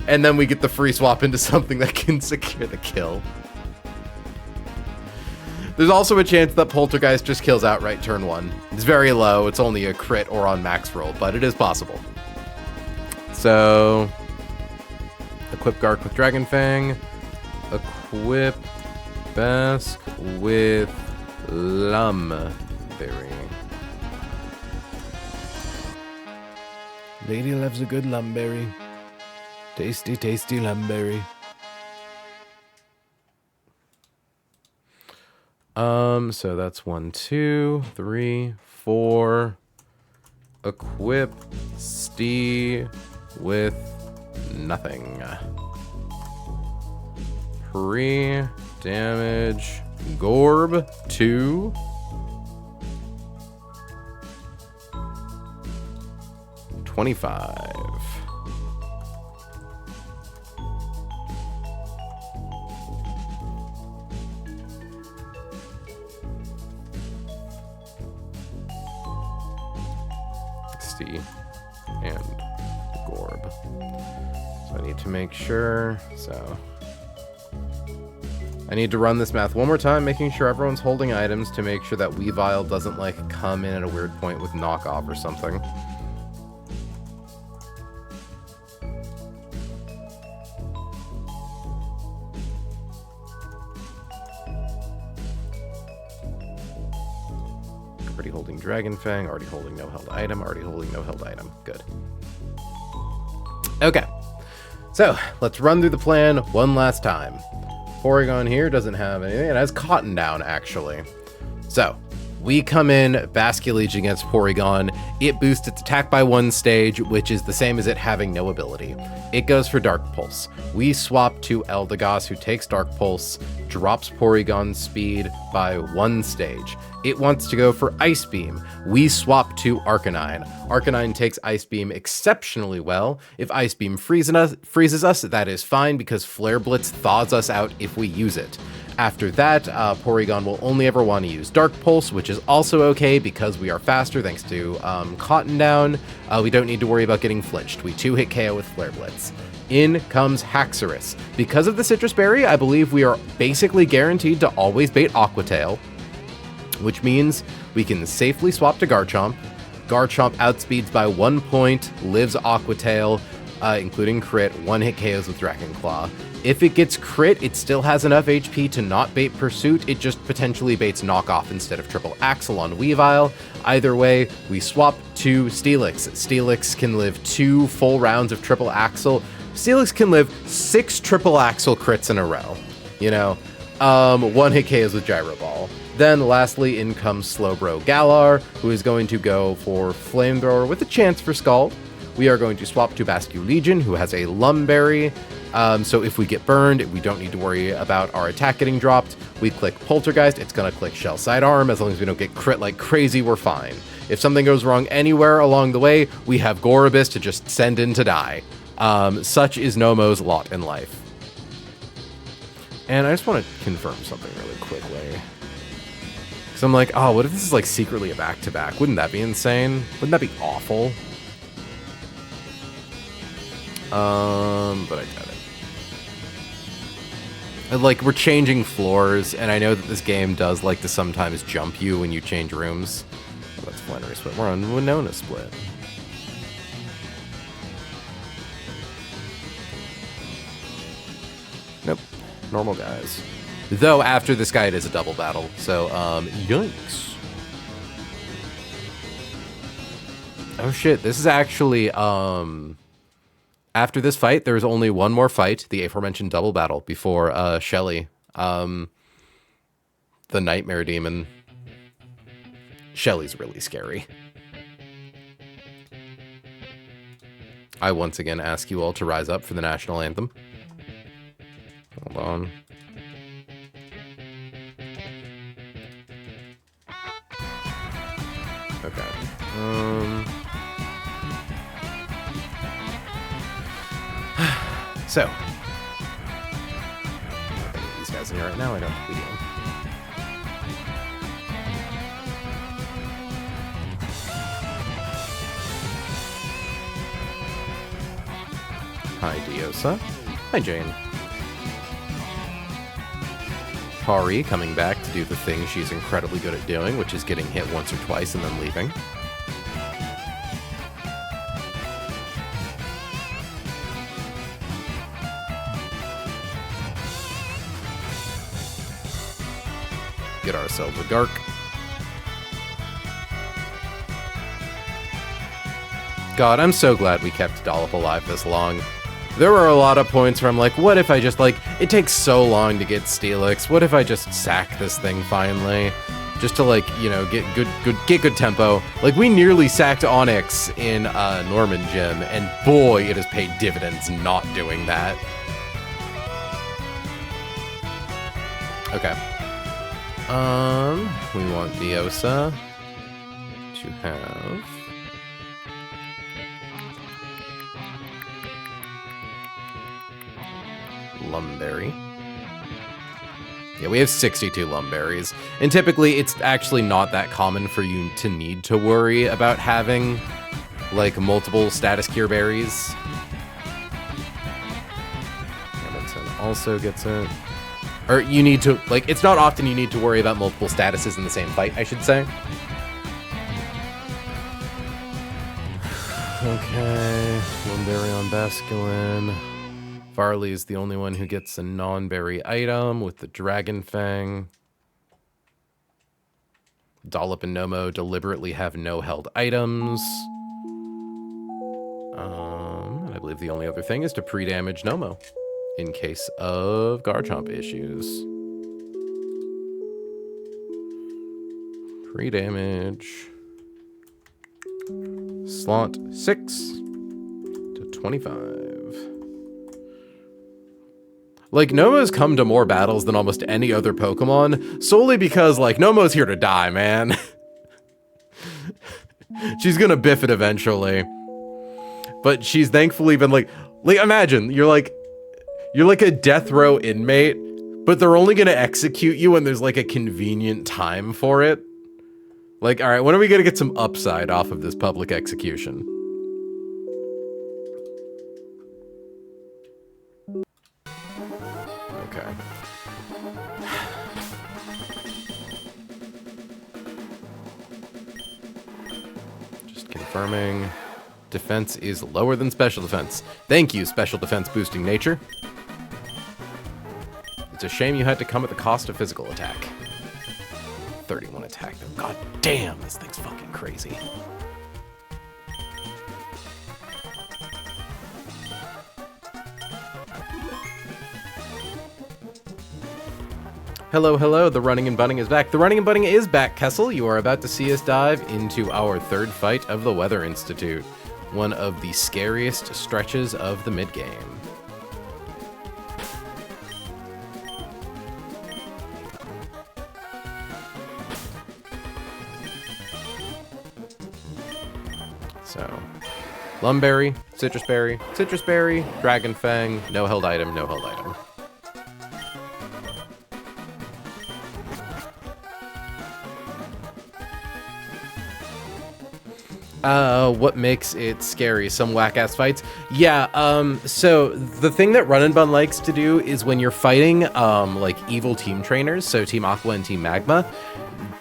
And then we get the free swap into something that can secure the kill. There's also a chance that Poltergeist just kills outright turn 1. It's very low. It's only a crit or on max roll, but it is possible. So, equip Gark with Dragon Fang. Equip Bask with Lumberry. Lady loves a good Lumberry. Tasty, tasty Lumberry. So that's 1, 2, 3, 4. Equip Stee with nothing. Pre-damage Gorb 2. $25. And Gorb. So I need to make sure. So I need to run this math one more time, making sure everyone's holding items to make sure that Weavile doesn't, like, come in at a weird point with knockoff or something. Already holding Dragon Fang, already holding no held item, already holding no held item. Good. Okay. So, let's run through the plan one last time. Porygon here doesn't have anything. It has Cotton Down, actually. So, We come in, Basculegion against Porygon. It boosts its attack by 1 stage, which is the same as it having no ability. It goes for Dark Pulse. We swap to Eldegoss, who takes Dark Pulse, drops Porygon's speed by 1 stage. It wants to go for Ice Beam. We swap to Arcanine. Arcanine takes Ice Beam exceptionally well. If Ice Beam freezes us, that is fine because Flare Blitz thaws us out if we use it. After that, Porygon will only ever want to use Dark Pulse, which is also okay because we are faster thanks to Cotton Down. We don't need to worry about getting flinched. We 2-hit KO with Flare Blitz. In comes Haxorus. Because of the Citrus Berry, I believe we are basically guaranteed to always bait Aqua Tail, which means we can safely swap to Garchomp. Garchomp outspeeds by 1 point, lives Aqua Tail, including crit, 1-hit KOs with Dragon Claw. If it gets crit, it still has enough HP to not bait Pursuit, it just potentially baits Knockoff instead of Triple Axle on Weavile. Either way, we swap to Steelix. Steelix can live 2 full rounds of Triple Axle. Steelix can live 6 Triple Axle crits in a row, you know? 1-hit KOs with Gyro Ball. Then lastly, in comes Slowbro Galar, who is going to go for Flamethrower with a chance for Scald. We are going to swap to Basculegion, who has a Lumberry. So if we get burned, we don't need to worry about our attack getting dropped. We click Poltergeist, it's going to click Shell Sidearm. As long as we don't get crit like crazy, we're fine. If something goes wrong anywhere along the way, we have Gorobus to just send in to die. Such is Nomo's lot in life. And I just want to confirm something really quickly. Because I'm like, oh, what if this is like secretly a back-to-back? Wouldn't that be insane? Wouldn't that be awful? But I doubt it. And, like, we're changing floors, and I know that this game does like to sometimes jump you when you change rooms. Oh, that's Flannery Split. We're on Winona Split. Nope. Normal guys. Though, after this guy, it is a double battle. So, yikes. Oh, shit. This is actually, after this fight, there's only one more fight, the aforementioned double battle, before, Shelly. The Nightmare Demon. Shelly's really scary. I once again ask you all to rise up for the national anthem. Hold on. Okay. So. These guys in here right now, I don't think we do. Hi, Diosa. Hi, Jane. Pari coming back to do the thing she's incredibly good at doing, which is getting hit once or twice and then leaving. Get ourselves a Gark. God, I'm so glad we kept Dollop alive this long. There were a lot of points where I'm like, what if I just, like, it takes so long to get Steelix. What if I just sack this thing finally? Just to, like, you know, get good tempo. Like, we nearly sacked Onyx in Norman Gym, and boy, it has paid dividends not doing that. Okay. We want Diosa to have... Lumberry. Yeah, we have 62 Lumberries. And typically, it's actually not that common for you to need to worry about having, like, multiple status cure berries. Hamilton also gets it. Or you need to, like, it's not often you need to worry about multiple statuses in the same fight, I should say. Okay, Lumberry on Basculin. Farley is the only one who gets a non-berry item with the Dragon Fang. Dollop and Nomo deliberately have no held items. And I believe the only other thing is to pre-damage Nomo in case of Garchomp issues. 3 damage. Slot 6 to 25. Like, Nomo's come to more battles than almost any other Pokemon, solely because, like, Nomo's here to die, man. She's gonna biff it eventually. But she's thankfully been like, imagine, you're like a death row inmate, but they're only gonna execute you when there's like a convenient time for it. Like, all right, when are we gonna get some upside off of this public execution? Okay. Just confirming. Defense is lower than special defense. Thank you, special defense boosting nature. It's a shame you had to come at the cost of physical attack. 31 attack, though. God damn, this thing's fucking crazy. Hello, hello, the running and bunning is back. The running and bunning is back, Kessel. You are about to see us dive into our third fight of the Weather Institute. One of the scariest stretches of the mid-game. So, Lumberry, Citrus Berry, Dragon Fang, no held item, no held item. What makes it scary? Some whack-ass fights? Yeah, so the thing that Run and Bun likes to do is when you're fighting, like, evil team trainers, so Team Aqua and Team Magma,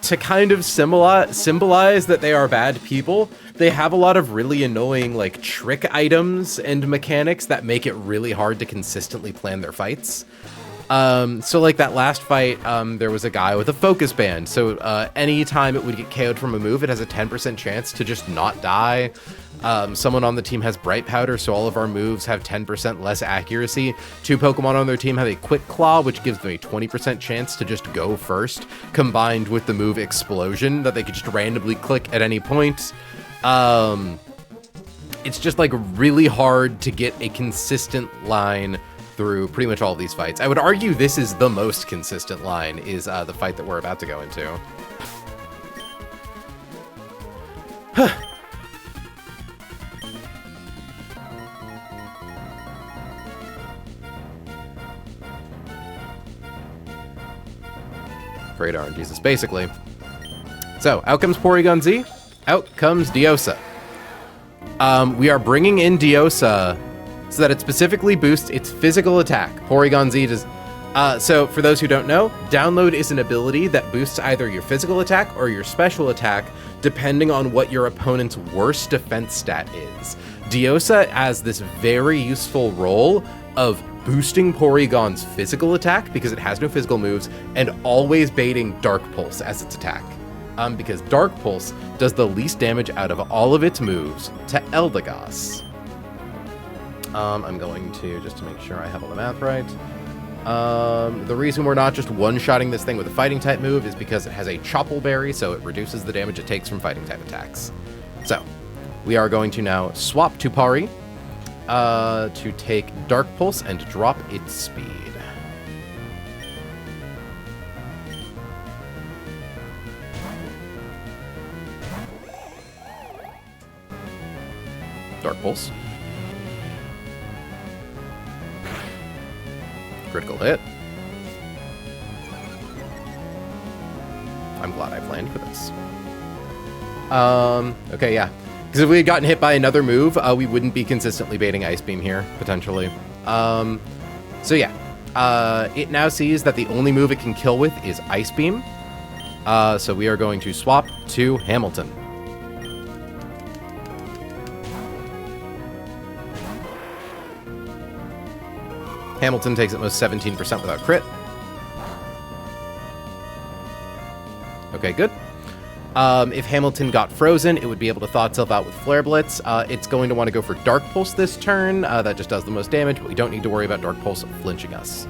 to kind of symbolize that they are bad people, they have a lot of really annoying, like, trick items and mechanics that make it really hard to consistently plan their fights. So like that last fight, there was a guy with a focus band. So, anytime it would get KO'd from a move, it has a 10% chance to just not die. Someone on the team has Bright Powder, so all of our moves have 10% less accuracy. 2 Pokemon on their team have a Quick Claw, which gives them a 20% chance to just go first, combined with the move Explosion that they could just randomly click at any point. It's just like really hard to get a consistent line through pretty much all of these fights. I would argue this is the most consistent line, is the fight that we're about to go into. Great RNGesus, basically. So, out comes Porygon Z, out comes Diosa. We are bringing in Diosa so that it specifically boosts its physical attack. Porygon Z does... so, for those who don't know, Download is an ability that boosts either your physical attack or your special attack, depending on what your opponent's worst defense stat is. Diosa has this very useful role of boosting Porygon's physical attack, because it has no physical moves, and always baiting Dark Pulse as its attack. Because Dark Pulse does the least damage out of all of its moves to Eldegoss. I'm going to, just to make sure I have all the math right. The reason we're not just one-shotting this thing with a fighting type move is because it has a Chople Berry, so it reduces the damage it takes from fighting type attacks. So, we are going to now swap to Pari to take Dark Pulse and drop its speed. Dark Pulse. Critical hit. I'm glad I planned for this. Okay, yeah. Because if we had gotten hit by another move, we wouldn't be consistently baiting Ice Beam here, potentially. So yeah. It now sees that the only move it can kill with is Ice Beam. So we are going to swap to Hamilton. Hamilton takes at most 17% without crit. Okay, good. If Hamilton got frozen, it would be able to thaw itself out with Flare Blitz. It's going to want to go for Dark Pulse this turn. That just does the most damage, but we don't need to worry about Dark Pulse flinching us.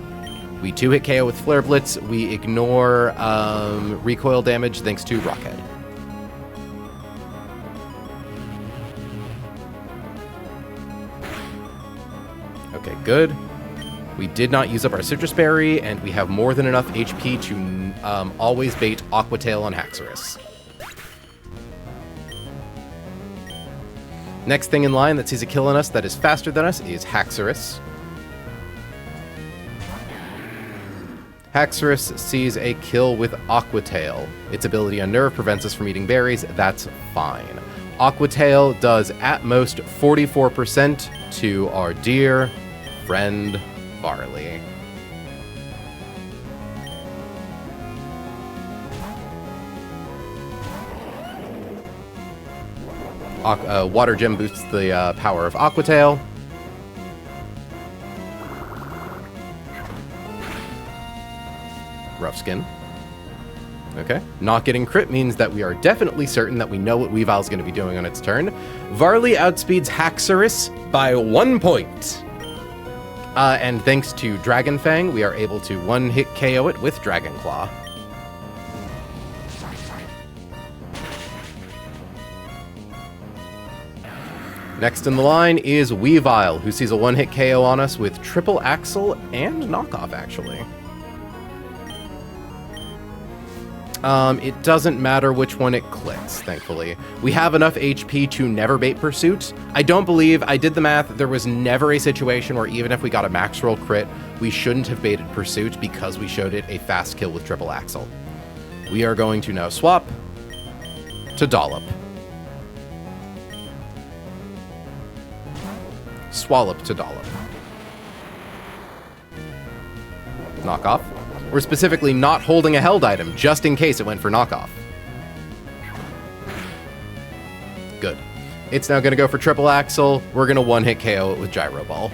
We 2-hit KO with Flare Blitz. We ignore recoil damage thanks to Rockhead. Okay, good. We did not use up our citrus berry, and we have more than enough HP to always bait Aquatail on Haxorus. Next thing in line that sees a kill on us that is faster than us is Haxorus. Haxorus sees a kill with Aquatail. Its ability on Nerve prevents us from eating berries. That's fine. Aquatail does at most 44% to our dear friend Varley. Water Gem boosts the power of Aquatail. Rough Skin. Okay. Not getting crit means that we are definitely certain that we know what Weavile's going to be doing on its turn. Varley outspeeds Haxorus by 1 point. And thanks to Dragon Fang, we are able to one-hit KO it with Dragon Claw. Next in the line is Weavile, who sees a one-hit KO on us with Triple Axle and Knockoff, actually. It doesn't matter which one it clicks, thankfully. We have enough HP to never bait Pursuit. I don't believe, I did the math, there was never a situation where even if we got a max roll crit, we shouldn't have baited Pursuit because we showed it a fast kill with Triple Axle. We are going to now swap to Dollop. Swallop to Dollop. Knockoff. We're specifically not holding a held item, just in case it went for knockoff. Good. It's now going to go for Triple Axle. We're going to one-hit KO it with Gyro Ball.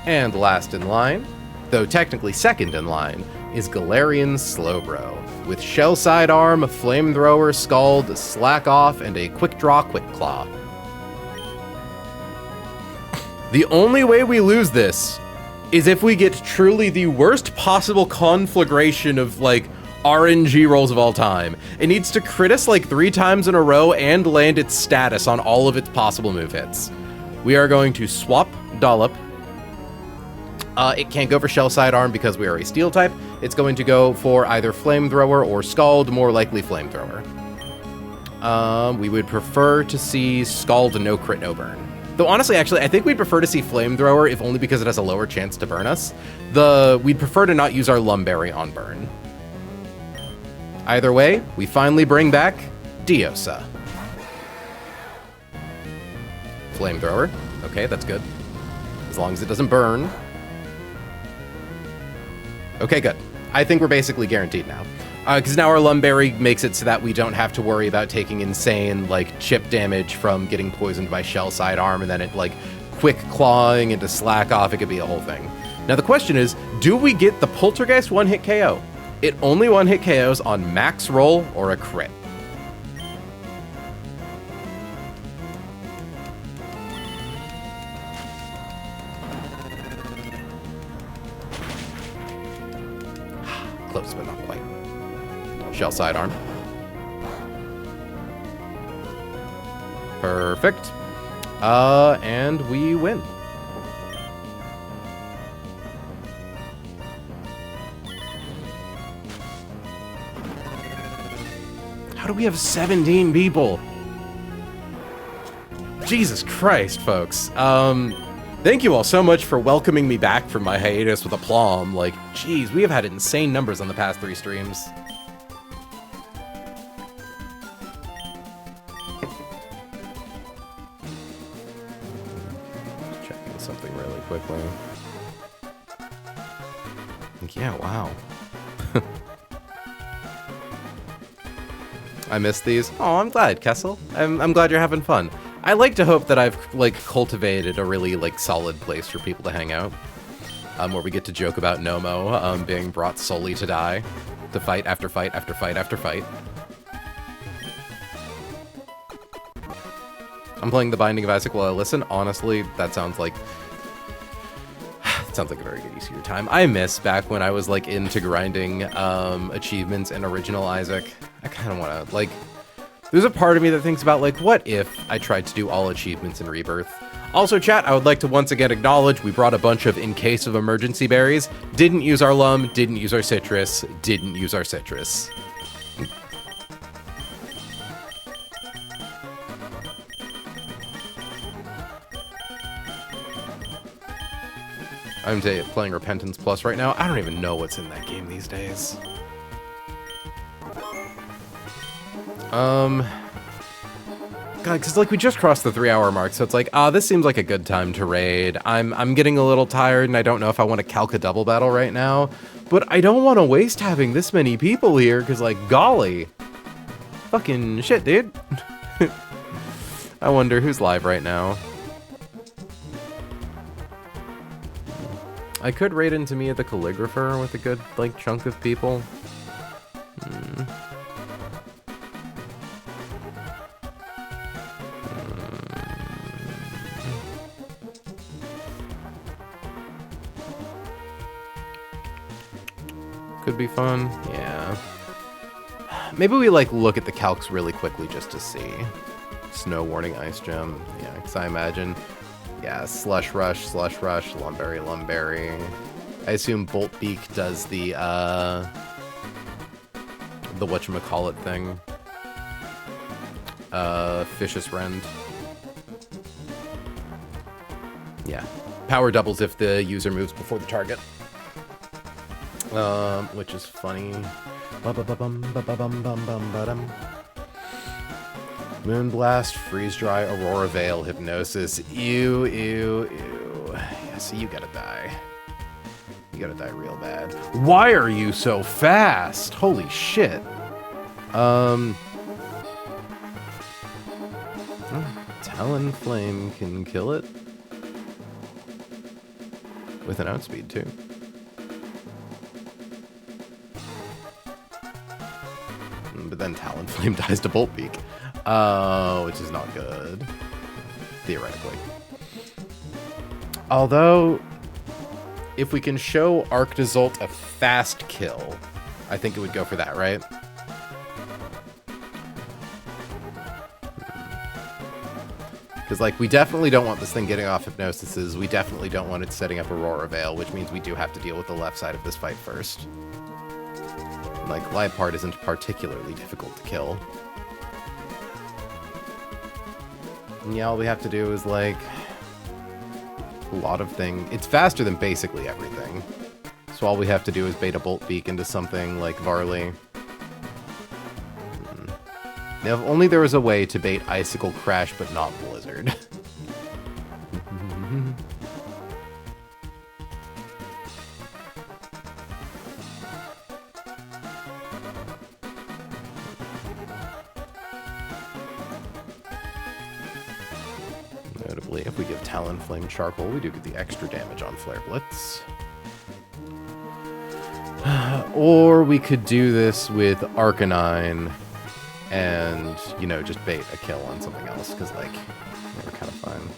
And last in line, though technically second in line, is Galarian Slowbro, with Shell Sidearm, Flamethrower, Scald, Slack Off, and a Quick Draw, Quick Claw. The only way we lose this is if we get truly the worst possible conflagration of, like, RNG rolls of all time. It needs to crit us like 3 times in a row and land its status on all of its possible move hits. We are going to swap Dollop. It can't go for Shell Sidearm because we are a Steel type. It's going to go for either Flamethrower or Scald, more likely Flamethrower. We would prefer to see Scald no crit, no burn. Though honestly, actually, I think we'd prefer to see Flamethrower, if only because it has a lower chance to burn us. We'd prefer to not use our Lumberry on burn. Either way, we finally bring back Diosa. Flamethrower. Okay, that's good. As long as it doesn't burn. Okay, good. I think we're basically guaranteed now. Because now our Lumberry makes it so that we don't have to worry about taking insane, like, chip damage from getting poisoned by Shell Sidearm, and then it, like, quick clawing into Slack Off. It could be a whole thing. Now the question is, do we get the Poltergeist one-hit KO? It only one-hit KOs on max roll or a crit. Close, but not quite. Shell Sidearm. Perfect. And we win. How do we have 17 people? Jesus Christ, folks. Thank you all so much for welcoming me back from my hiatus with aplomb. Like, geez, we have had insane numbers on the past 3 streams. Checking something really quickly. Yeah, wow. I missed these. Oh, I'm glad, Kessel. I'm glad you're having fun. I like to hope that I've, like, cultivated a really, like, solid place for people to hang out. Where we get to joke about Nomo being brought solely to die. To fight after fight after fight after fight. I'm playing The Binding of Isaac while I listen. Honestly, that sounds like a very good use of your time. I miss back when I was like into grinding achievements in original Isaac. I kind of want to like. There's a part of me that thinks about like, what if I tried to do all achievements in Rebirth? Also, chat, I would like to once again acknowledge we brought a bunch of in case of emergency berries. Didn't use our lum, didn't use our citrus, didn't use our citrus. I'm playing Repentance Plus right now. I don't even know what's in that game these days. God, because like we just crossed the 3-hour mark, so it's like, this seems like a good time to raid. I'm getting a little tired, and I don't know if I want to calc a double battle right now, but I don't want to waste having this many people here, because like, golly, fucking shit, dude. I wonder who's live right now. I could raid into Mia the Calligrapher with a good, like, chunk of people. Could be fun, yeah. Maybe we, like, look at the calcs really quickly just to see. Snow Warning, Ice Gem, yeah, because I imagine... Yeah, Slush Rush, Lumberry, Lumberry. I assume Boltbeak does the whatchamacallit thing. Vicious Rend. Yeah. Power doubles if the user moves before the target. Which is funny. Moonblast, Freeze Dry, Aurora Veil, Hypnosis. Ew, ew, ew. Yeah, so you gotta die. You gotta die real bad. Why are you so fast? Holy shit. Talonflame can kill it. With an outspeed, too. But then Talonflame dies to Boltbeak. Which is not good. Theoretically. Although, if we can show Arctozolt a fast kill, I think it would go for that, right? Because, like, we definitely don't want this thing getting off Hypnosises. We definitely don't want it setting up Aurora Veil, which means we do have to deal with the left side of this fight first. Like, Liepard isn't particularly difficult to kill. And yeah, all we have to do is, like, a lot of things. It's faster than basically everything. So all we have to do is bait a Boltbeak into something like Varley. Now, if only there was a way to bait Icicle Crash, but not Blizzard. Notably, if we give Talonflame Charcoal, we do get the extra damage on Flare Blitz. Or we could do this with Arcanine and, you know, just bait a kill on something else, because, like, we're kind of fine.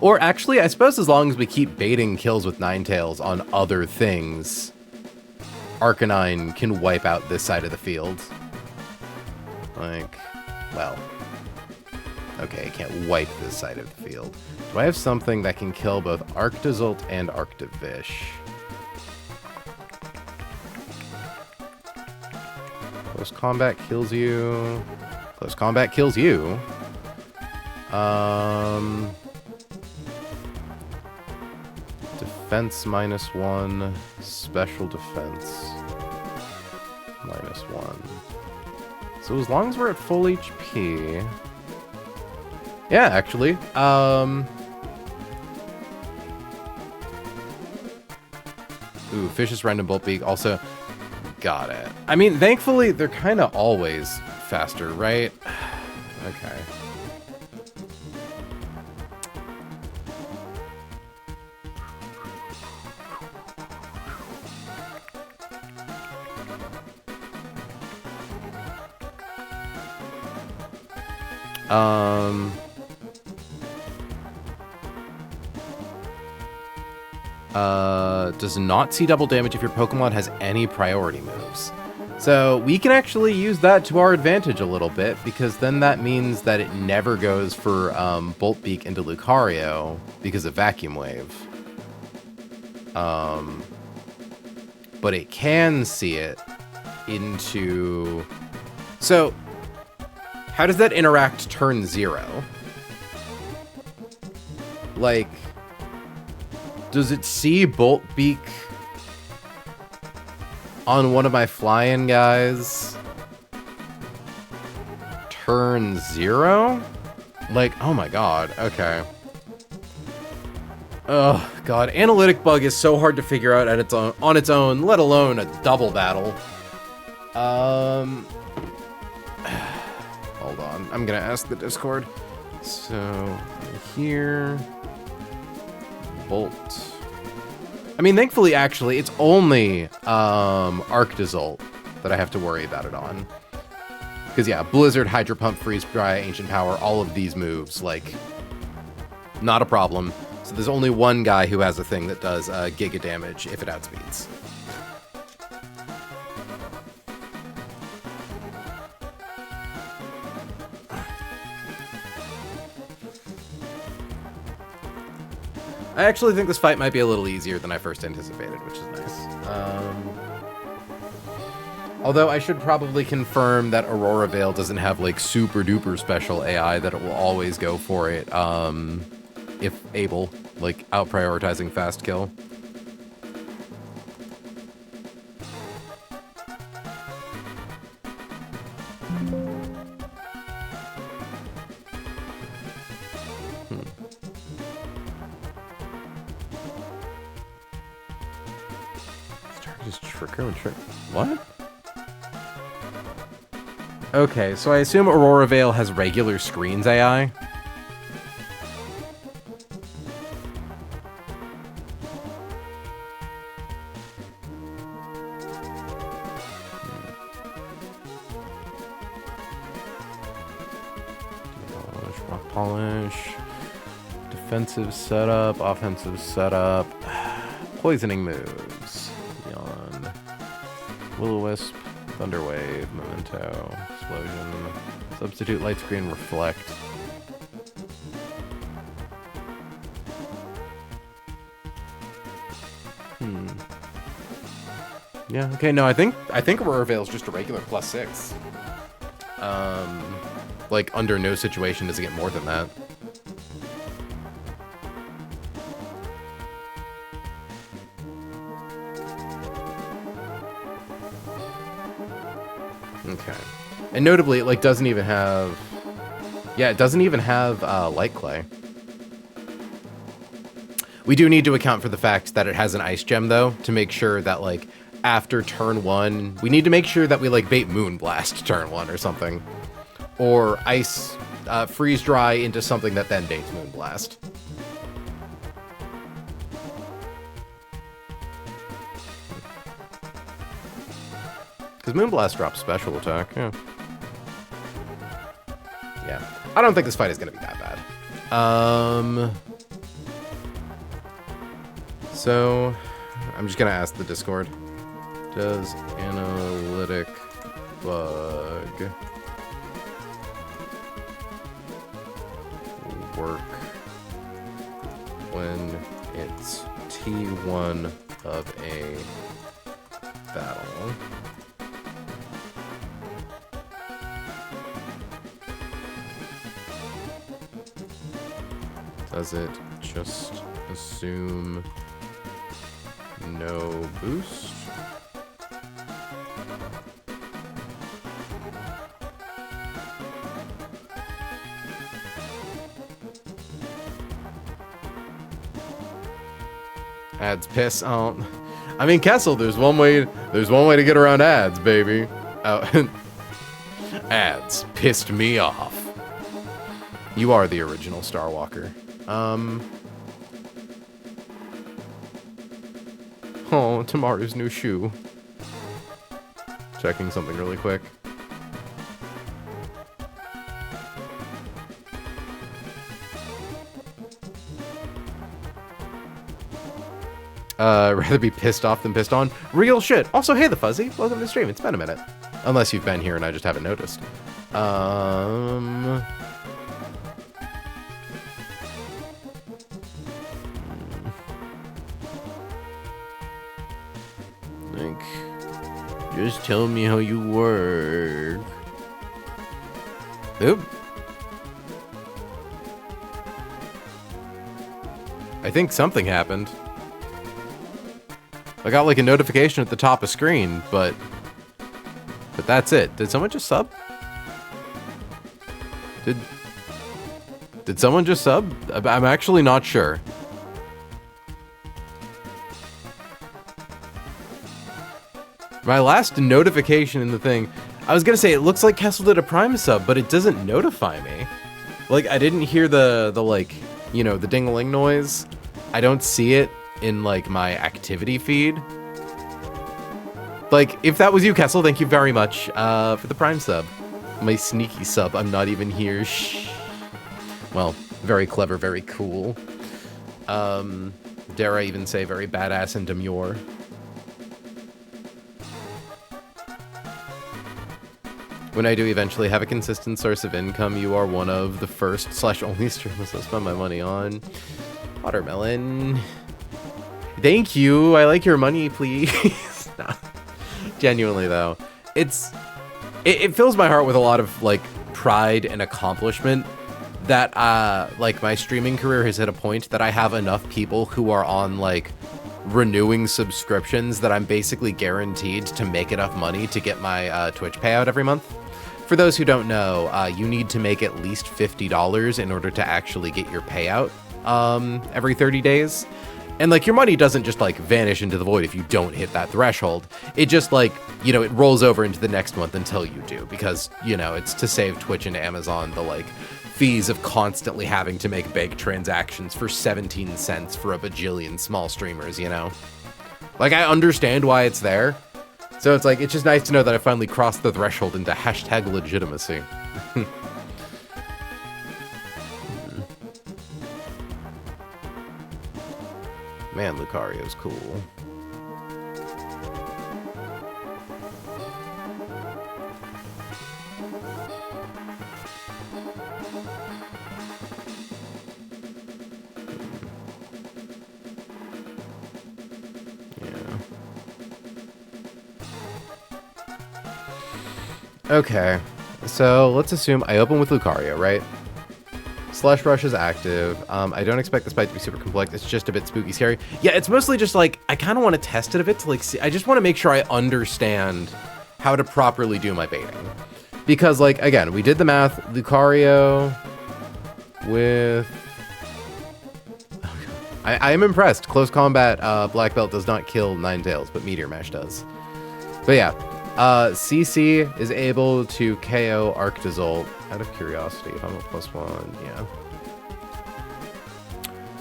Or actually, I suppose as long as we keep baiting kills with Ninetales on other things, Arcanine can wipe out this side of the field. Like, well... Okay, it can't wipe this side of the field. Do I have something that can kill both Arctozolt and Arctovish? Close combat kills you. Close combat kills you. Defense -1. Special defense -1. So as long as we're at full HP... Yeah, actually. Ooh, Vicious Rend and Boltbeak also... Got it. I mean, thankfully, they're kind of always faster, right? Okay. Does not see double damage if your Pokemon has any priority moves. So we can actually use that to our advantage a little bit, because then that means that it never goes for Bolt Beak into Lucario because of Vacuum Wave. But it can see it into... So, how does that interact turn 0? Like, does it see Bolt Beak on one of my flying guys turn 0? Like, oh my god, okay. Oh god, analytic bug is so hard to figure out on its own, let alone a double battle. Hold on, I'm gonna ask the Discord. So, here... Bolt. I mean, thankfully, actually, it's only Arctozolt that I have to worry about it on. Because, yeah, Blizzard, Hydro Pump, Freeze Dry, Ancient Power, all of these moves, like, not a problem. So there's only one guy who has a thing that does Giga damage if it outspeeds. I actually think this fight might be a little easier than I first anticipated, which is nice. Although I should probably confirm that Aurora Veil doesn't have, like, super duper special AI that it will always go for it, if able, like, out-prioritizing fast kill. What? Okay, so I assume Aurora Veil has regular screens AI. Rock polish. Defensive setup, offensive setup. Poisoning moves. Yawn. Will-O-Wisp, Thunder Wave, Memento, Explosion, Substitute, Light Screen, Reflect. Yeah, okay, no, I think Aurora Veil is just a regular +6. Like, under no situation does it get more than that. Okay. And notably, it, like, doesn't even have... Yeah, it doesn't even have, Light Clay. We do need to account for the fact that it has an Ice Gem, though, to make sure that, like, after turn 1... We need to make sure that we, like, bait Moonblast turn 1 or something. Or Ice... Freeze Dry into something that then baits Moonblast. Because Moonblast drops special attack, yeah. Yeah. I don't think this fight is going to be that bad. So, I'm just going to ask the Discord. Does analytic bug work when it's T1 of a battle? Does it just assume no boost? Ads piss. Oh, I mean, Kessel. There's one way to get around ads, baby. Oh, ads pissed me off. You are the original Starwalker. Oh, Tamaru's new shoe. Checking something really quick. Rather be pissed off than pissed on. Real shit. Also, hey, the Fuzzy. Welcome to the stream. It's been a minute. Unless you've been here and I just haven't noticed. Like, just tell me how you work. Oop. I think something happened. I got like a notification at the top of screen, but that's it. Did someone just sub? Did someone just sub? I'm actually not sure. My last notification in the thing, I was gonna say it looks like Kessel did a Prime sub, but it doesn't notify me. Like, I didn't hear the like, you know, the ding-a-ling noise. I don't see it in like my activity feed. Like, if that was you, Kessel, thank you very much for the Prime sub. My sneaky sub, I'm not even here. Shh. Well, very clever, very cool. Dare I even say very badass and demure. When I do eventually have a consistent source of income, you are one of the first/only streamers I'll spend my money on. Watermelon. Thank you. I like your money, please. Nah. Genuinely, though. It fills my heart with a lot of, like, pride and accomplishment that, like, my streaming career has hit a point that I have enough people who are on, like, renewing subscriptions that I'm basically guaranteed to make enough money to get my Twitch payout every month. For those who don't know, you need to make at least $50 in order to actually get your payout every 30 days. And, like, your money doesn't just, like, vanish into the void if you don't hit that threshold. It just, like, you know, it rolls over into the next month until you do. Because, you know, it's to save Twitch and Amazon the, like, fees of constantly having to make big transactions for 17 cents for a bajillion small streamers, you know? Like, I understand why it's there. So it's like, it's just nice to know that I finally crossed the threshold into hashtag legitimacy. Man, Lucario's cool. Okay, so let's assume I open with Lucario, right? Slush Rush is active. I don't expect this fight to be super complex. It's just a bit spooky scary. Yeah, it's mostly just like, I kind of want to test it a bit to like see. I just want to make sure I understand how to properly do my baiting. Because like, again, we did the math. Lucario with... I am impressed. Close combat, Black Belt does not kill Ninetales, but Meteor Mash does. But yeah. CC is able to KO Arctozolt. Out of curiosity, if I'm a +1, yeah.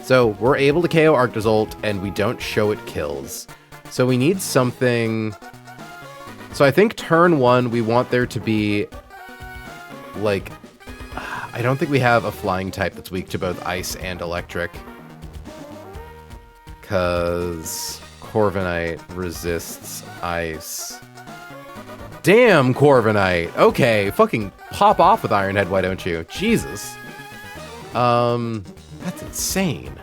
So we're able to KO Arctozolt, and we don't show it kills. So we need something... So I think turn 1, we want there to be... Like... I don't think we have a flying type that's weak to both ice and electric. Because Corviknight resists ice... Damn, Corviknight. Okay, fucking pop off with Iron Head, why don't you? Jesus. That's insane.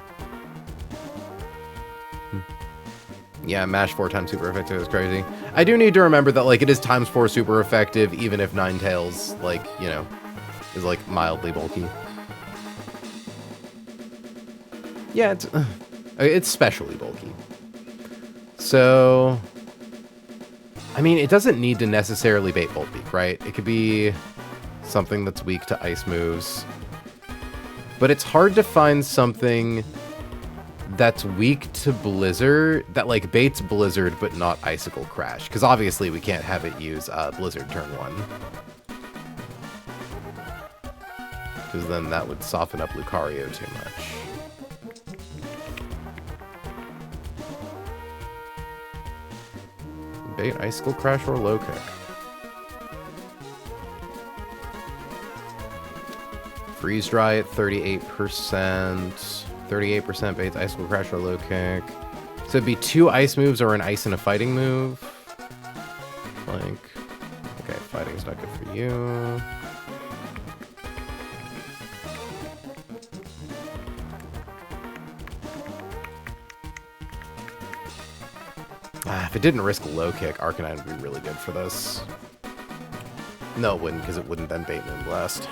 Yeah, mash 4 times super effective is crazy. I do need to remember that, like, it is times 4 super effective, even if Ninetales, like, you know, is, like, mildly bulky. Yeah, it's specially bulky. So... I mean, it doesn't need to necessarily bait Volt Beak, right? It could be something that's weak to ice moves. But it's hard to find something that's weak to Blizzard, that like baits Blizzard but not Icicle Crash. Because obviously we can't have it use Blizzard turn 1. Because then that would soften up Lucario too much. Bait Icicle Crash or Low Kick. Freeze Dry at 38%. 38% baits Icicle Crash or Low Kick. So it'd be 2 ice moves or an ice and a fighting move. Like, okay, fighting's not good for you. If it didn't risk low kick, Arcanine would be really good for this. No, it wouldn't, because it wouldn't then bait Moonblast.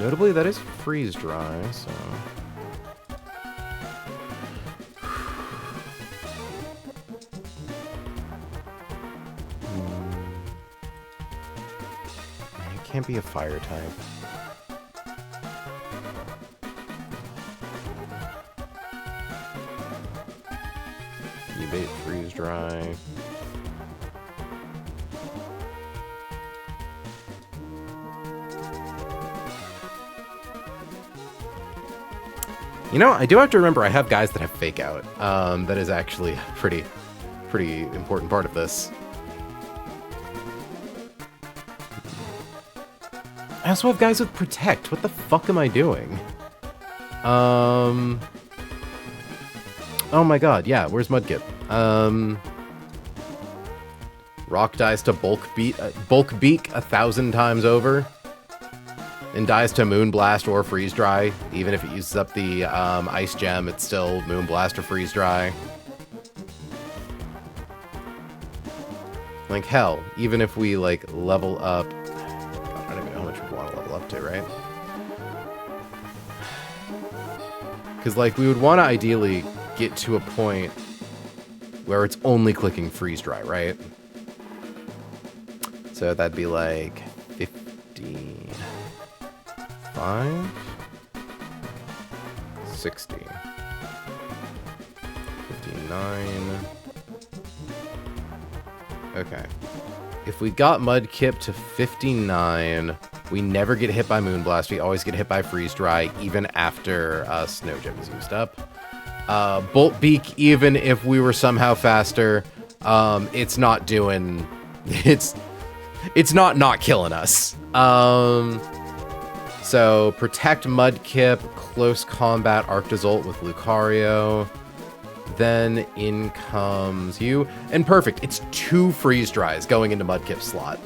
Notably, that is freeze dry, so... It can't be a fire type. You bait freeze dry. You know, I do have to remember I have guys that have fake out. That is actually a pretty important part of this. I also have guys with protect. What the fuck am I doing? Oh my god, yeah, where's Mudkip? Rock dies to Bulk Beak 1,000 times over. And dies to Moonblast or Freeze Dry. Even if it uses up the Ice Gem, it's still Moonblast or Freeze Dry. Like, hell, even if we, like, level up... God, I don't even know how much we want to level up to, right? Because, like, we would want to ideally get to a point where it's only clicking Freeze Dry, right? So that'd be, like, 50... 5, 60, 59. Okay. If we got Mudkip to 59, we never get hit by Moonblast. We always get hit by Freeze Dry, even after Snow Gem is used up. Bolt Beak, even if we were somehow faster, it's not doing... It's not killing us. So, Protect Mudkip, Close Combat Arctozolt with Lucario. Then in comes you. And perfect, it's 2 Freeze Dries going into Mudkip's slot.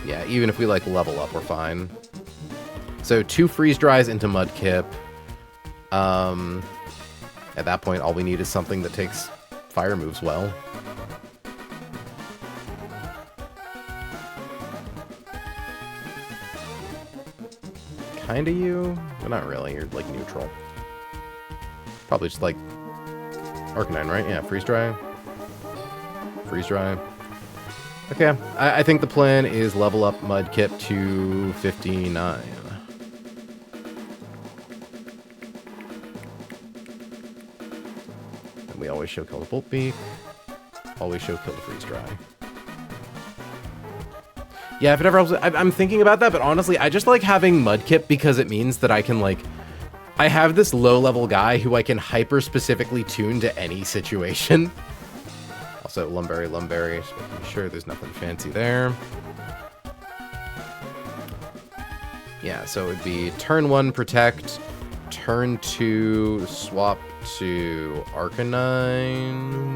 Yeah, even if we, like, level up, we're fine. So, 2 Freeze Dries into Mudkip. At that point, all we need is something that takes fire moves well. Kinda you, but not really. You're, like, neutral. Probably just, like, Arcanine, right? Yeah, Freeze Dry. Freeze Dry. Okay, I think the plan is level up Mudkip to 59. And we always show kill the Bolt Beak. Always show kill the Freeze Dry. Yeah, if it ever helps, I'm thinking about that, but honestly, I just like having Mudkip because it means that I can, like, I have this low-level guy who I can hyper-specifically tune to any situation. Also, Lumberry, just making sure there's nothing fancy there. Yeah, so it would be turn 1, Protect, turn 2, swap to Arcanine.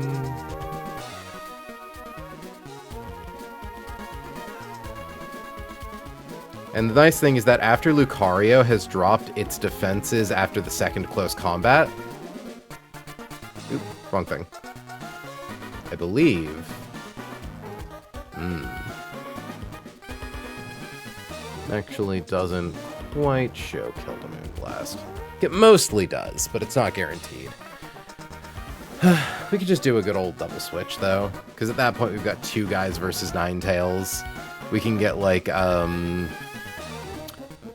And the nice thing is that after Lucario has dropped its defenses after the second close combat... Oop, wrong thing. I believe... Actually doesn't quite show Kill to Moonblast. It mostly does, but it's not guaranteed. We could just do a good old double switch, though. Because at that point, we've got 2 guys versus Ninetales. We can get, like,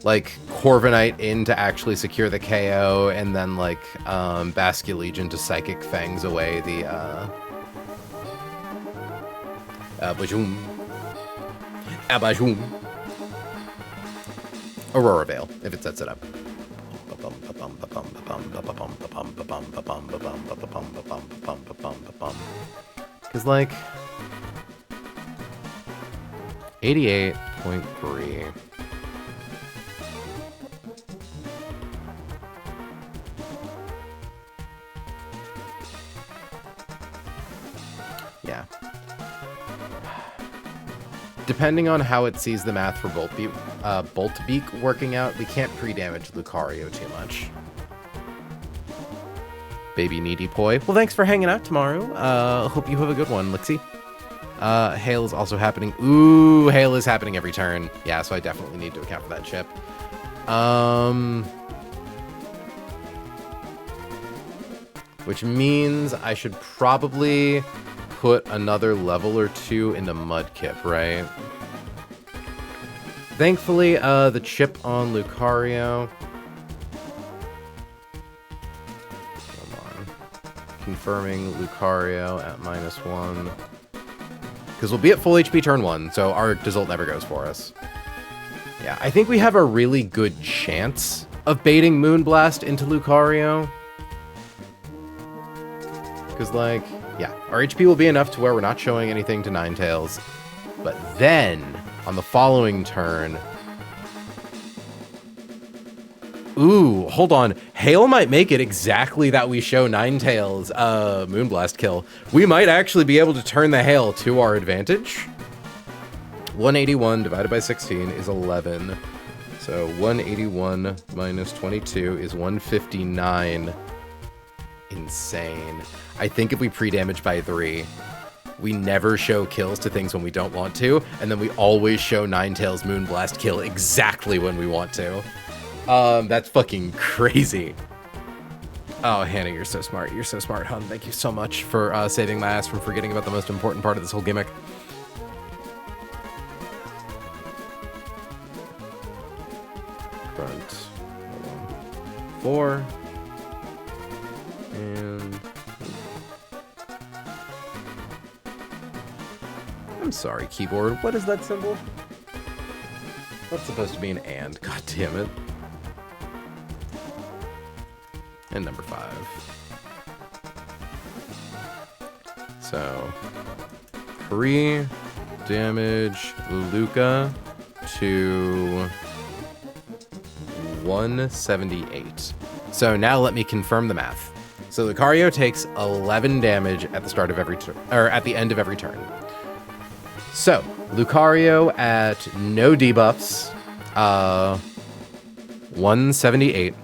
like Corviknight in to actually secure the KO, and then like Basculegion to Psychic Fangs away the Bajoom. Abajoom. Aurora Veil, if it sets it up. Because like 88.3. Yeah. Depending on how it sees the math for Bolt Beak working out, we can't pre-damage Lucario too much. Baby Needy Poi. Well, thanks for hanging out tomorrow. Hope you have a good one, Lixie. Hail is also happening. Ooh, Hail is happening every turn. Yeah, so I definitely need to account for that chip. Which means I should probably put another level or two into Mudkip, right? Thankfully, the chip on Lucario. Come on. Confirming Lucario at -1. Because we'll be at full HP turn 1, so our Result never goes for us. Yeah, I think we have a really good chance of baiting Moonblast into Lucario. Because, like, yeah, our HP will be enough to where we're not showing anything to Ninetales. But then, on the following turn... Ooh, hold on. Hail might make it exactly that we show Ninetales Moonblast kill. We might actually be able to turn the Hail to our advantage. 181 divided by 16 is 11. So 181 minus 22 is 159. Insane. I think if we pre-damage by 3, we never show kills to things when we don't want to, and then we always show Ninetales Moonblast kill exactly when we want to. That's fucking crazy. Oh, Hannah, you're so smart. You're so smart, hun. Thank you so much for saving my ass from forgetting about the most important part of this whole gimmick. Front. Hold on. 4. And... I'm sorry, keyboard. What is that symbol? That's supposed to be an and. God damn it. And number 5. So, pre-damage Luca to 178. So now let me confirm the math. So Lucario takes 11 damage at the start of every turn, or at the end of every turn. So Lucario at no debuffs, 178,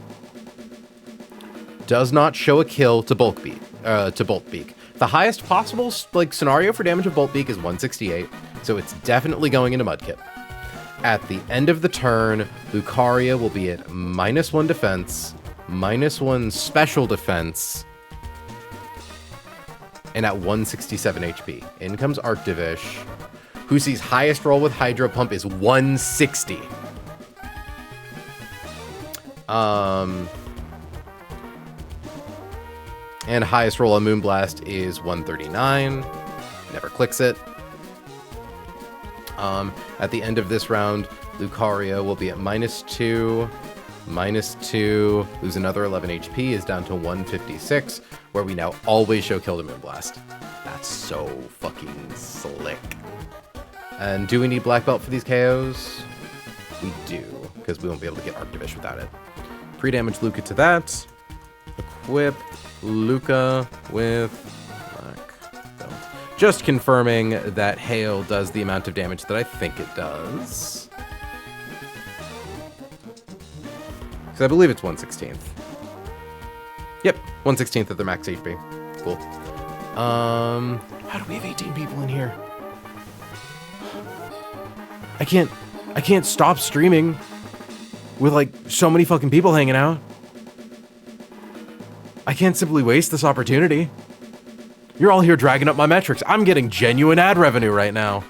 does not show a kill to Bolt Beak. The highest possible scenario for damage of Bolt Beak is 168, so it's definitely going into Mudkip. At the end of the turn, Lucario will be at -1 defense, -1 special defense, and at 167 HP. In comes Arctivish, who sees highest roll with Hydro Pump is 160. And highest roll on Moonblast is 139. Never clicks it. At the end of this round, Lucario will be at -2, -2, lose another 11 HP, is down to 156, where we now always show kill to Moonblast. That's so fucking slick. And do we need Black Belt for these KOs? We do, because we won't be able to get Arctivish without it. Pre-damage Luca to that. Equip Luca with Black Belt. Just confirming that Hail does the amount of damage that I think it does. Because I believe it's 1/16. Yep, 1/16 at their max HP. Cool. How do we have 18 people in here? I can't stop streaming with like so many fucking people hanging out. I can't simply waste this opportunity. You're all here dragging up my metrics. I'm getting genuine ad revenue right now.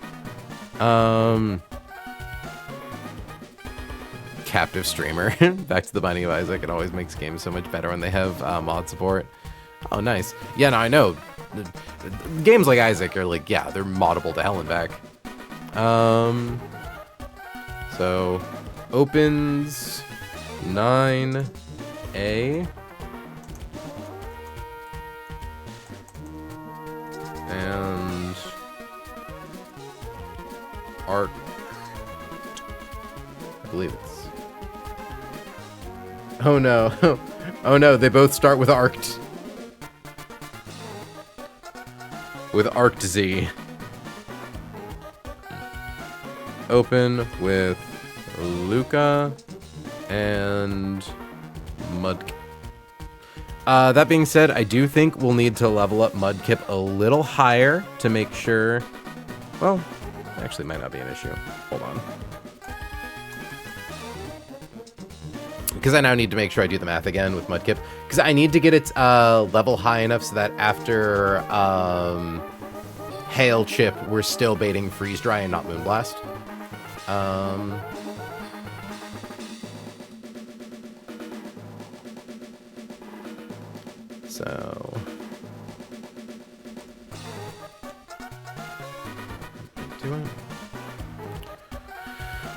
captive streamer. Back to the Binding of Isaac. It always makes games so much better when they have mod support. Oh, nice. Yeah, no, I know. Games like Isaac are like, yeah, they're moddable to hell and back. So opens 9A. And Arc. I believe it's. Oh no. Oh no, they both start with Arct. With Arct Z. Open with Luca and Mudkip. That being said, I do think we'll need to level up Mudkip a little higher to make sure. Well, actually, might not be an issue. Hold on. Because I now need to make sure I do the math again with Mudkip. Because I need to get its level high enough so that after Hail Chip, we're still baiting Freeze Dry and not Moonblast. So... do it.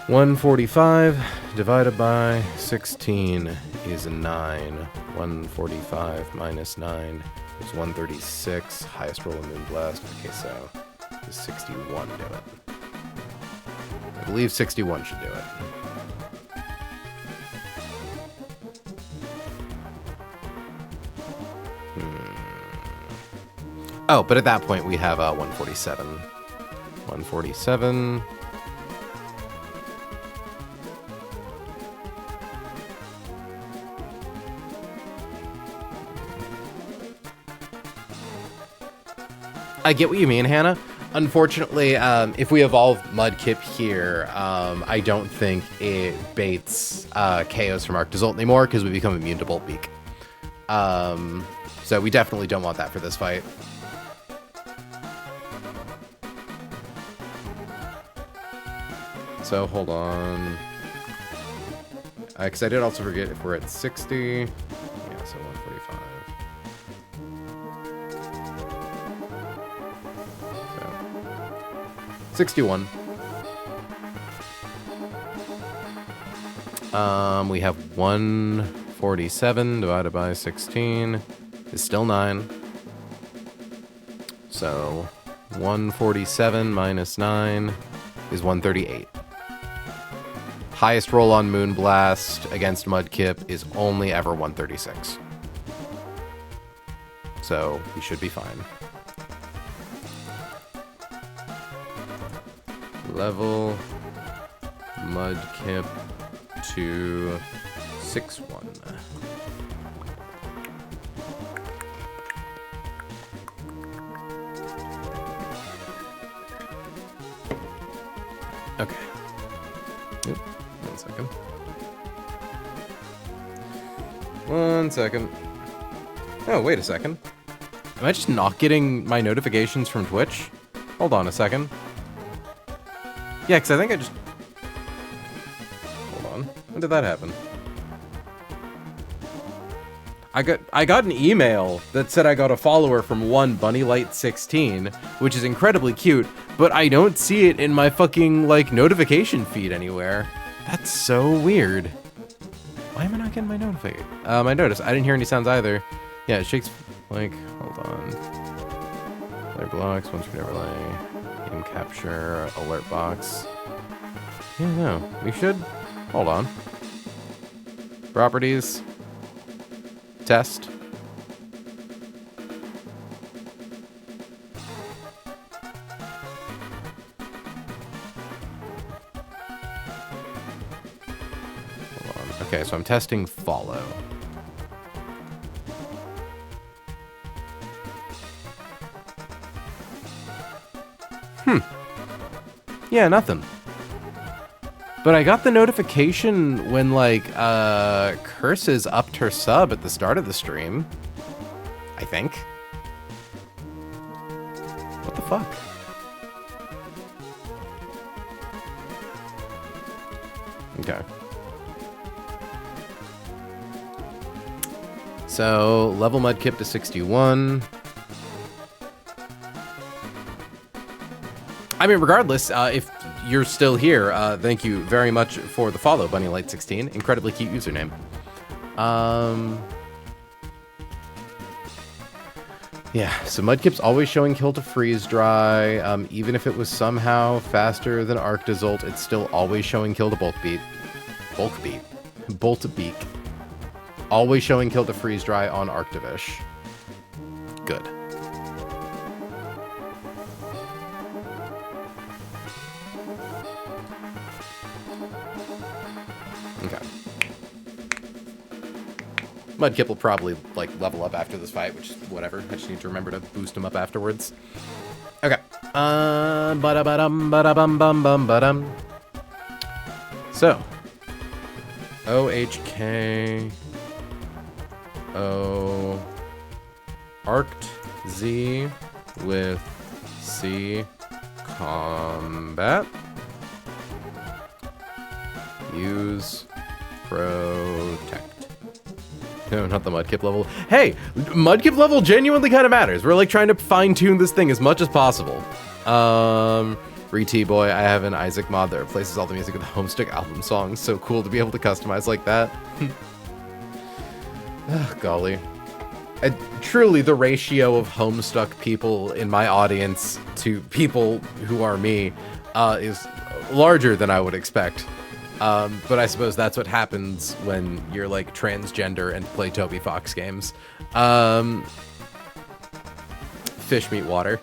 145 divided by 16 is 9. 145 minus 9 is 136. Highest roll of Moonblast. Okay, so does 61 do it? I believe 61 should do it. Oh, but at that point we have 147. 147. I get what you mean, Hannah. Unfortunately, if we evolve Mudkip here, I don't think it baits KOs from Arctozolt anymore because we become immune to Bolt Beak. So we definitely don't want that for this fight. So hold on. Because I did also forget if we're at 60. Yeah, so 145. 61. We have 147 divided by 16 is still 9. So 147 minus 9 is 138. Highest roll on Moonblast against Mudkip is only ever 136. So we should be fine. Level Mudkip to 6-1. Okay. Yep. 1 second. 1 second. Oh, wait a second. Am I just not getting my notifications from Twitch? Hold on a second. Yeah, because I think I just... Hold on. When did that happen? I got an email that said I got a follower from BunnyLight16, which is incredibly cute, but I don't see it in my fucking, like, notification feed anywhere. That's so weird. Why am I not getting my notification? I noticed. I didn't hear any sounds either. Yeah, it shakes, like, hold on. Player blocks, once per overlay. Game capture, alert box. Yeah, no. We should... Hold on. Properties. Test. Hold on. Okay, so I'm testing follow. Yeah, nothing. But I got the notification when, like, Curses upped her sub at the start of the stream. I think. What the fuck? Okay. So, level Mudkip to 61. I mean, regardless, if you're still here, thank you very much for the follow, BunnyLight16. Incredibly cute username. Yeah, so Mudkip's always showing kill to freeze dry. Even if it was somehow faster than Arctozolt, it's still always showing kill to bulk beat. Bolt beak. Always showing kill to freeze dry on Arctovish. Good. Okay. Mudkip will probably, like, level up after this fight, which, whatever. I just need to remember to boost him up afterwards. Okay. Ba-da-bum-bum-bum-bum. So. OHK. O. Arct Z with C. Combat. Use. Protect. No, not the Mudkip level. Hey, Mudkip level genuinely kind of matters. We're like trying to fine-tune this thing as much as possible. Boy, I have an Isaac mod that replaces all the music with the Homestuck album songs. So cool to be able to customize like that. Oh, golly. Truly, the ratio of Homestuck people in my audience to people who are me is larger than I would expect. But I suppose that's what happens when you're like transgender and play Toby Fox games. Fish meat water.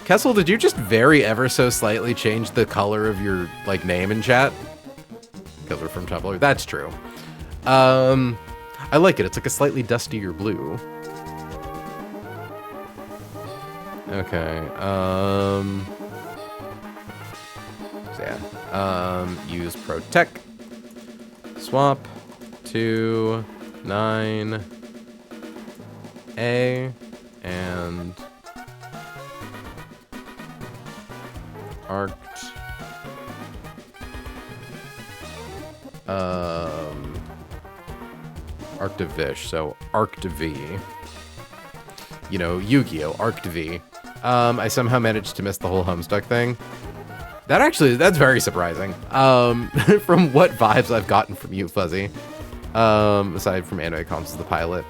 Kessel, did you just very ever so slightly change the color of your like name in chat? Because we're from Tumblr. That's true. I like it. It's like a slightly dustier blue. Okay. So yeah. Use Protect. Swap to 9A and Arct. Arctovish, so Arctv. You know, Yu-Gi-Oh! Arctv. I somehow managed to miss the whole Homestuck thing. That's very surprising. From what vibes I've gotten from you, Fuzzy. Aside from Anime Comps as the pilot.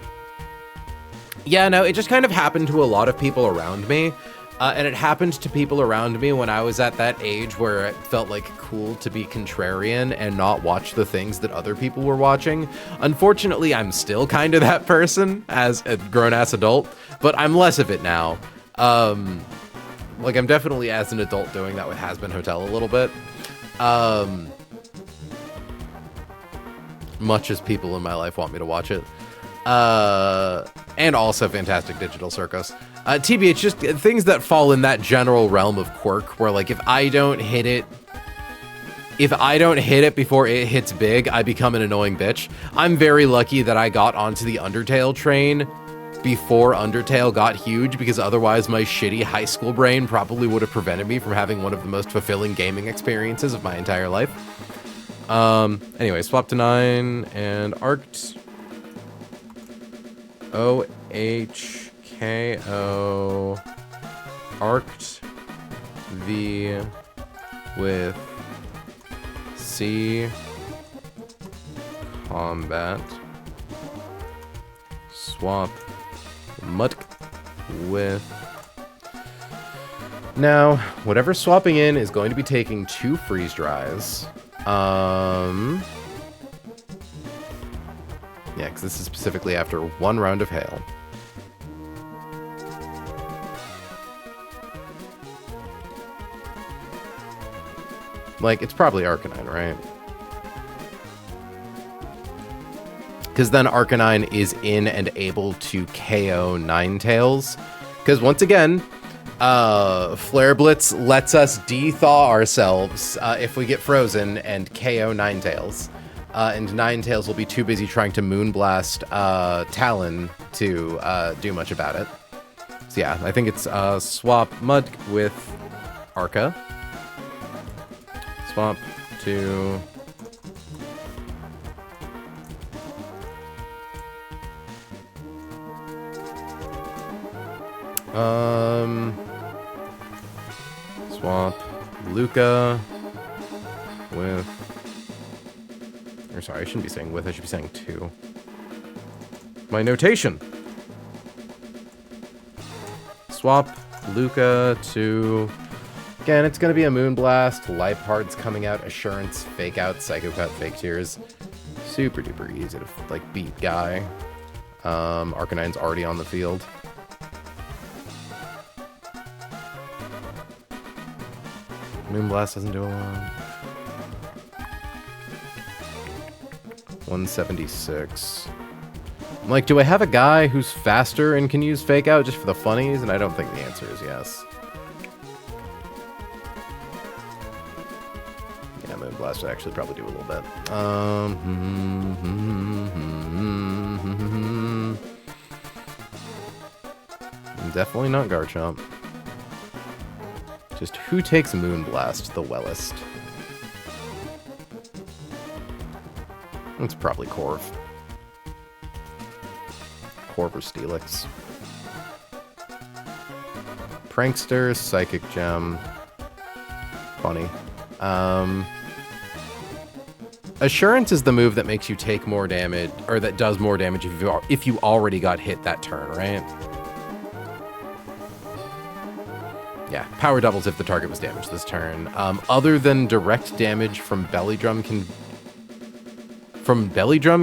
Yeah, no, it just kind of happened to a lot of people around me. And it happened to people around me when I was at that age where it felt like cool to be contrarian and not watch the things that other people were watching. Unfortunately, I'm still kind of that person as a grown-ass adult, but I'm less of it now. Like, I'm definitely, as an adult, doing that with Has Been Hotel a little bit. Much as people in my life want me to watch it. And also Fantastic Digital Circus. TBH, just things that fall in that general realm of quirk, where, like, if I don't hit it before it hits big, I become an annoying bitch. I'm very lucky that I got onto the Undertale train before Undertale got huge, because otherwise my shitty high school brain probably would have prevented me from having one of the most fulfilling gaming experiences of my entire life. Anyway, swap to 9 and Arct. OHKO Arct V with C Combat. Swap Mud with. Now, whatever swapping in is going to be taking 2 freeze dries. Yeah, because this is specifically after 1 round of hail. Like, it's probably Arcanine, right? Because then Arcanine is in and able to KO Ninetales. Because once again, Flare Blitz lets us de-thaw ourselves if we get frozen and KO Ninetales. And Ninetales will be too busy trying to Moonblast Talon to do much about it. So yeah, I think it's swap Mud with Arca. Swap to Swap Luca with... Or sorry, I shouldn't be saying with, I should be saying to. My notation. Swap Luca to... Again, it's going to be a Moonblast. Lipard's coming out. Assurance, Fake Out, Psycho Cut, Fake Tears. Super duper easy to, like, beat guy. Arcanine's already on the field. Moonblast doesn't do a lot. 176. I'm like, do I have a guy who's faster and can use Fake Out just for the funnies? And I don't think the answer is yes. Yeah, Moonblast would actually probably do a little bit. Definitely not Garchomp. Just who takes Moonblast the wellest? It's probably Corv. Corv or Steelix. Prankster, Psychic Gem. Funny. Assurance is the move that makes you take more damage, or that does more damage if you already got hit that turn, right? Yeah, power doubles if the target was damaged this turn. Other than direct damage from Belly Drum,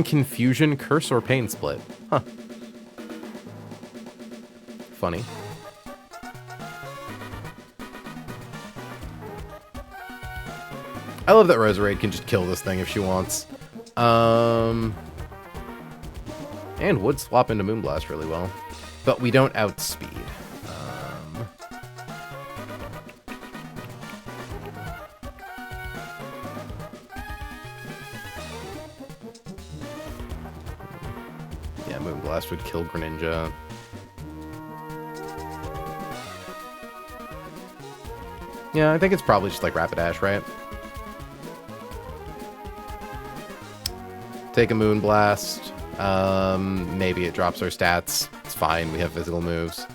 Confusion, Curse, or Pain Split. Huh. Funny. I love that Roserade can just kill this thing if she wants. And would swap into Moonblast really well. But we don't outspeed. Yeah, Moonblast would kill Greninja. Yeah, I think it's probably just like Rapidash, right? Take a Moonblast. Maybe it drops our stats. It's fine, we have physical moves.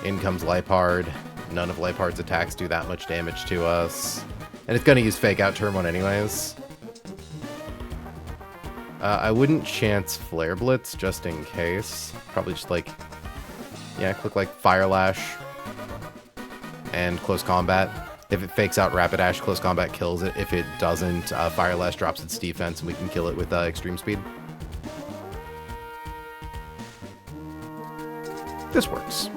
In comes Lipard. None of Lipard's attacks do that much damage to us. And it's gonna use Fake Out turn 1 anyways. I wouldn't chance Flare Blitz just in case. Probably just like... Yeah, click like Fire Lash. And Close Combat. If it fakes out Rapidash, Close Combat kills it. If it doesn't, Fire Lash drops its defense and we can kill it with Extreme Speed. This works.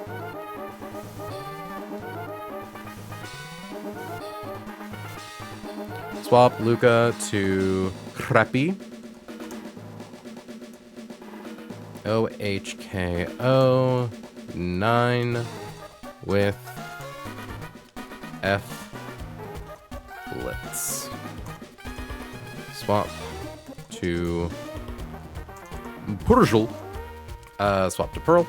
Swap Luca to Crappy. OHKO 9 with F Blitz. Swap to Purgel. Swap to Pearl.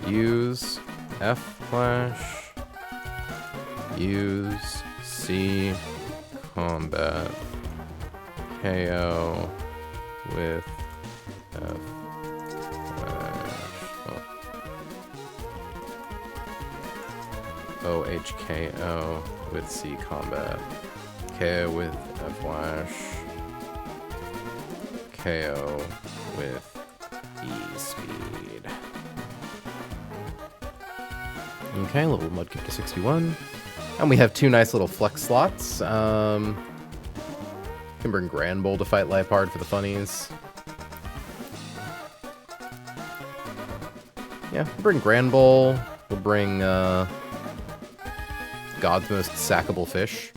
Use F Flash. Use C Combat. KO with F Flash. OHKO with C Combat. KO with F Flash. KO with E Speed. Okay, little Mudkip to 61. And we have two nice little flex slots. Can bring Grand Bull to fight Lipard for the funnies. Yeah, we'll bring Grand Bull. We'll bring God's Most Sackable Fish.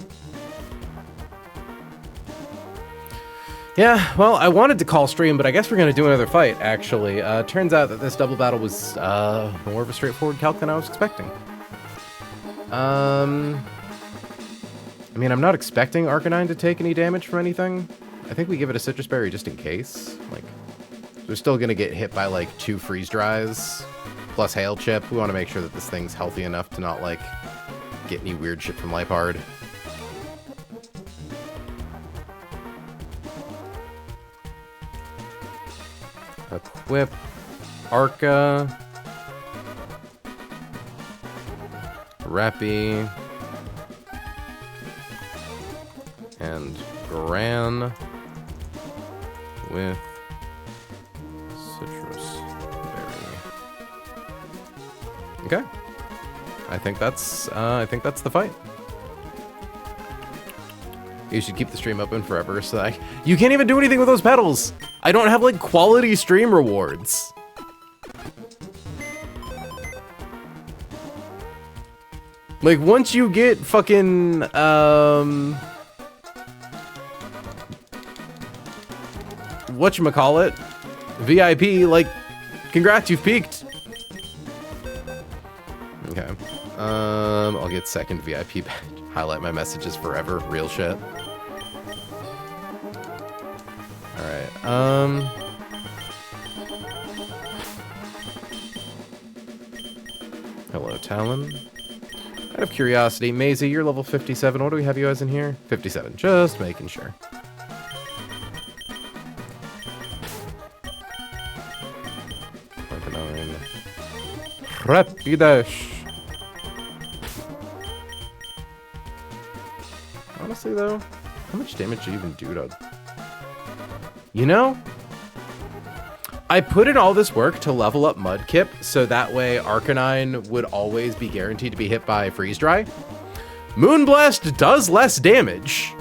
Yeah, well, I wanted to call stream, but I guess we're going to do another fight, actually. Turns out that this double battle was more of a straightforward calc than I was expecting. I mean, I'm not expecting Arcanine to take any damage from anything. I think we give it a Citrus Berry just in case. Like, we're still going to get hit by, like, 2 Freeze Dries, plus Hail Chip. We want to make sure that this thing's healthy enough to not, like, get any weird shit from Lipard. Equip Arca. Rappy. And Gran with citrus berry. Okay. I think that's the fight. You should keep the stream open forever so you can't even do anything with those petals. I don't have like quality stream rewards. Like once you get fucking whatchamacallit, VIP, like congrats, you've peaked. Okay. I'll get second VIP badge. Highlight my messages forever. Real shit. Alright, hello, Talon. Out of curiosity, Maisie, you're level 57. What do we have you as in here? 57. Just making sure. Rapidash. Honestly, though, how much damage do you even do to... You know? I put in all this work to level up Mudkip, so that way Arcanine would always be guaranteed to be hit by Freeze Dry. Moonblast does less damage.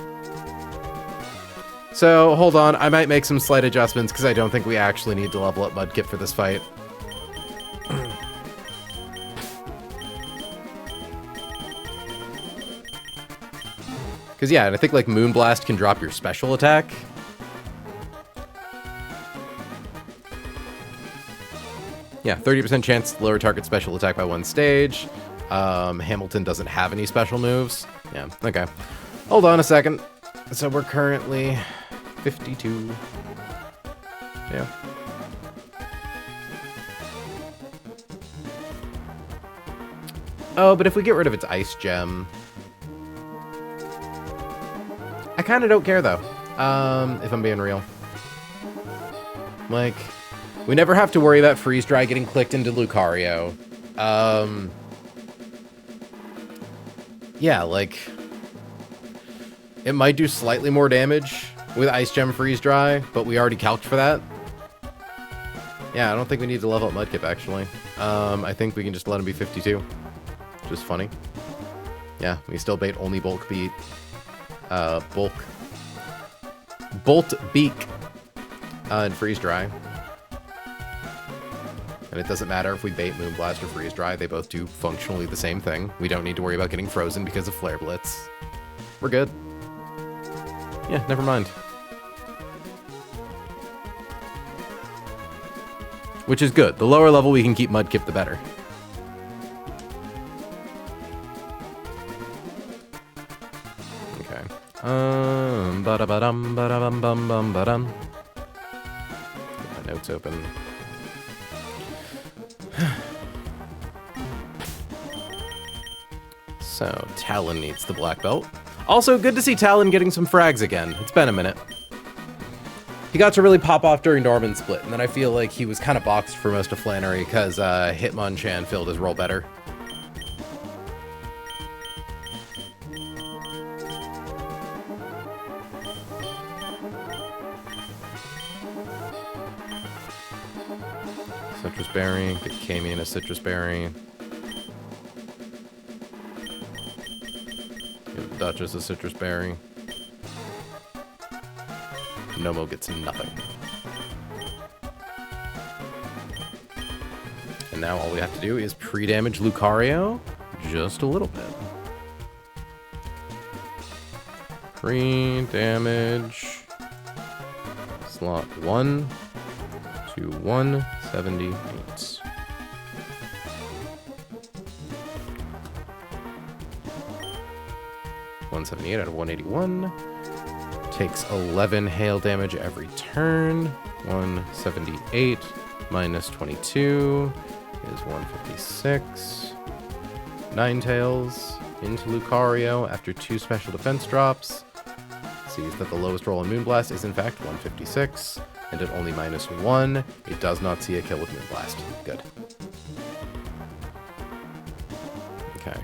So, hold on, I might make some slight adjustments, because I don't think we actually need to level up Mudkip for this fight. Because, yeah, and I think, like, Moonblast can drop your special attack. Yeah, 30% chance to lower target special attack by one stage. Hamilton doesn't have any special moves. Yeah, okay. Hold on a second. So we're currently 52. Yeah. Oh, but if we get rid of its Ice Gem... I kind of don't care, though, if I'm being real. Like, we never have to worry about Freeze Dry getting clicked into Lucario. Yeah, like, it might do slightly more damage with Ice Gem Freeze Dry, but we already calced for that. Yeah, I don't think we need to level up Mudkip, actually. I think we can just let him be 52. Which is funny. Yeah, we still bait only Bulk Beat. Bolt Beak and Freeze Dry. And it doesn't matter if we bait Moonblast or Freeze Dry, they both do functionally the same thing. We don't need to worry about getting frozen because of Flare Blitz. We're good. Yeah, never mind. Which is good. The lower level we can keep Mudkip, the better. Okay. Ba-da-ba-dum, ba-da-bum-bum-bum-ba-dum. Get my notes open. So, Talon needs the black belt. Also, good to see Talon getting some frags again. It's been a minute. He got to really pop off during Norman Split, and then I feel like he was kind of boxed for most of Flannery because Hitmonchan filled his role better. Citrus Berry, get Kami in a Citrus Berry. Give Duchess a Citrus Berry. Nomo gets nothing. And now all we have to do is pre-damage Lucario just a little bit. Pre-damage slot 1 to 178. 178 out of 181. Takes 11 hail damage every turn. 178 minus 22 is 156. Ninetales into Lucario after 2 special defense drops. Sees that the lowest roll in Moonblast is in fact 156. and at only -1, it does not see a kill with Moonblast. Good. Okay.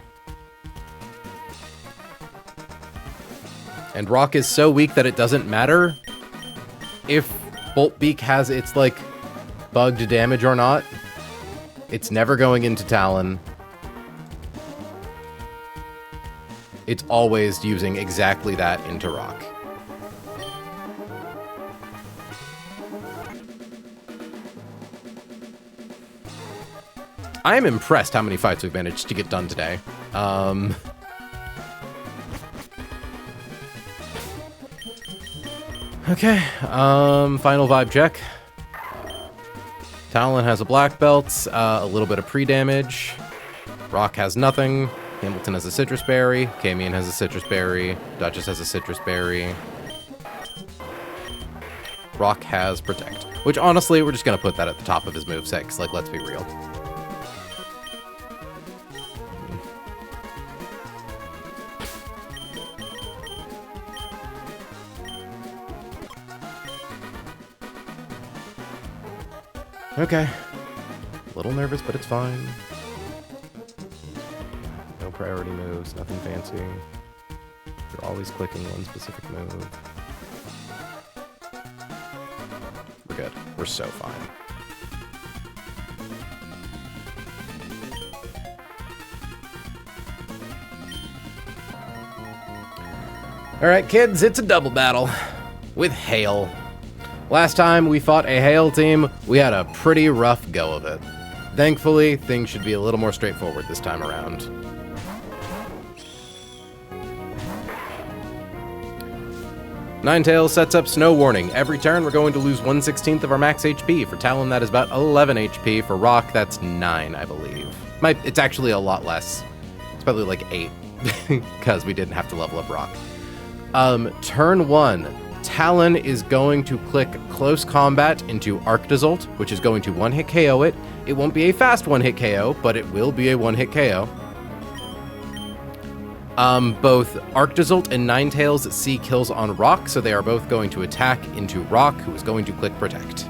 And Rock is so weak that it doesn't matter if Bolt Beak has its, like, bugged damage or not. It's never going into Talon. It's always using exactly that into Rock. I am impressed how many fights we've managed to get done today. Okay, final vibe check. Talon has a black belt, a little bit of pre-damage. Rock has nothing. Hamilton has a citrus berry. Camion has a citrus berry. Duchess has a citrus berry. Rock has protect, which honestly, we're just gonna put that at the top of his moveset, 'cause, like, let's be real. Okay. A little nervous, but it's fine. No priority moves, nothing fancy. You're always clicking one specific move. We're good. We're so fine. Alright, kids, it's a double battle with Hail. Last time we fought a Hail team, we had a pretty rough go of it. Thankfully, things should be a little more straightforward this time around. Ninetales sets up Snow Warning. Every turn, we're going to lose 1/16 of our max HP. For Talon, that is about 11 HP. For Rock, that's 9, I believe. It's actually a lot less. It's probably like 8, because we didn't have to level up Rock. Turn 1. Talon is going to click Close Combat into Arctozolt, which is going to one-hit KO it. It won't be a fast one-hit KO, but it will be a one-hit KO. Both Arctozolt and Ninetales see kills on Rock, so they are both going to attack into Rock, who is going to click Protect.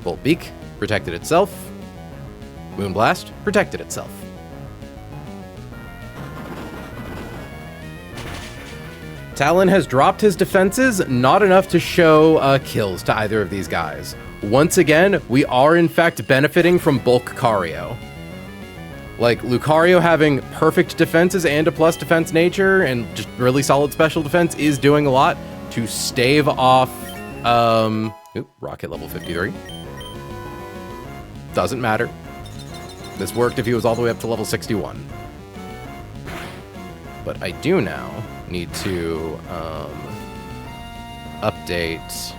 Bolt Beak protected itself. Moonblast protected itself. Talon has dropped his defenses, not enough to show kills to either of these guys. Once again, we are in fact benefiting from bulk Lucario. Like, Lucario having perfect defenses and a plus defense nature and just really solid special defense is doing a lot to stave off, Rocket level 53. Doesn't matter. This worked if he was all the way up to level 61. But I do now need to update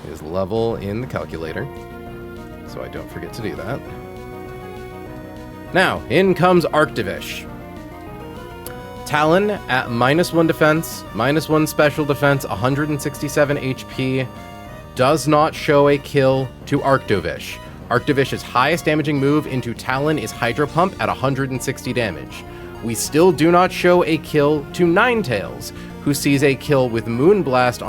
his level in the calculator, so I don't forget to do that. Now, in comes Arctovish. Talon at -1 defense, -1 special defense, 167 HP, does not show a kill to Arctovish. Arctovish's highest damaging move into Talon is Hydro Pump at 160 damage. We still do not show a kill to Ninetales, who sees a kill with Moonblast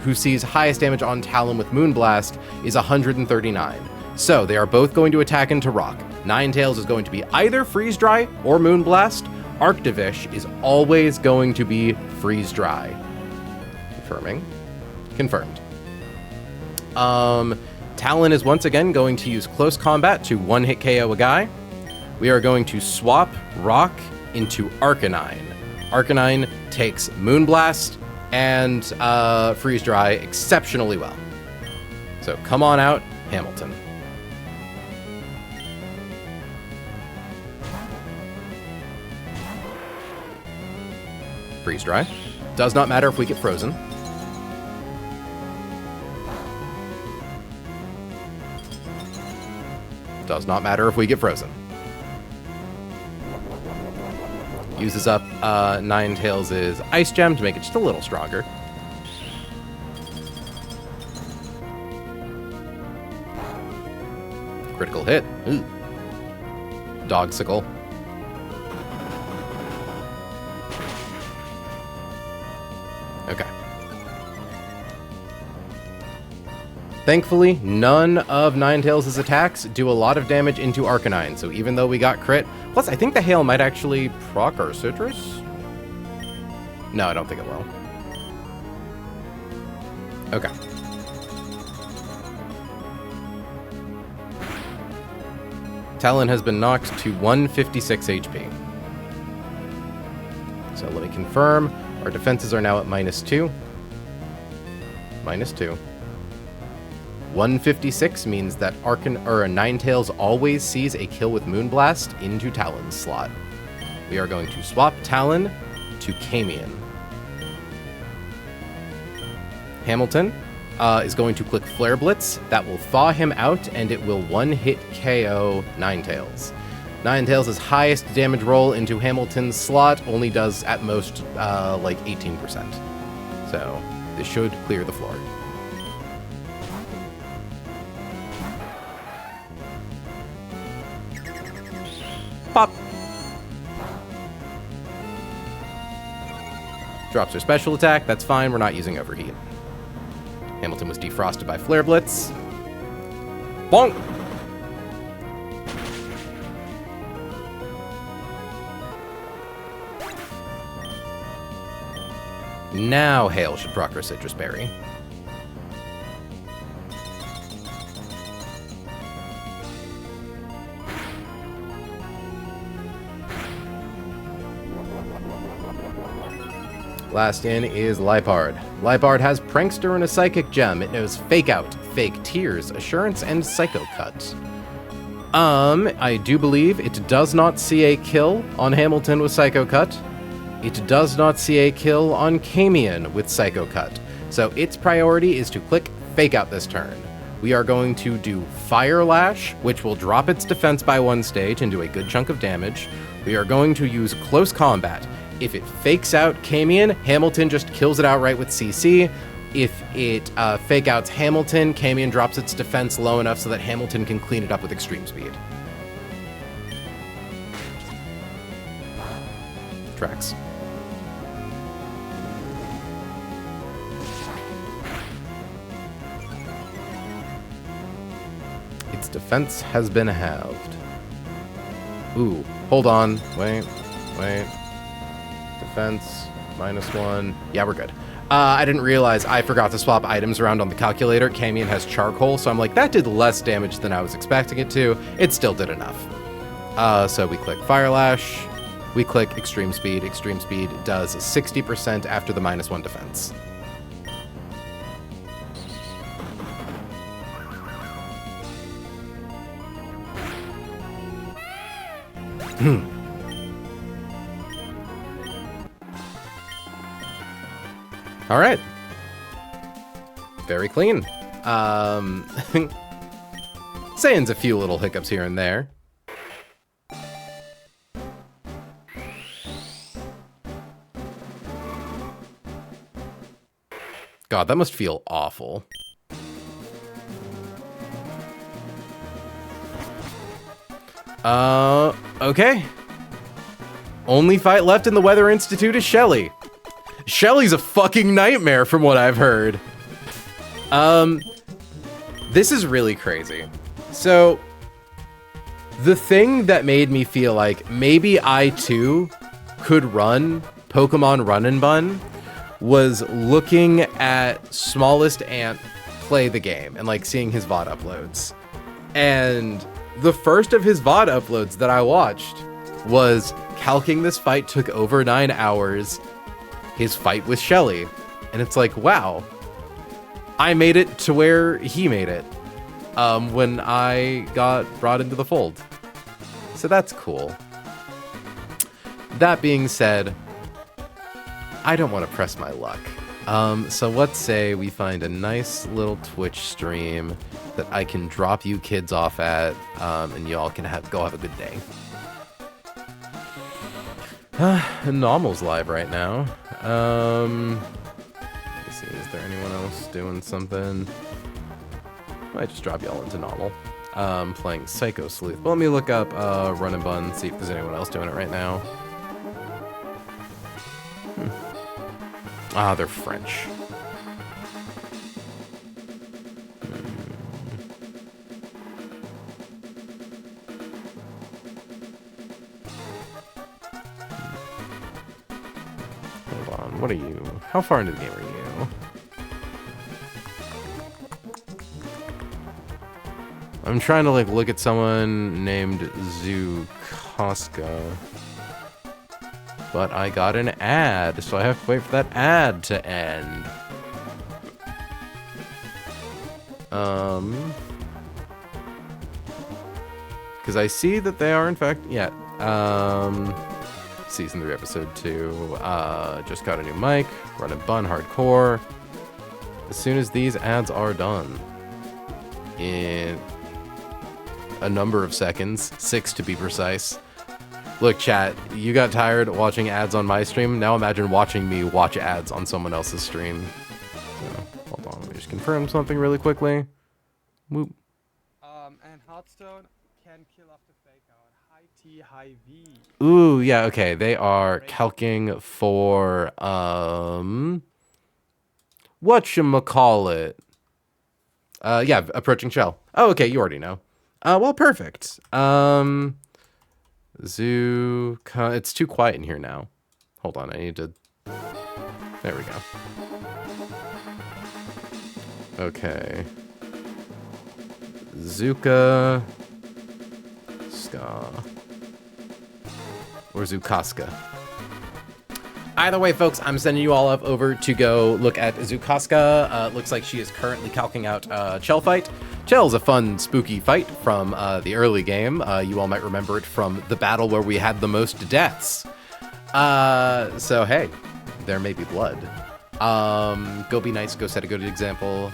who sees highest damage on Talon with Moonblast is 139. So they are both going to attack into Rock. Ninetales is going to be either Freeze Dry or Moonblast. Arctovish is always going to be Freeze Dry. Confirming. Confirmed. Talon is once again going to use Close Combat to one-hit KO a guy. We are going to swap Rock into Arcanine. Arcanine takes Moonblast and Freeze Dry exceptionally well. So come on out, Hamilton. Freeze Dry. Does not matter if we get frozen. Does not matter if we get frozen. Uses up Ninetales' Ice Gem to make it just a little stronger. Critical hit. Ooh. Dogsicle. Thankfully, none of Ninetales' attacks do a lot of damage into Arcanine, so even though we got crit... Plus, I think the Hail might actually proc our Citrus? No, I don't think it will. Okay. Talon has been knocked to 156 HP. So let me confirm. Our defenses are now at -2. -2. 156 means that Ninetales always sees a kill with Moonblast into Talon's slot. We are going to swap Talon to Camion. Hamilton is going to click Flare Blitz. That will thaw him out, and it will one-hit KO Ninetales. Ninetales' highest damage roll into Hamilton's slot only does, at most, like 18%. So, this should clear the floor. Pop! Drops her special attack. That's fine. We're not using Overheat. Hamilton was defrosted by Flare Blitz. Bonk! Now Hail should proc our Citrus Berry. Last in is Lipard. Lipard has Prankster and a Psychic Gem. It knows Fake Out, Fake Tears, Assurance, and Psycho Cut. I do believe it does not see a kill on Hamilton with Psycho Cut. It does not see a kill on Camion with Psycho Cut. So its priority is to click Fake Out this turn. We are going to do Fire Lash, which will drop its defense by 1 stage and do a good chunk of damage. We are going to use Close Combat. If it fakes out Camion, Hamilton just kills it outright with CC. If it fake outs Hamilton, Camion drops its defense low enough so that Hamilton can clean it up with Extreme Speed. Tracks. Its defense has been halved. Ooh, hold on. Wait. Defense, -1. Yeah, we're good. I didn't realize I forgot to swap items around on the calculator. Camion has Charcoal, so I'm like, that did less damage than I was expecting it to. It still did enough. So we click Fire Lash. We click Extreme Speed. Extreme Speed does 60% after the -1 defense. All right. Very clean. Sans a few little hiccups here and there. God, that must feel awful. Okay. Only fight left in the Weather Institute is Shelly. Shelly's a fucking nightmare from what I've heard. This is really crazy. So, the thing that made me feel like maybe I too could run Pokemon Run and Bun was looking at Smallest Ant play the game and like seeing his VOD uploads. And the first of his VOD uploads that I watched was calcing this fight took over 9 hours, his fight with Shelly. And it's like, wow, I made it to where he made it when I got brought into the fold. So that's cool. That being said, I don't want to press my luck. So let's say we find a nice little Twitch stream that I can drop you kids off at, and y'all can go have a good day. Normal's live right now. Let's see, is there anyone else doing something? Might just drop y'all into Normal. Playing Psycho Sleuth. Well, let me look up Run and Bun, see if there's anyone else doing it right now. Ah, they're French. on. What are you? How far into the game are you? I'm trying to like look at someone named Zukoska. But I got an ad, so I have to wait for that ad to end. Because I see that they are in fact, yeah. Season 3, episode 2. Just got a new mic, run and bun, hardcore. As soon as these ads are done, in a number of seconds, 6 to be precise. Look, chat, you got tired watching ads on my stream. Now imagine watching me watch ads on someone else's stream. So, hold on, let me just confirm something really quickly. Whoop. And Hearthstone can kill off the fake out. High T, high V. Ooh, yeah, okay. They are calcing for, whatchamacallit? Yeah, approaching shell. Oh, okay, you already know. Well, perfect. It's too quiet in here now. Hold on, I need to... There we go. Okay. Zuka... Ska... Or Zukaska. Either way, folks, I'm sending you all up over to go look at Zukaska. Looks like she is currently calcing out Chell fight. Chell's a fun, spooky fight from the early game. You all might remember it from the battle where we had the most deaths. So hey, there may be blood. Go be nice, go set a good example.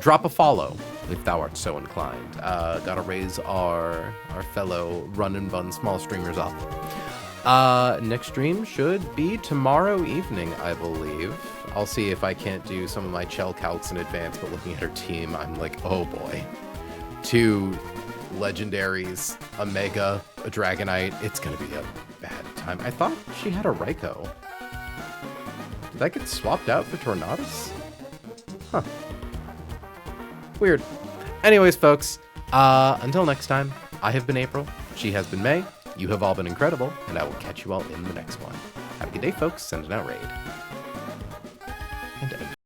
Drop a follow if thou art so inclined. Gotta raise our fellow run and bun small streamers up. Next stream should be tomorrow evening, I believe. I'll see if I can't do some of my Chell calcs in advance, but looking at her team, I'm like, oh boy. 2 legendaries, a Mega, a Dragonite. It's gonna be a bad time. I thought she had a Raikou. Did that get swapped out for Tornadus? Huh. Weird. Anyways, folks, until next time, I have been April, she has been May, you have all been incredible, and I will catch you all in the next one. Have a good day, folks. Send an out raid. And